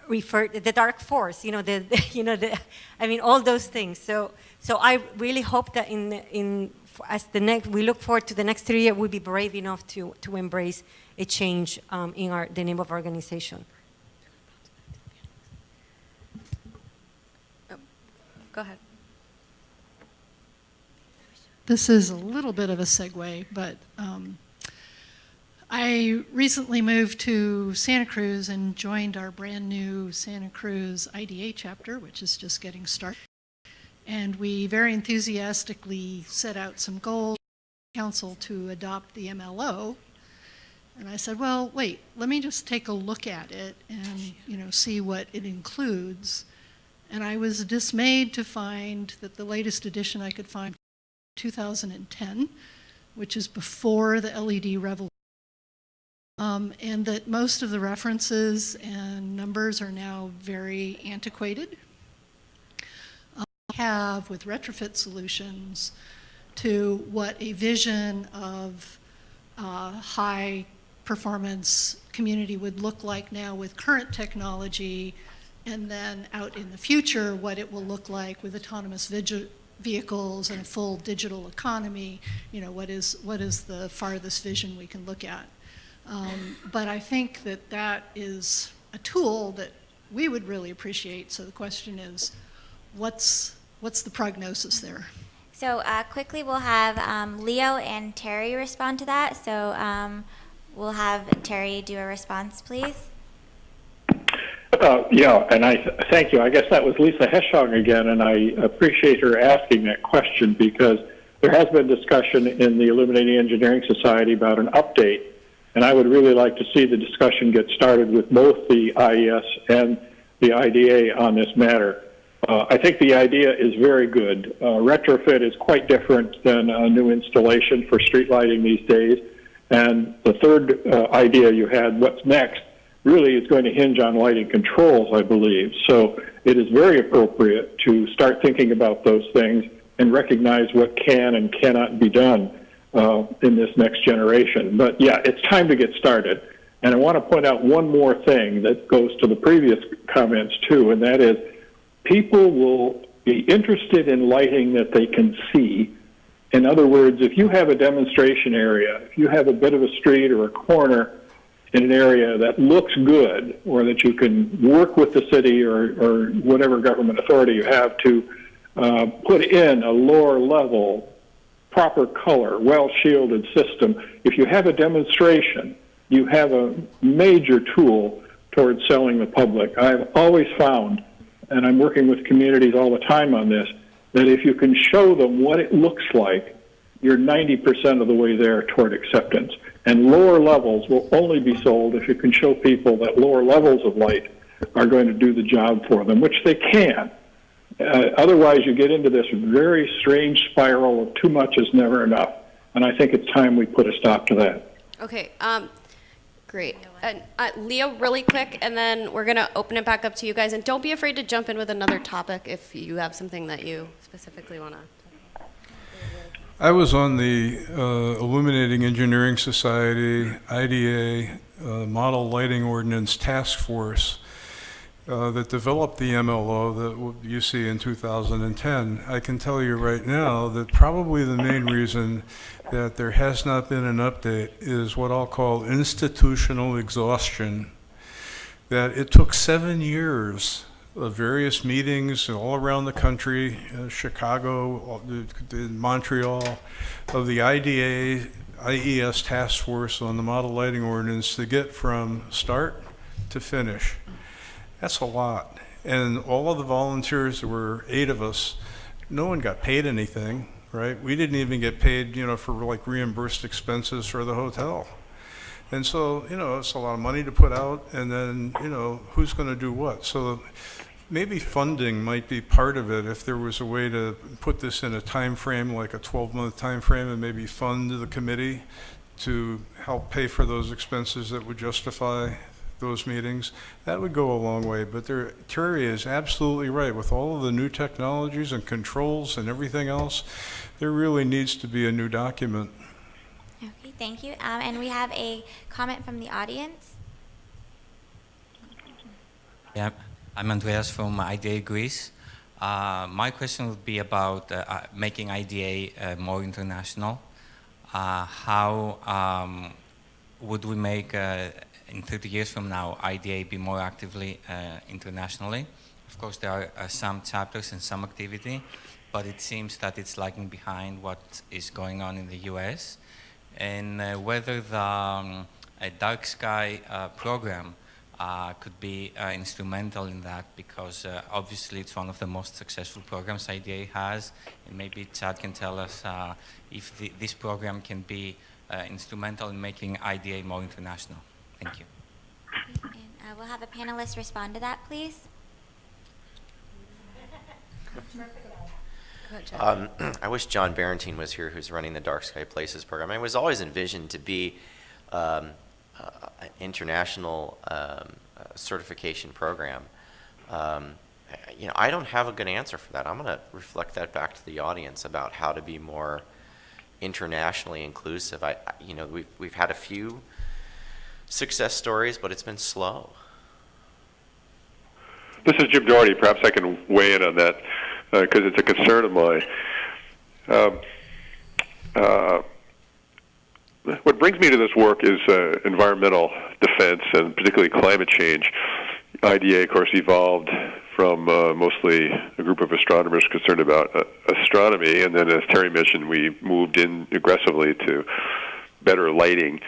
referred, the dark force, you know, I mean, all those things. So I really hope that as we look forward to the next 3 years, we'll be brave enough to embrace a change in the name of our organization. Go ahead. This is a little bit of a segue, but I recently moved to Santa Cruz and joined our brand new Santa Cruz IDA chapter, which is just getting started. And we very enthusiastically set out some goals for council to adopt the MLO. And I said, well, wait, let me just take a look at it and, see what it includes. And I was dismayed to find that the latest edition I could find 2010, which is before the LED revolution, and that most of the references and numbers are now very antiquated. Have with retrofit solutions to what a vision of high performance community would look like now with current technology, and then out in the future what it will look like with autonomous vehicles and a full digital economy. What is the farthest vision we can look at. But I think that is a tool that we would really appreciate. So the question is, what's the prognosis there? So quickly we'll have Leo and Terry respond to that. So we'll have Terry do a response, please. Yeah, and I thank you. I guess that was Lisa Heschong again, and I appreciate her asking that question because there has been discussion in the Illuminating Engineering Society about an update, and I would really like to see the discussion get started with both the IES and the IDA on this matter. I think the idea is very good. Retrofit is quite different than a new installation for street lighting these days, and the third idea you had, what's next, really is going to hinge on lighting controls, I believe. So it is very appropriate to start thinking about those things and recognize what can and cannot be done in this next generation. But yeah, it's time to get started. And I want to point out one more thing that goes to the previous comments too, and that is people will be interested in lighting that they can see. In other words, if you have a demonstration area, if you have a bit of a street or a corner in an area that looks good, or that you can work with the city or whatever government authority you have to put in a lower level, proper color, well-shielded system, if you have a demonstration, you have a major tool towards selling the public. I've always found, and I'm working with communities all the time on this, that if you can show them what it looks like, you're 90% of the way there toward acceptance. And lower levels will only be sold if you can show people that lower levels of light are going to do the job for them, which they can. Otherwise, you get into this very strange spiral of too much is never enough. And I think it's time we put a stop to that. Okay, great. And Leo, really quick, and then we're going to open it back up to you guys. And don't be afraid to jump in with another topic if you have something that you specifically want to. I was on the Illuminating Engineering Society, IDA, Model Lighting Ordinance Task Force that developed the MLO that you see in 2010. I can tell you right now that probably the main reason that there has not been an update is what I'll call institutional exhaustion. That it took 7 years of various meetings all around the country, Chicago, Montreal, of the IDA, IES task force on the model lighting ordinance to get from start to finish. That's a lot. And all of the volunteers, there were 8 of us, no one got paid anything, right? We didn't even get paid, for like reimbursed expenses for the hotel. And so, it's a lot of money to put out, and then, who's going to do what? So maybe funding might be part of it if there was a way to put this in a time frame, like a 12-month time frame, and maybe fund the committee to help pay for those expenses that would justify those meetings. That would go a long way. But Terry is absolutely right. With all of the new technologies and controls and everything else, there really needs to be a new document. Okay, thank you. And we have a comment from the audience. Yeah, I'm Andreas from IDA Greece. My question would be about making IDA more international. would we make, in 30 years from now, IDA be more actively internationally? Of course, there are some chapters and some activity, but it seems that it's lagging behind what is going on in the US. And whether the Dark Sky program could be instrumental in that, because obviously it's one of the most successful programs IDA has, and maybe Chad can tell us if this program can be instrumental in making IDA more international. Thank you. And we'll have a panelist respond to that, please. I wish John Barentine was here, who's running the Dark Sky Places program. It was always envisioned to be an international certification program. I don't have a good answer for that. I'm going to reflect that back to the audience about how to be more internationally inclusive. We've had a few success stories, but it's been slow. This is Jim Doherty. Perhaps I can weigh in on that because it's a concern of mine. What brings me to this work is environmental defense and particularly climate change. IDA, of course, evolved from mostly a group of astronomers concerned about astronomy, and then, as Terry mentioned, we moved in aggressively to better lighting.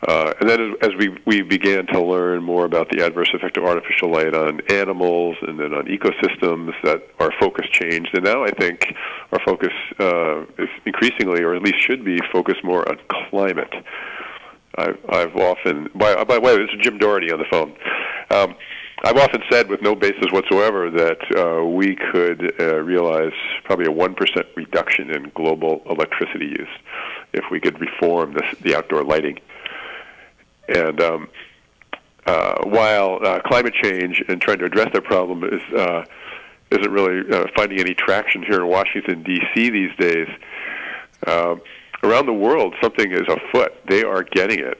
And then as we began to learn more about the adverse effect of artificial light on animals and then on ecosystems, that our focus changed. And now I think our focus is increasingly, or at least should be, focused more on climate. I've often, by the way, this is Jim Doherty on the phone. I've often said with no basis whatsoever that we could realize probably a 1% reduction in global electricity use if we could reform the outdoor lighting. And while climate change and trying to address that problem isn't really finding any traction here in Washington, D.C. these days, around the world something is afoot. They are getting it.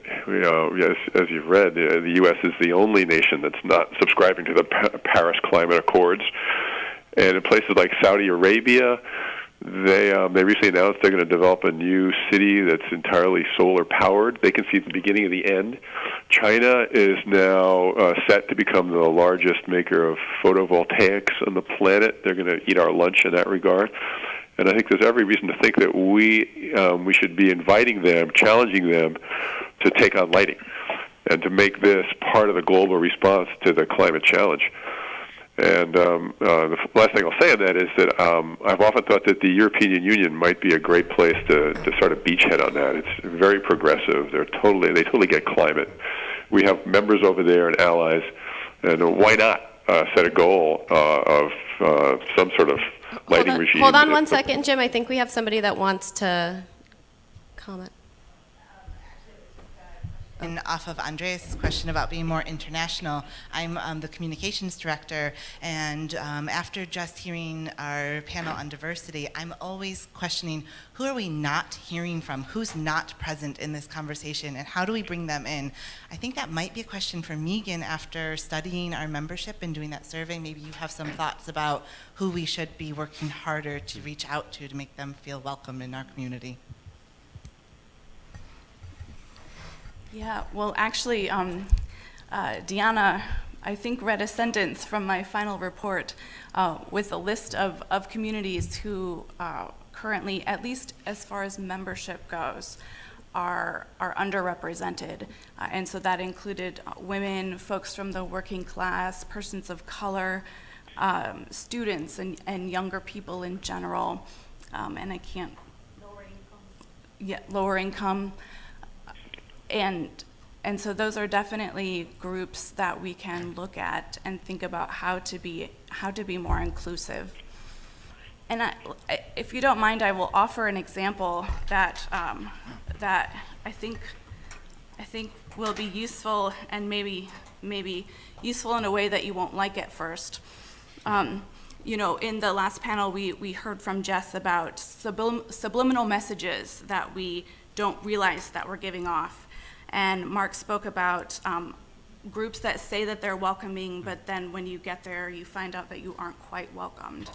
As you've read, the U.S. is the only nation that's not subscribing to the Paris Climate Accords. And in places like Saudi Arabia, they recently announced they're going to develop a new city that's entirely solar powered. They can see the beginning of the end. China is now set to become the largest maker of photovoltaics on the planet. They're going to eat our lunch in that regard. And I think there's every reason to think that we should be inviting them, challenging them to take on lighting and to make this part of the global response to the climate challenge. And the last thing I'll say on that is that I've often thought that the European Union might be a great place to start a beachhead on that. It's very progressive. They totally get climate. We have members over there and allies, and why not set a goal of some sort of lighting regime? Hold on one second, Jim. I think we have somebody that wants to comment. And off of Andreas' question about being more international, I'm the communications director, and after just hearing our panel on diversity, I'm always questioning who are we not hearing from, who's not present in this conversation, and how do we bring them in? I think that might be a question for Megan after studying our membership and doing that survey. Maybe you have some thoughts about who we should be working harder to reach out to make them feel welcome in our community. Yeah, well, actually, Deanna, I think, read a sentence from my final report with a list of communities who currently, at least as far as membership goes, are underrepresented. And so that included women, folks from the working class, persons of color, students, and younger people in general. And I can't... Lower income. Yeah, lower income. And so those are definitely groups that we can look at and think about how to be more inclusive. And if you don't mind, I will offer an example that I think will be useful and maybe useful in a way that you won't like at first. In the last panel, we heard from Jess about subliminal messages that we don't realize that we're giving off. And Mark spoke about groups that say that they're welcoming, but then when you get there, you find out that you aren't quite welcomed.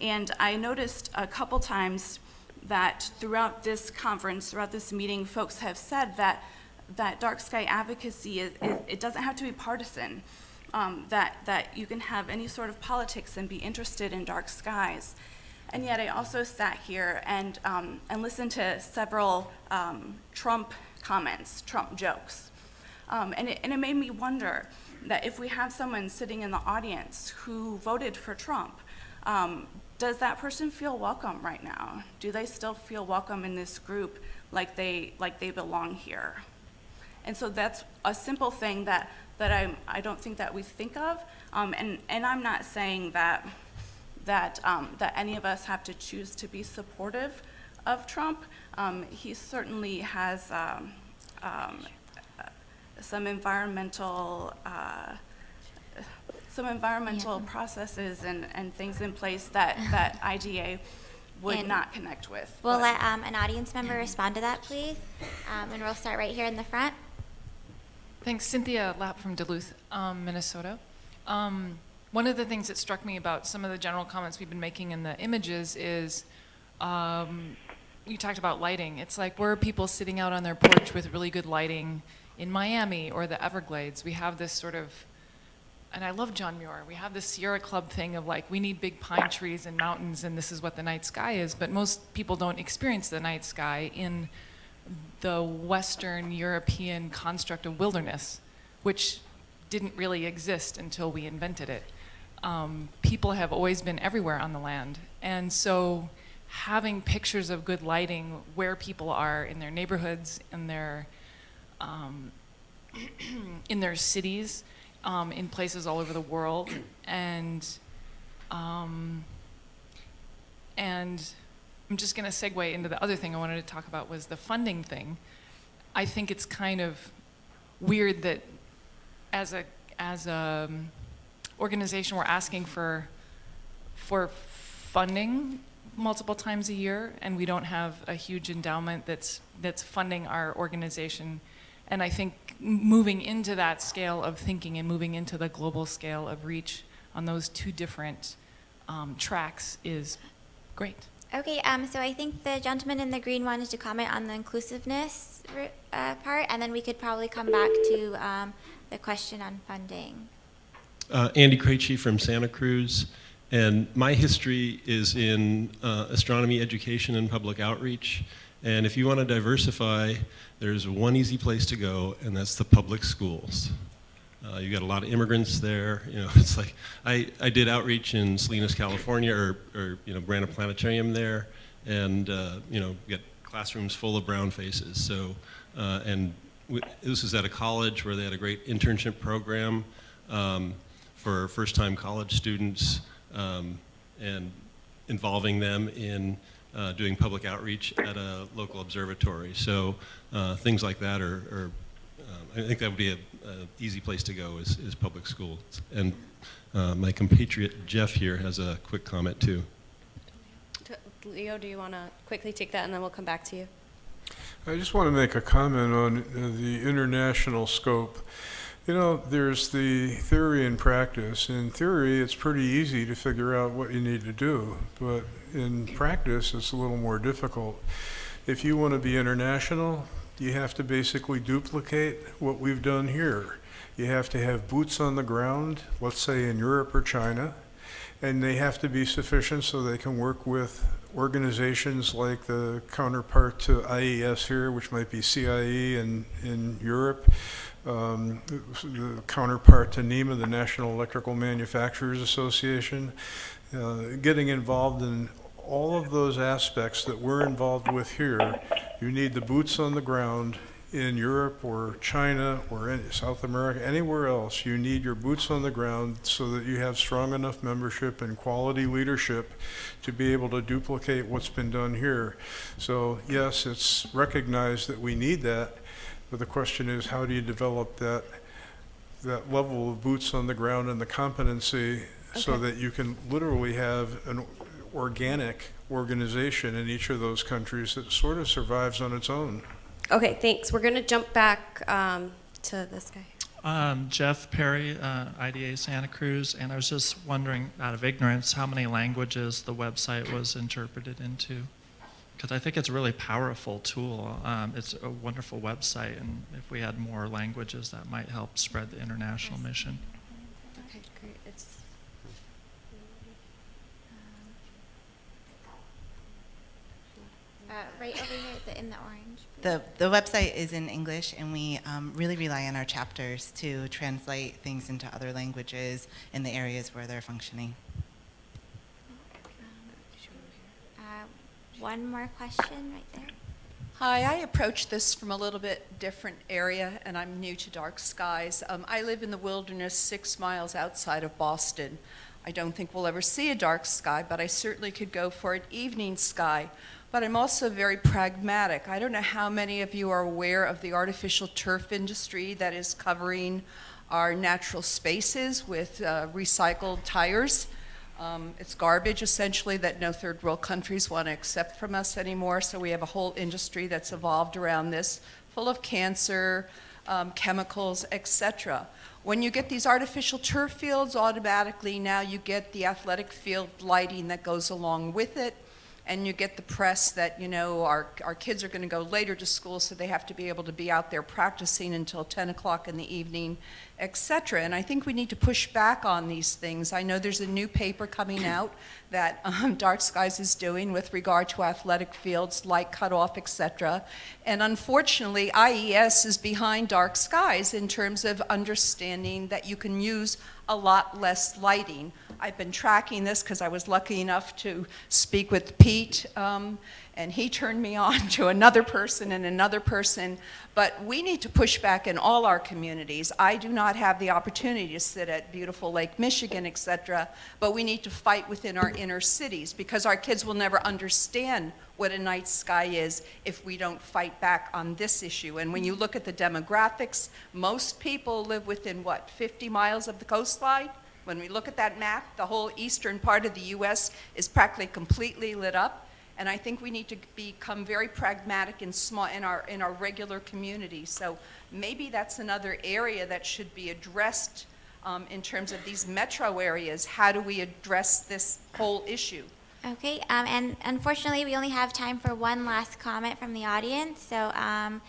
And I noticed a couple times that throughout this conference, throughout this meeting, folks have said that that dark sky advocacy it doesn't have to be partisan. That you can have any sort of politics and be interested in dark skies. And yet I also sat here and listened to several Trump comments, Trump jokes. And it made me wonder that if we have someone sitting in the audience who voted for Trump, does that person feel welcome right now? Do they still feel welcome in this group like they belong here? And so that's a simple thing that I don't think that we think of. And I'm not saying that any of us have to choose to be supportive of Trump. He certainly has some environmental processes and things in place that IDA would not connect with. We'll let an audience member respond to that, please. And we'll start right here in the front. Thanks. Cynthia Lapp from Duluth, Minnesota. One of the things that struck me about some of the general comments we've been making in the images is you talked about lighting. It's like, where are people sitting out on their porch with really good lighting in Miami or the Everglades? We have this sort of, and I love John Muir, we have this Sierra Club thing of like, we need big pine trees and mountains and this is what the night sky is, but most people don't experience the night sky in the Western European construct of wilderness, which didn't really exist until we invented it. People have always been everywhere on the land. And so having pictures of good lighting where people are in their neighborhoods, in their cities, in places all over the world, and I'm just going to segue into the other thing I wanted to talk about was the funding thing. I think it's kind of weird that as a organization we're asking for funding multiple times a year, and we don't have a huge endowment that's funding our organization. And I think moving into that scale of thinking and moving into the global scale of reach on those two different tracks is great. Okay, so I think the gentleman in the green wanted to comment on the inclusiveness part, and then we could probably come back to the question on funding. Andy Krejci from Santa Cruz, and my history is in astronomy education and public outreach. And if you want to diversify, there's one easy place to go, and that's the public schools. You got a lot of immigrants there. You know, it's like I did outreach in Salinas, California, or ran a planetarium there, and you know, get classrooms full of brown faces. So, this was at a college where they had a great internship program for first-time college students, and involving them in doing public outreach at a local observatory. So things like that are I think that would be an easy place to go is public schools. And my compatriot Jeff here has a quick comment too. Leo, do you want to quickly take that and then we'll come back to you? I just want to make a comment on the international scope. You know, there's the theory and practice. In theory, it's pretty easy to figure out what you need to do, but in practice, it's a little more difficult. If you want to be international, you have to basically duplicate what we've done here. You have to have boots on the ground, let's say in Europe or China, and they have to be sufficient so they can work with organizations like the counterpart to IES here, which might be CIE in Europe, the counterpart to NEMA, the National Electrical Manufacturers Association, getting involved in all of those aspects that we're involved with here. You need the boots on the ground in Europe or China or in South America, anywhere else. You need your boots on the ground so that you have strong enough membership and quality leadership to be able to duplicate what's been done here. So yes, it's recognized that we need that, but the question is, how do you develop that level of boots on the ground and the competency so that you can literally have an organic organization in each of those countries that sort of survives on its own? Okay, thanks. We're going to jump back to this guy. Jeff Perry, IDA Santa Cruz, and I was just wondering, out of ignorance, how many languages the website was interpreted into? because I think it's a really powerful tool. It's a wonderful website, and if we had more languages, that might help spread the international mission. Okay, great. Right over here in the orange. The website is in English, and we really rely on our chapters to translate things into other languages in the areas where they're functioning. One more question right there. Hi, I approach this from a little bit different area, and I'm new to dark skies. I live in the wilderness 6 miles outside of Boston. I don't think we'll ever see a dark sky, but I certainly could go for an evening sky. But I'm also very pragmatic. I don't know how many of you are aware of the artificial turf industry that is covering our natural spaces with recycled tires. It's garbage, essentially, that no third world countries want to accept from us anymore. So we have a whole industry that's evolved around this, full of cancer, chemicals, etc. When you get these artificial turf fields, automatically now you get the athletic field lighting that goes along with it. And you get the press that, you know, our kids are going to go later to school, so they have to be able to be out there practicing until 10 o'clock in the evening, etc. And I think we need to push back on these things. I know there's a new paper coming out that Dark Skies is doing with regard to athletic fields, light cutoff, etc. And unfortunately, IES is behind Dark Skies in terms of understanding that you can use a lot less lighting. I've been tracking this because I was lucky enough to speak with Pete, and he turned me on to another person and another person. But we need to push back in all our communities. I do not have the opportunity to sit at beautiful Lake Michigan, etc., but we need to fight within our inner cities because our kids will never understand what a night sky is if we don't fight back on this issue. And when you look at the demographics, most people live within, 50 miles of the coastline? When we look at that map, the whole eastern part of the U.S. is practically completely lit up. And I think we need to become very pragmatic and small in our regular communities. So maybe that's another area that should be addressed in terms of these metro areas. How do we address this whole issue? Okay, and unfortunately, we only have time for one last comment from the audience. So I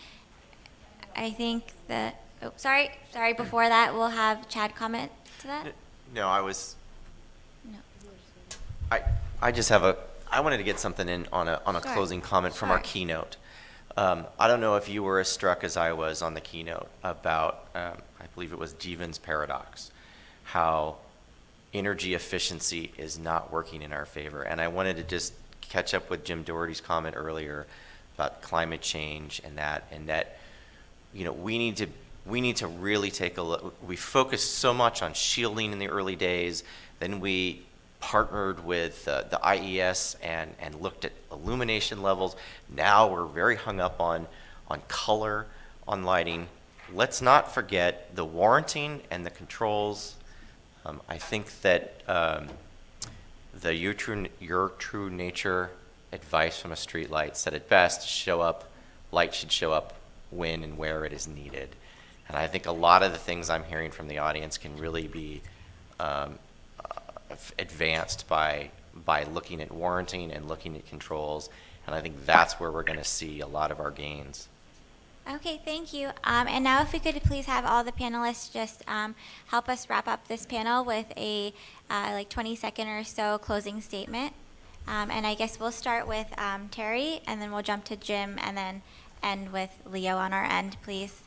think that, sorry, before that, we'll have Chad comment to that. No, I just have I wanted to get something in on a Sure. closing comment from our keynote. I don't know if you were as struck as I was on the keynote about, I believe it was Jevons paradox, how energy efficiency is not working in our favor. And I wanted to just catch up with Jim Doherty's comment earlier about climate change and that, you know, we need to really take a look. We focused so much on shielding in the early days, then we partnered with the IES and looked at illumination levels. Now we're very hung up on color, on lighting. Let's not forget the warranting and the controls. I think that the Your True Nature advice from a street light said it best: light should show up when and where it is needed. And I think a lot of the things I'm hearing from the audience can really be advanced by looking at warranting and looking at controls. And I think that's where we're going to see a lot of our gains. Okay, thank you. And now if we could please have all the panelists just help us wrap up this panel with a 20-second or so closing statement. And I guess we'll start with Terry, and then we'll jump to Jim, and then end with Leo on our end, please.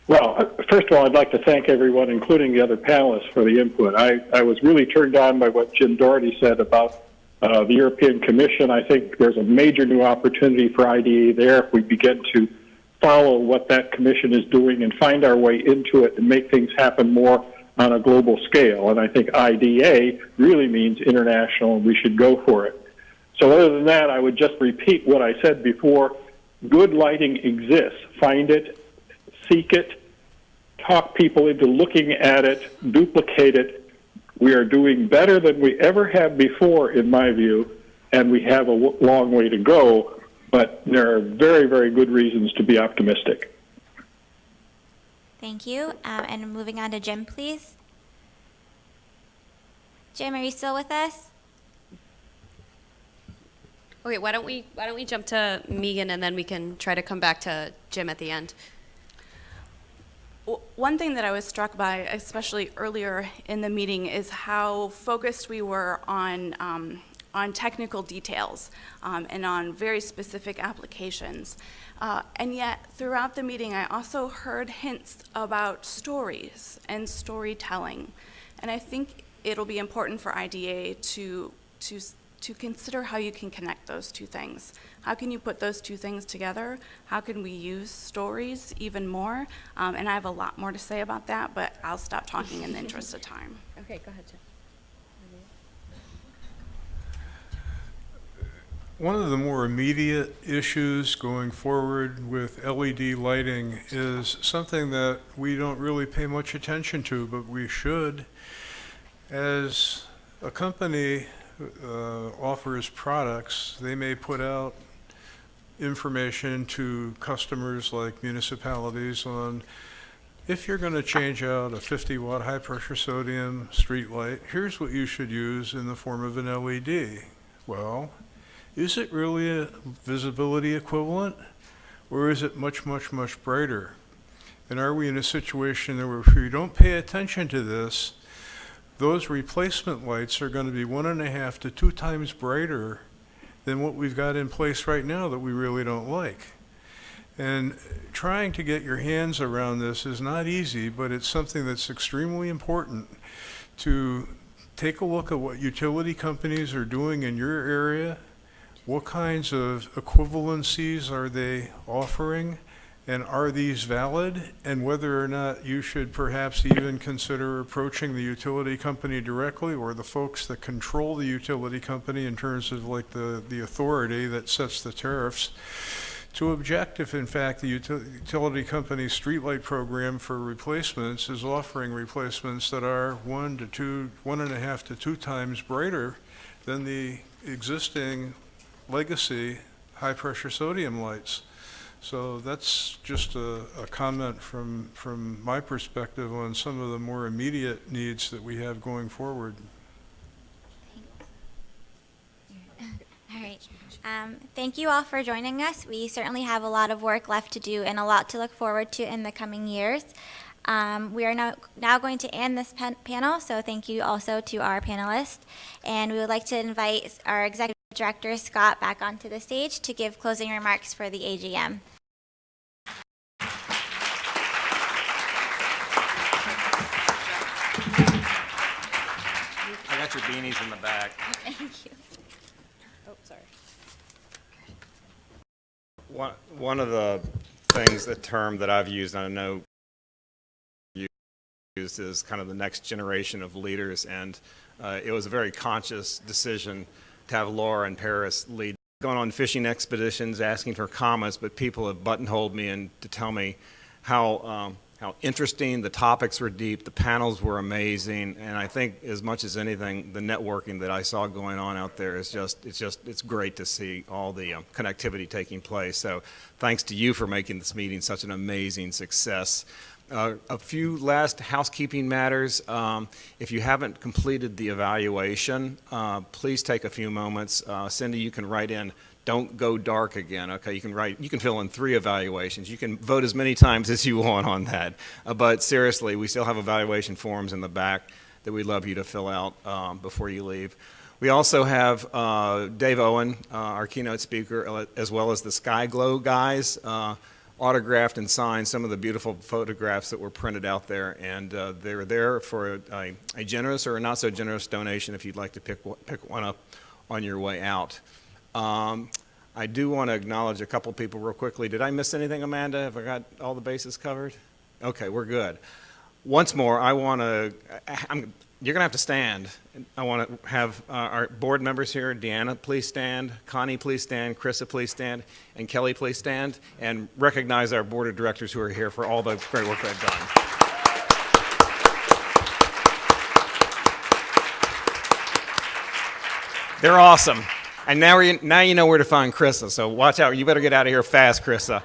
Well, first of all, I'd like to thank everyone, including the other panelists, for the input. I was really turned on by what Jim Doherty said about the European Commission. I think there's a major new opportunity for IDA there if we begin to follow what that commission is doing and find our way into it and make things happen more on a global scale. And I think IDA really means international, and we should go for it. So other than that, I would just repeat what I said before. Good lighting exists. Find it, seek it, talk people into looking at it, duplicate it. We are doing better than we ever have before, in my view, and we have a long way to go, but there are very, very good reasons to be optimistic. Thank you. And moving on to Jim, please. Jim, are you still with us? Okay, why don't we jump to Megan, and then we can try to come back to Jim at the end. One thing that I was struck by, especially earlier in the meeting, is how focused we were on technical details and on very specific applications. And yet, throughout the meeting, I also heard hints about stories and storytelling. And I think it'll be important for IDA to consider how you can connect those two things. How can you put those two things together? How can we use stories even more? And I have a lot more to say about that, but I'll stop talking in the interest of time. Okay, go ahead, Jim. One of the more immediate issues going forward with LED lighting is something that we don't really pay much attention to, but we should. As a company offers products, they may put out information to customers like municipalities on, if you're going to change out a 50-watt high-pressure sodium street light, here's what you should use in the form of an LED. Well, is it really a visibility equivalent, or is it much, much, much brighter? And are we in a situation where if we don't pay attention to this, those replacement lights are going to be 1.5 to 2 times brighter than what we've got in place right now that we really don't like? And trying to get your hands around this is not easy, but it's something that's extremely important to take a look at what utility companies are doing in your area. What kinds of equivalencies are they offering? And are these valid? And whether or not you should perhaps even consider approaching the utility company directly, or the folks that control the utility company in terms of like the authority that sets the tariffs, to object if in fact the utility company's streetlight program for replacements is offering replacements that are 1.5 to 2 times brighter than the existing legacy high-pressure sodium lights. So that's just a comment from my perspective on some of the more immediate needs that we have going forward. All right. Thank you all for joining us. We certainly have a lot of work left to do and a lot to look forward to in the coming years. We are now going to end this panel, so thank you also to our panelists. And we would like to invite our Executive Director, Scott, back onto the stage to give closing remarks for the AGM. I got your beanies in the back. Thank you. Oh, sorry. One of the things, the term that I've used, and I know you used, is kind of the next generation of leaders, and it was a very conscious decision to have Laura and Paris lead. Going on fishing expeditions, asking for comments, but people have buttonholed me and to tell me how interesting the topics were, deep, the panels were amazing, and I think as much as anything, the networking that I saw going on out there is it's great to see all the connectivity taking place. So thanks to you for making this meeting such an amazing success. A few last housekeeping matters. If you haven't completed the evaluation, please take a few moments. Cindy, you can write in, "Don't go dark again." Okay, you can fill in 3 evaluations. You can vote as many times as you want on that. But seriously, we still have evaluation forms in the back that we'd love you to fill out before you leave. We also have Dave Owen, our keynote speaker, as well as the Sky Glow guys, autographed and signed some of the beautiful photographs that were printed out there, and they're there for a generous or a not so generous donation if you'd like to pick one up on your way out. I do want to acknowledge a couple people real quickly. Did I miss anything, Amanda? Have I got all the bases covered? Okay, we're good. Once more, you're going to have to stand. I want to have our board members here. Deanna, please stand. Connie, please stand. Krista, please stand. And Kelly, please stand. And recognize our board of directors who are here for all the great work they've done. They're awesome. And now you know where to find Krista, so watch out. You better get out of here fast, Krista.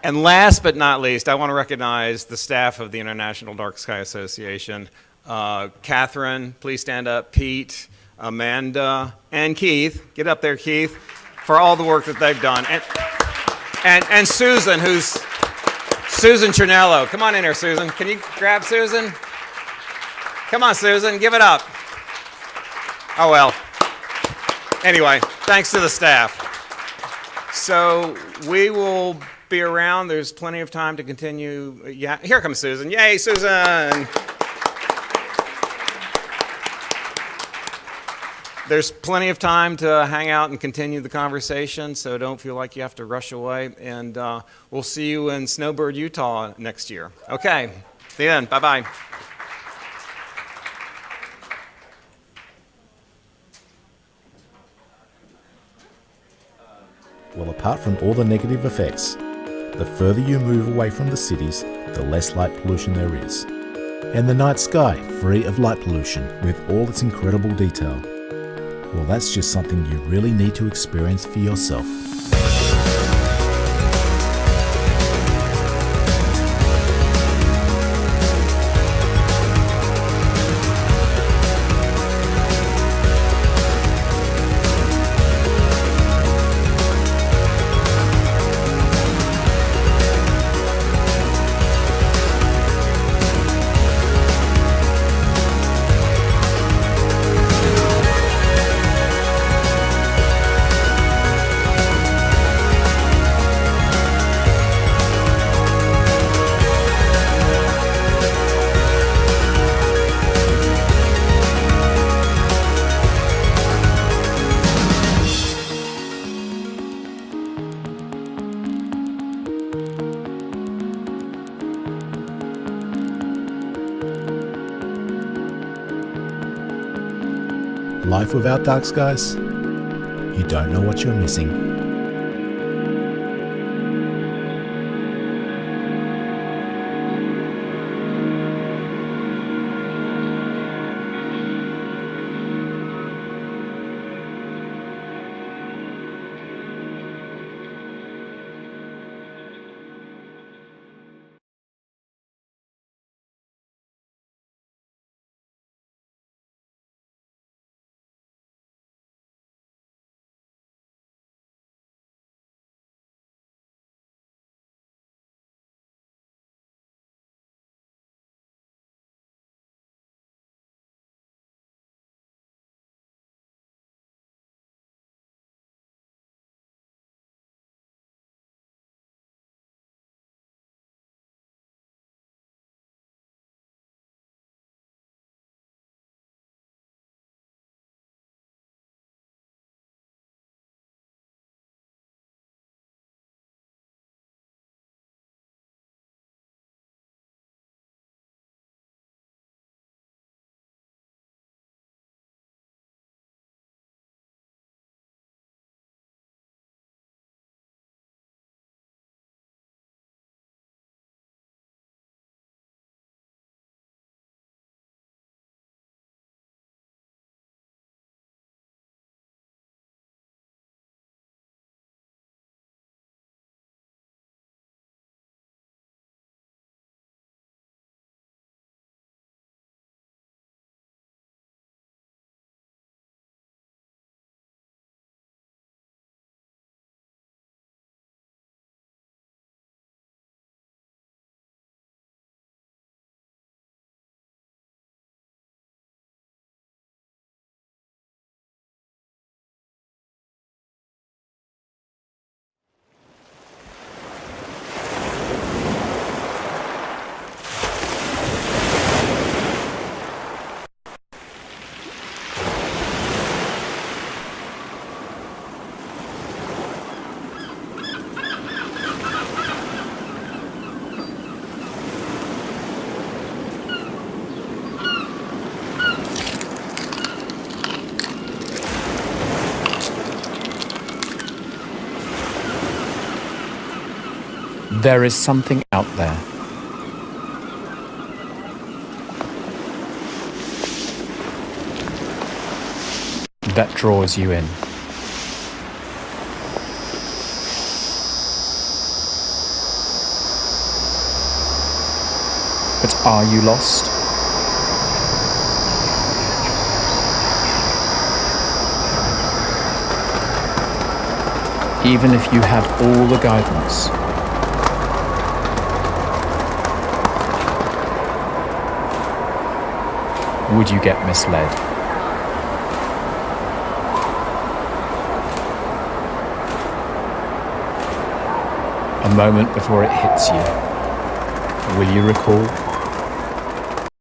And last but not least, I want to recognize the staff of the International Dark Sky Association. Catherine, please stand up. Pete, Amanda, and Keith. Get up there, Keith. for all the work that they've done. And Susan, Susan Trinello. Come on in here, Susan. Can you grab Susan? Come on, Susan, give it up. Oh, well. Anyway, thanks to the staff. So we will be around. There's plenty of time to continue. Yeah, here comes Susan. Yay, Susan! There's plenty of time to hang out and continue the conversation, so don't feel like you have to rush away. And we'll see you in Snowbird, Utah next year. Okay, see you then. Bye-bye. Well, apart from all the negative effects, the further you move away from the cities, the less light pollution there is. And the night sky, free of light pollution, with all its incredible detail. Well, that's just something you really need to experience for yourself. Life without dark skies? You don't know what you're missing. There is something out there. That draws you in. But are you lost? even if you had all the guidance. Would you get misled? A moment before it hits you, will you recall